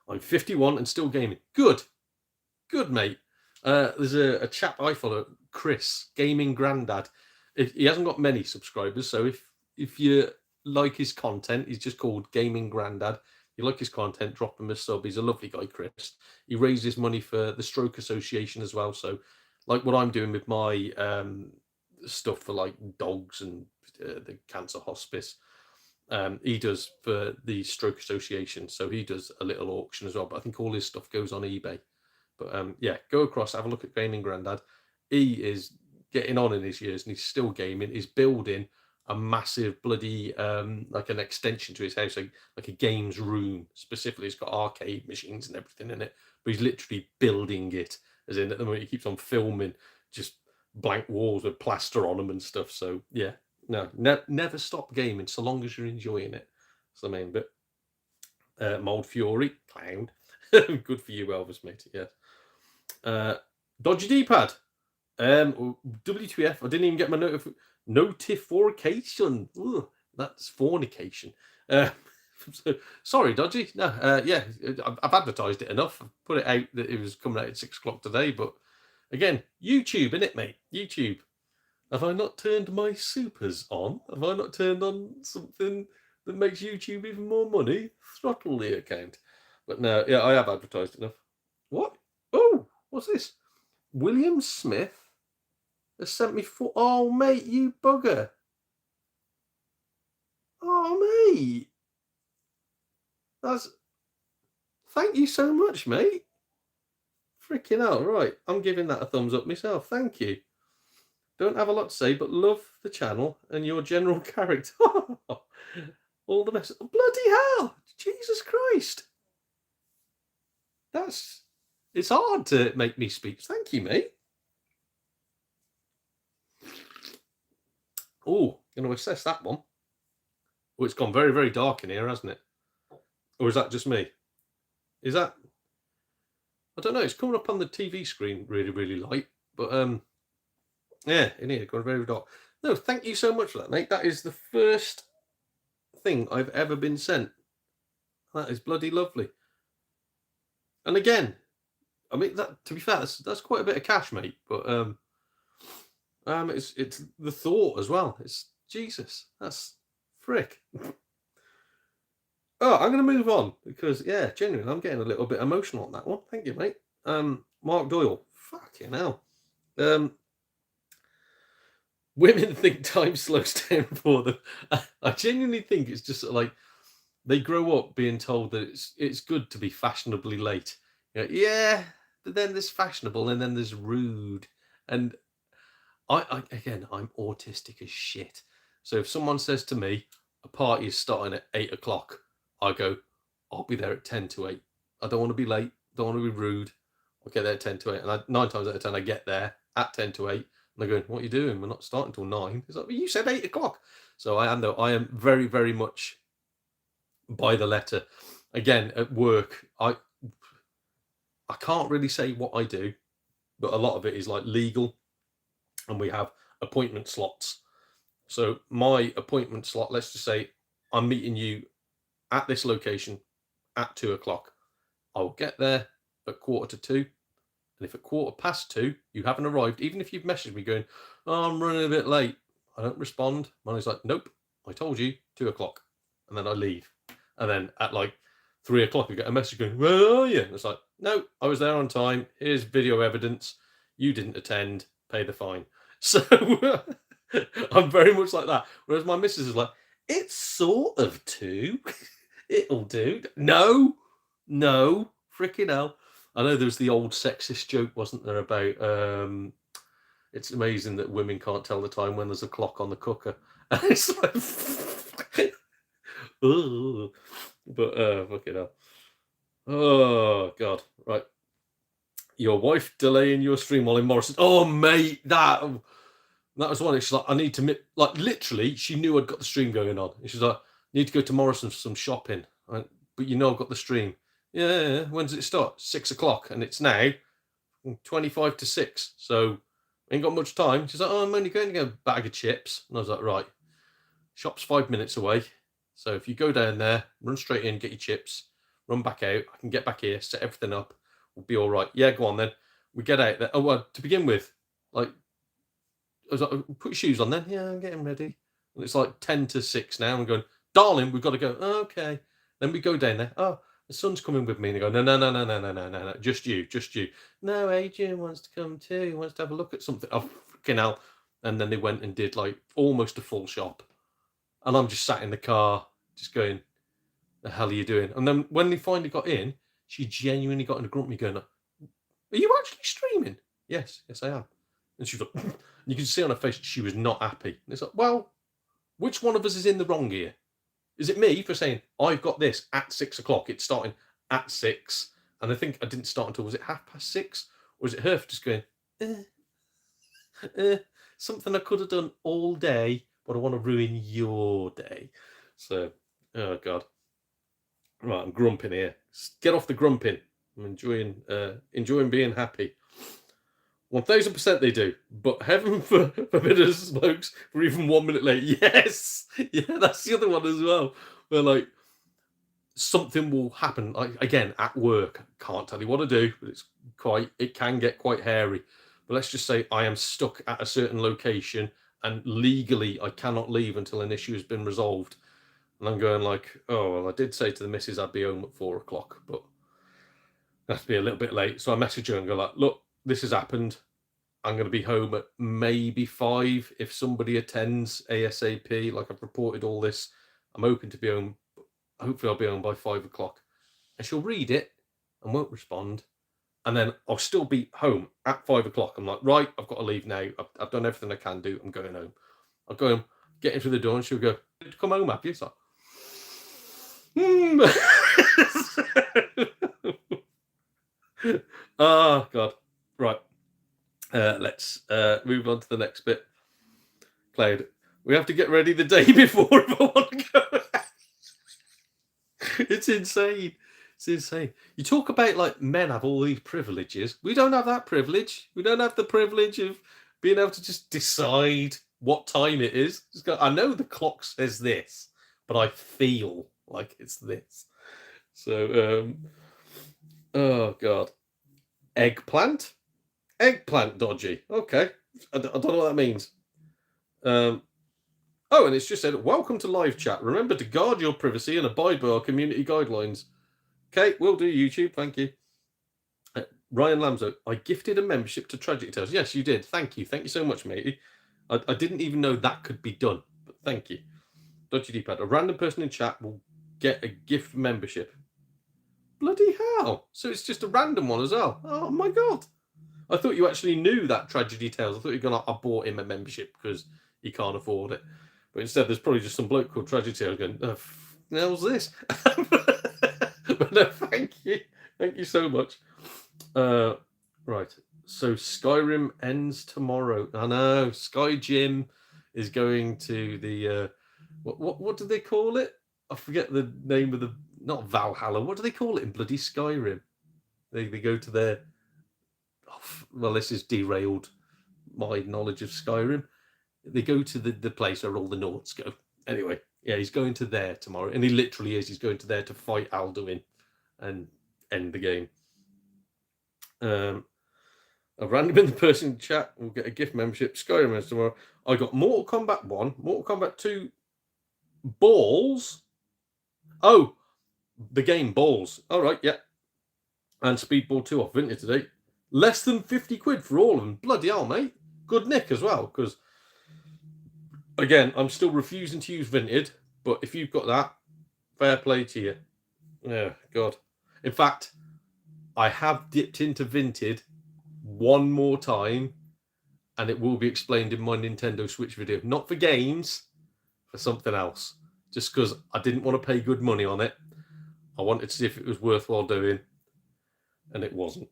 I'm 51 and still gaming. Good, mate. There's a chap I follow, Chris, Gaming Grandad. He hasn't got many subscribers, so if you like his content, he's just called Gaming Grandad. You like his content, drop him a sub. He's a lovely guy, Chris. He raises money for the Stroke Association as well. So, like what I'm doing with my stuff for like dogs and the cancer hospice, he does for the Stroke Association. So he does a little auction as well. But I think all his stuff goes on eBay. But yeah, go across, have a look at Gaming Grandad. He is getting on in his years and he's still gaming. He's building a massive bloody like an extension to his house, like a games room. Specifically, it's got arcade machines and everything in it. But he's literally building it, as in at the moment he keeps on filming just blank walls with plaster on them and stuff. So yeah, no, never stop gaming so long as you're enjoying it. That's the main bit. Mold Fury, clown. Good for you, Elvis, mate. Yes. Dodgy D-pad. WTF? I didn't even get my notification. Ugh, that's fornication. Sorry, Dodgy. No, yeah, I've advertised it enough. I've put it out that it was coming out at 6 o'clock today. But again, YouTube, innit, mate? YouTube. Have I not turned my supers on? Have I not turned on something that makes YouTube even more money? Throttle the account. But no, yeah, I have advertised enough. What? Oh, what's this? William Smith has sent me for. Oh, mate, you bugger. Oh, mate. Thank you so much, mate. Freaking hell, right. I'm giving that a thumbs up myself. Thank you. Don't have a lot to say, but love the channel and your general character. All the best. Bloody hell. Jesus Christ. It's hard to make me speak. Thank you, mate. Oh, going to assess that one. Oh, it's gone very, very dark in here, hasn't it? Or is that just me? Is that? I don't know. It's coming up on the TV screen really, really light. But yeah, in here, gone very dark. No, thank you so much for that, mate. That is the first thing I've ever been sent. That is bloody lovely. And again, I mean, that to be fair, that's quite a bit of cash, mate. But It's the thought as well. It's Jesus. That's frick. Oh, I'm going to move on because, yeah, genuinely, I'm getting a little bit emotional on that one. Thank you, mate. Mark Doyle. Fucking hell. Women think time slows down for them. I genuinely think it's just sort of like they grow up being told that it's good to be fashionably late. Yeah, but then there's fashionable and then there's rude. And I'm autistic as shit. So if someone says to me a party is starting at 8 o'clock, I go, I'll be there at 10 to 8. I don't want to be late. Don't want to be rude. I'll get there at 10 to 8, and 9 times out of 10 I get there at 10 to 8, and they're going, "What are you doing? We're not starting till 9." It's like, well, you said 8 o'clock. So I am though. I am very, very much by the letter. Again, at work, I can't really say what I do, but a lot of it is like legal, and we have appointment slots. So my appointment slot, let's just say I'm meeting you at this location at 2 o'clock. I'll get there at 1:45. And if at 2:15 you haven't arrived, even if you've messaged me going, "Oh, I'm running a bit late," I don't respond. Money's like, "Nope, I told you 2 o'clock." And then I leave. And then at like 3 o'clock, you get a message going, "Where are you?" And it's like, "No, I was there on time. Here's video evidence. You didn't attend. Pay the fine." So I'm very much like that. Whereas my missus is like, "It's sort of two. It'll do." No, no, freaking hell. I know there was the old sexist joke, wasn't there, about it's amazing that women can't tell the time when there's a clock on the cooker. And it's like, ugh. But fucking hell. Oh god, right. Your wife delaying your stream while in Morrison. Oh mate, that was one. She's like, I need to like literally. She knew I'd got the stream going on. And she's like, need to go to Morrison for some shopping. I went, but you know I've got the stream. Yeah. When does it start? 6 o'clock, and it's now 25 to 6. So ain't got much time. She's like, oh, I'm only going to get a bag of chips. And I was like, right. Shop's 5 minutes away. So if you go down there, run straight in, get your chips, run back out. I can get back here, set everything up. We'll be all right. Yeah, go on then. We get out there. Oh, well, to begin with, like, I was like, put your shoes on then. Yeah, I'm getting ready. And it's like 10 to 6 now. I'm going, darling, we've got to go. Oh, okay. Then we go down there. Oh, the son's coming with me. And they go, no. Just you. No, Adrian wants to come too. He wants to have a look at something. Oh, freaking hell. And then they went and did like almost a full shop. And I'm just sat in the car, just going, the hell are you doing? And then when they finally got in, she genuinely got in a grump me going, are you actually streaming? Yes, I am. And she's like, you can see on her face she was not happy. And it's like, well, which one of us is in the wrong here? Is it me for saying, I've got this at 6 o'clock, it's starting at 6, and I think I didn't start until, was it 6:30? Or is it her for just going, something I could have done all day, but I want to ruin your day. So, oh God. Right, I'm grumping here. Get off the grumping. I'm enjoying being happy. 1000% they do, but heaven forbid us smokes for even 1 minute late. Yes, yeah, that's the other one as well. Where like something will happen. Like again at work, can't tell you what to do, but it can get quite hairy. But let's just say I am stuck at a certain location, and legally I cannot leave until an issue has been resolved. And I'm going like, oh well, I did say to the missus I'd be home at 4 o'clock, but that's be a little bit late. So I message her and go like, look, this has happened. I'm going to be home at maybe 5 if somebody attends ASAP. Like I've reported all this. I'm hoping to be home. Hopefully I'll be home by 5 o'clock. And she'll read it and won't respond. And then I'll still be home at 5 o'clock. I'm like, right, I've got to leave now. I've done everything I can do. I'm going home. I'll go home, get into the door, and she'll go, come home, have you? It's like, oh, God. Right. Let's move on to the next bit. Cloud, we have to get ready the day before if I want to go. It's insane. It's insane. You talk about like men have all these privileges. We don't have that privilege. We don't have the privilege of being able to just decide what time it is. Just go, I know the clock says this, but I feel like it's this. So, oh God. Eggplant dodgy. Okay. I don't know what that means. Oh, and it's just said, welcome to live chat. Remember to guard your privacy and abide by our community guidelines. Okay, will do, YouTube. Thank you. Ryan Lamzo, I gifted a membership to Tragic Tales. Yes, you did. Thank you. Thank you so much, matey. I didn't even know that could be done, but thank you. Dodgy D-pad. A random person in chat will get a gift membership. Bloody hell. So it's just a random one as well. Oh, my God. I thought you actually knew that Tragedy Tales. I thought you were going to, I bought him a membership because he can't afford it. But instead, there's probably just some bloke called Tragedy Tales going, the hell's this? But no, thank you. Thank you so much. Right. So Skyrim ends tomorrow. I know. Sky Jim is going to the, what do they call it? I forget the name of the, not Valhalla. What do they call it in bloody Skyrim? They go to their, well, this is derailed my knowledge of Skyrim. They go to the place where all the Nords go. Anyway, yeah, he's going to there tomorrow. And he literally is. He's going to there to fight Alduin and end the game. A random in the person chat will get a gift membership. Skyrim ends tomorrow. I got Mortal Kombat 1, Mortal Kombat 2, Balls. Oh, the game Balls. All right, yeah. And Speedball 2 off Vinted today. Less than 50 quid for all of them. Bloody hell, mate. Good nick as well, because, again, I'm still refusing to use Vinted, but if you've got that, fair play to you. Yeah, God. In fact, I have dipped into Vinted one more time, and it will be explained in my Nintendo Switch video. Not for games, for something else. Just because I didn't want to pay good money on it. I wanted to see if it was worthwhile doing, and it wasn't.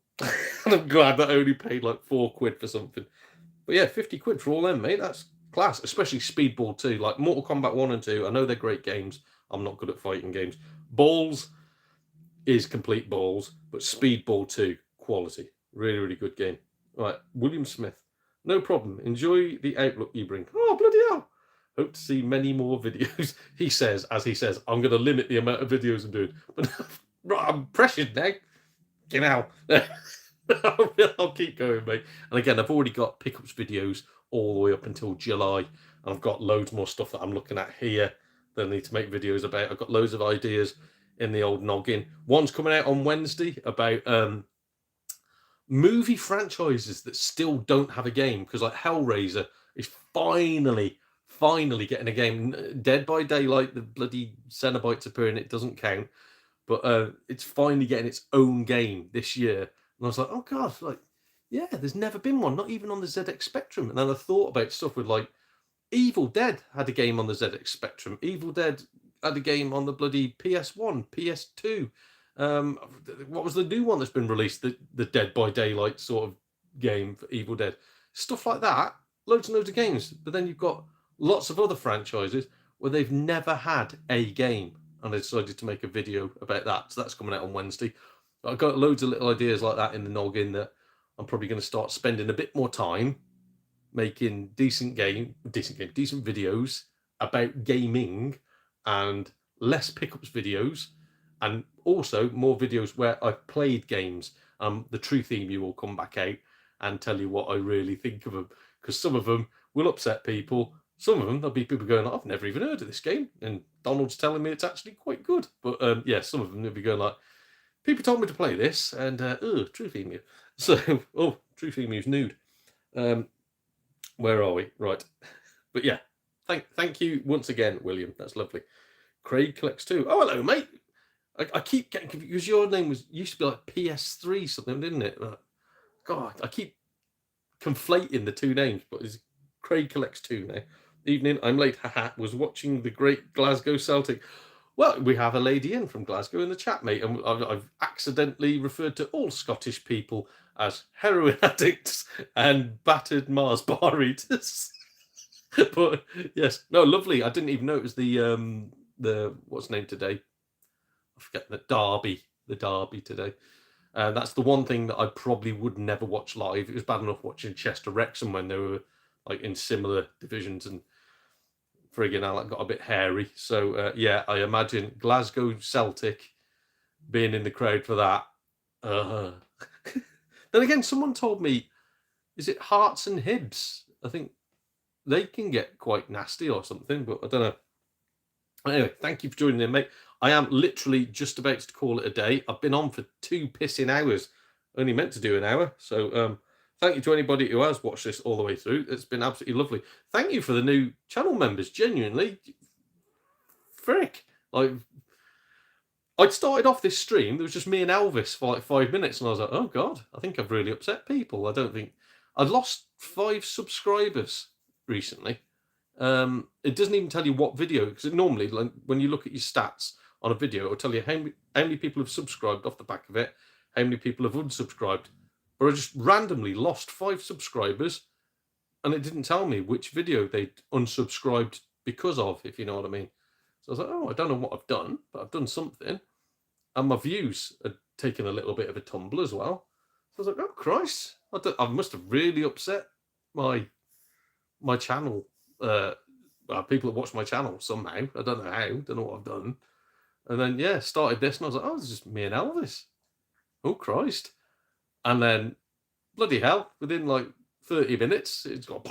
And I'm glad that I only paid like 4 quid for something. But yeah, 50 quid for all them, mate. That's class, especially Speedball 2. Like Mortal Kombat 1 and 2, I know they're great games. I'm not good at fighting games. Balls is complete balls, but Speedball 2, quality. Really, really good game. Right, William Smith. No problem. Enjoy the outlook you bring. Oh, bloody hell. Hope to see many more videos. He says, as he says, I'm going to limit the amount of videos I'm doing. But I'm pressured now. Get out. I'll keep going, mate. And again, I've already got pickups videos all the way up until July. And I've got loads more stuff that I'm looking at here that I need to make videos about. I've got loads of ideas in the old noggin. One's coming out on Wednesday about movie franchises that still don't have a game, because like Hellraiser is finally getting a game. Dead by Daylight, the bloody Cenobites appearing, it doesn't count, but it's finally getting its own game this year. And I was like, oh God, like, yeah, there's never been one, not even on the ZX Spectrum. And then I thought about stuff with like Evil Dead had a game on the ZX Spectrum. Evil Dead had a game on the bloody PS1, PS2. What was the new one that's been released? The Dead by Daylight sort of game for Evil Dead. Stuff like that. Loads and loads of games. But then you've got lots of other franchises where they've never had a game. And I decided to make a video about that. So that's coming out on Wednesday. I've got loads of little ideas like that in the noggin that I'm probably going to start spending a bit more time making decent videos about gaming, and less pickups videos, and also more videos where I've played games. The True Theme you will come back out and tell you what I really think of them, because some of them will upset people. Some of them, there'll be people going, I've never even heard of this game, and Donald's telling me it's actually quite good. But yeah, some of them will be going like, people told me to play this, and True Theme. So, True Theme's nude. Where are we? Right. But yeah, thank you once again, William. That's lovely. Craig collects 2. Oh, hello, mate. I keep getting confused because your name used to be like PS3 something, didn't it? God, I keep conflating the 2 names, but it's Craig collects 2 now. Evening, I'm late. Haha. Was watching the great Glasgow Celtic. Well, we have a lady in from Glasgow in the chat, mate, and I've accidentally referred to all Scottish people as heroin addicts and battered Mars bar eaters. But yes, no, lovely. I didn't even know it was the what's named today. I forget the Derby today. That's the one thing that I probably would never watch live. It was bad enough watching Chester Wrexham when they were like in similar divisions, and friggin' hell, that got a bit hairy. So yeah, I imagine Glasgow Celtic being in the crowd for that. Then again, someone told me, is it Hearts and Hibs? I think they can get quite nasty or something, but I don't know. Anyway, thank you for joining in, mate. I am literally just about to call it a day. I've been on for 2 pissing hours. Only meant to do an hour. So thank you to anybody who has watched this all the way through. It's been absolutely lovely. Thank you for the new channel members. Genuinely. Frick. Like, I'd started off this stream, there was just me and Elvis for like 5 minutes, and I was like, oh God, I think I've really upset people. I don't think... I'd lost 5 subscribers recently. It doesn't even tell you what video, because normally, like, when you look at your stats on a video, it'll tell you how many people have subscribed off the back of it, how many people have unsubscribed. But I just randomly lost 5 subscribers, and it didn't tell me which video they'd unsubscribed because of, if you know what I mean. So I was like, oh, I don't know what I've done, but I've done something. And my views had taken a little bit of a tumble as well. So I was like, oh Christ, I must have really upset my channel. People that watch my channel somehow. I don't know how. Don't know what I've done. And then yeah, started this, and I was like, oh, it's just me and Elvis. Oh Christ! And then bloody hell, within like 30 minutes, it's got,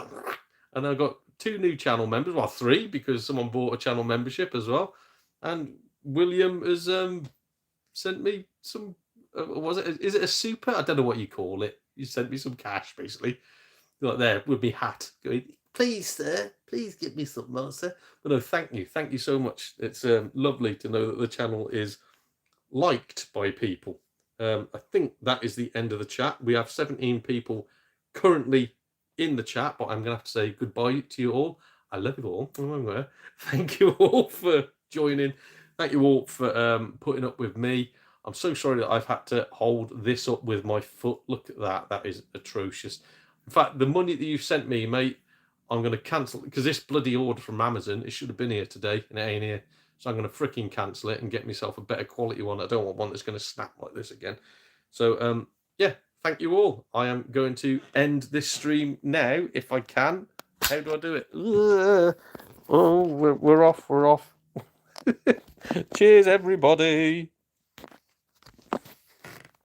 and I got 2 new channel members. Well, 3 because someone bought a channel membership as well. And William has sent me some. Was it? Is it a super? I don't know what you call it. You sent me some cash, basically. Like there with me hat, going, please, sir, please give me some more, sir. But no, thank you so much. It's lovely to know that the channel is liked by people. I think that is the end of the chat. We have 17 people currently in the chat, but I'm gonna have to say goodbye to you all. I love you all. Thank you all for joining. Thank you all for putting up with me. I'm so sorry that I've had to hold this up with my foot. Look at that. That is atrocious. In fact, the money that you've sent me, mate, I'm going to cancel it, because this bloody order from Amazon, it should have been here today, and it ain't here. So I'm going to freaking cancel it and get myself a better quality one. I don't want one that's going to snap like this again. So, yeah, thank you all. I am going to end this stream now, if I can. How do I do it? Oh, we're off. Cheers, everybody.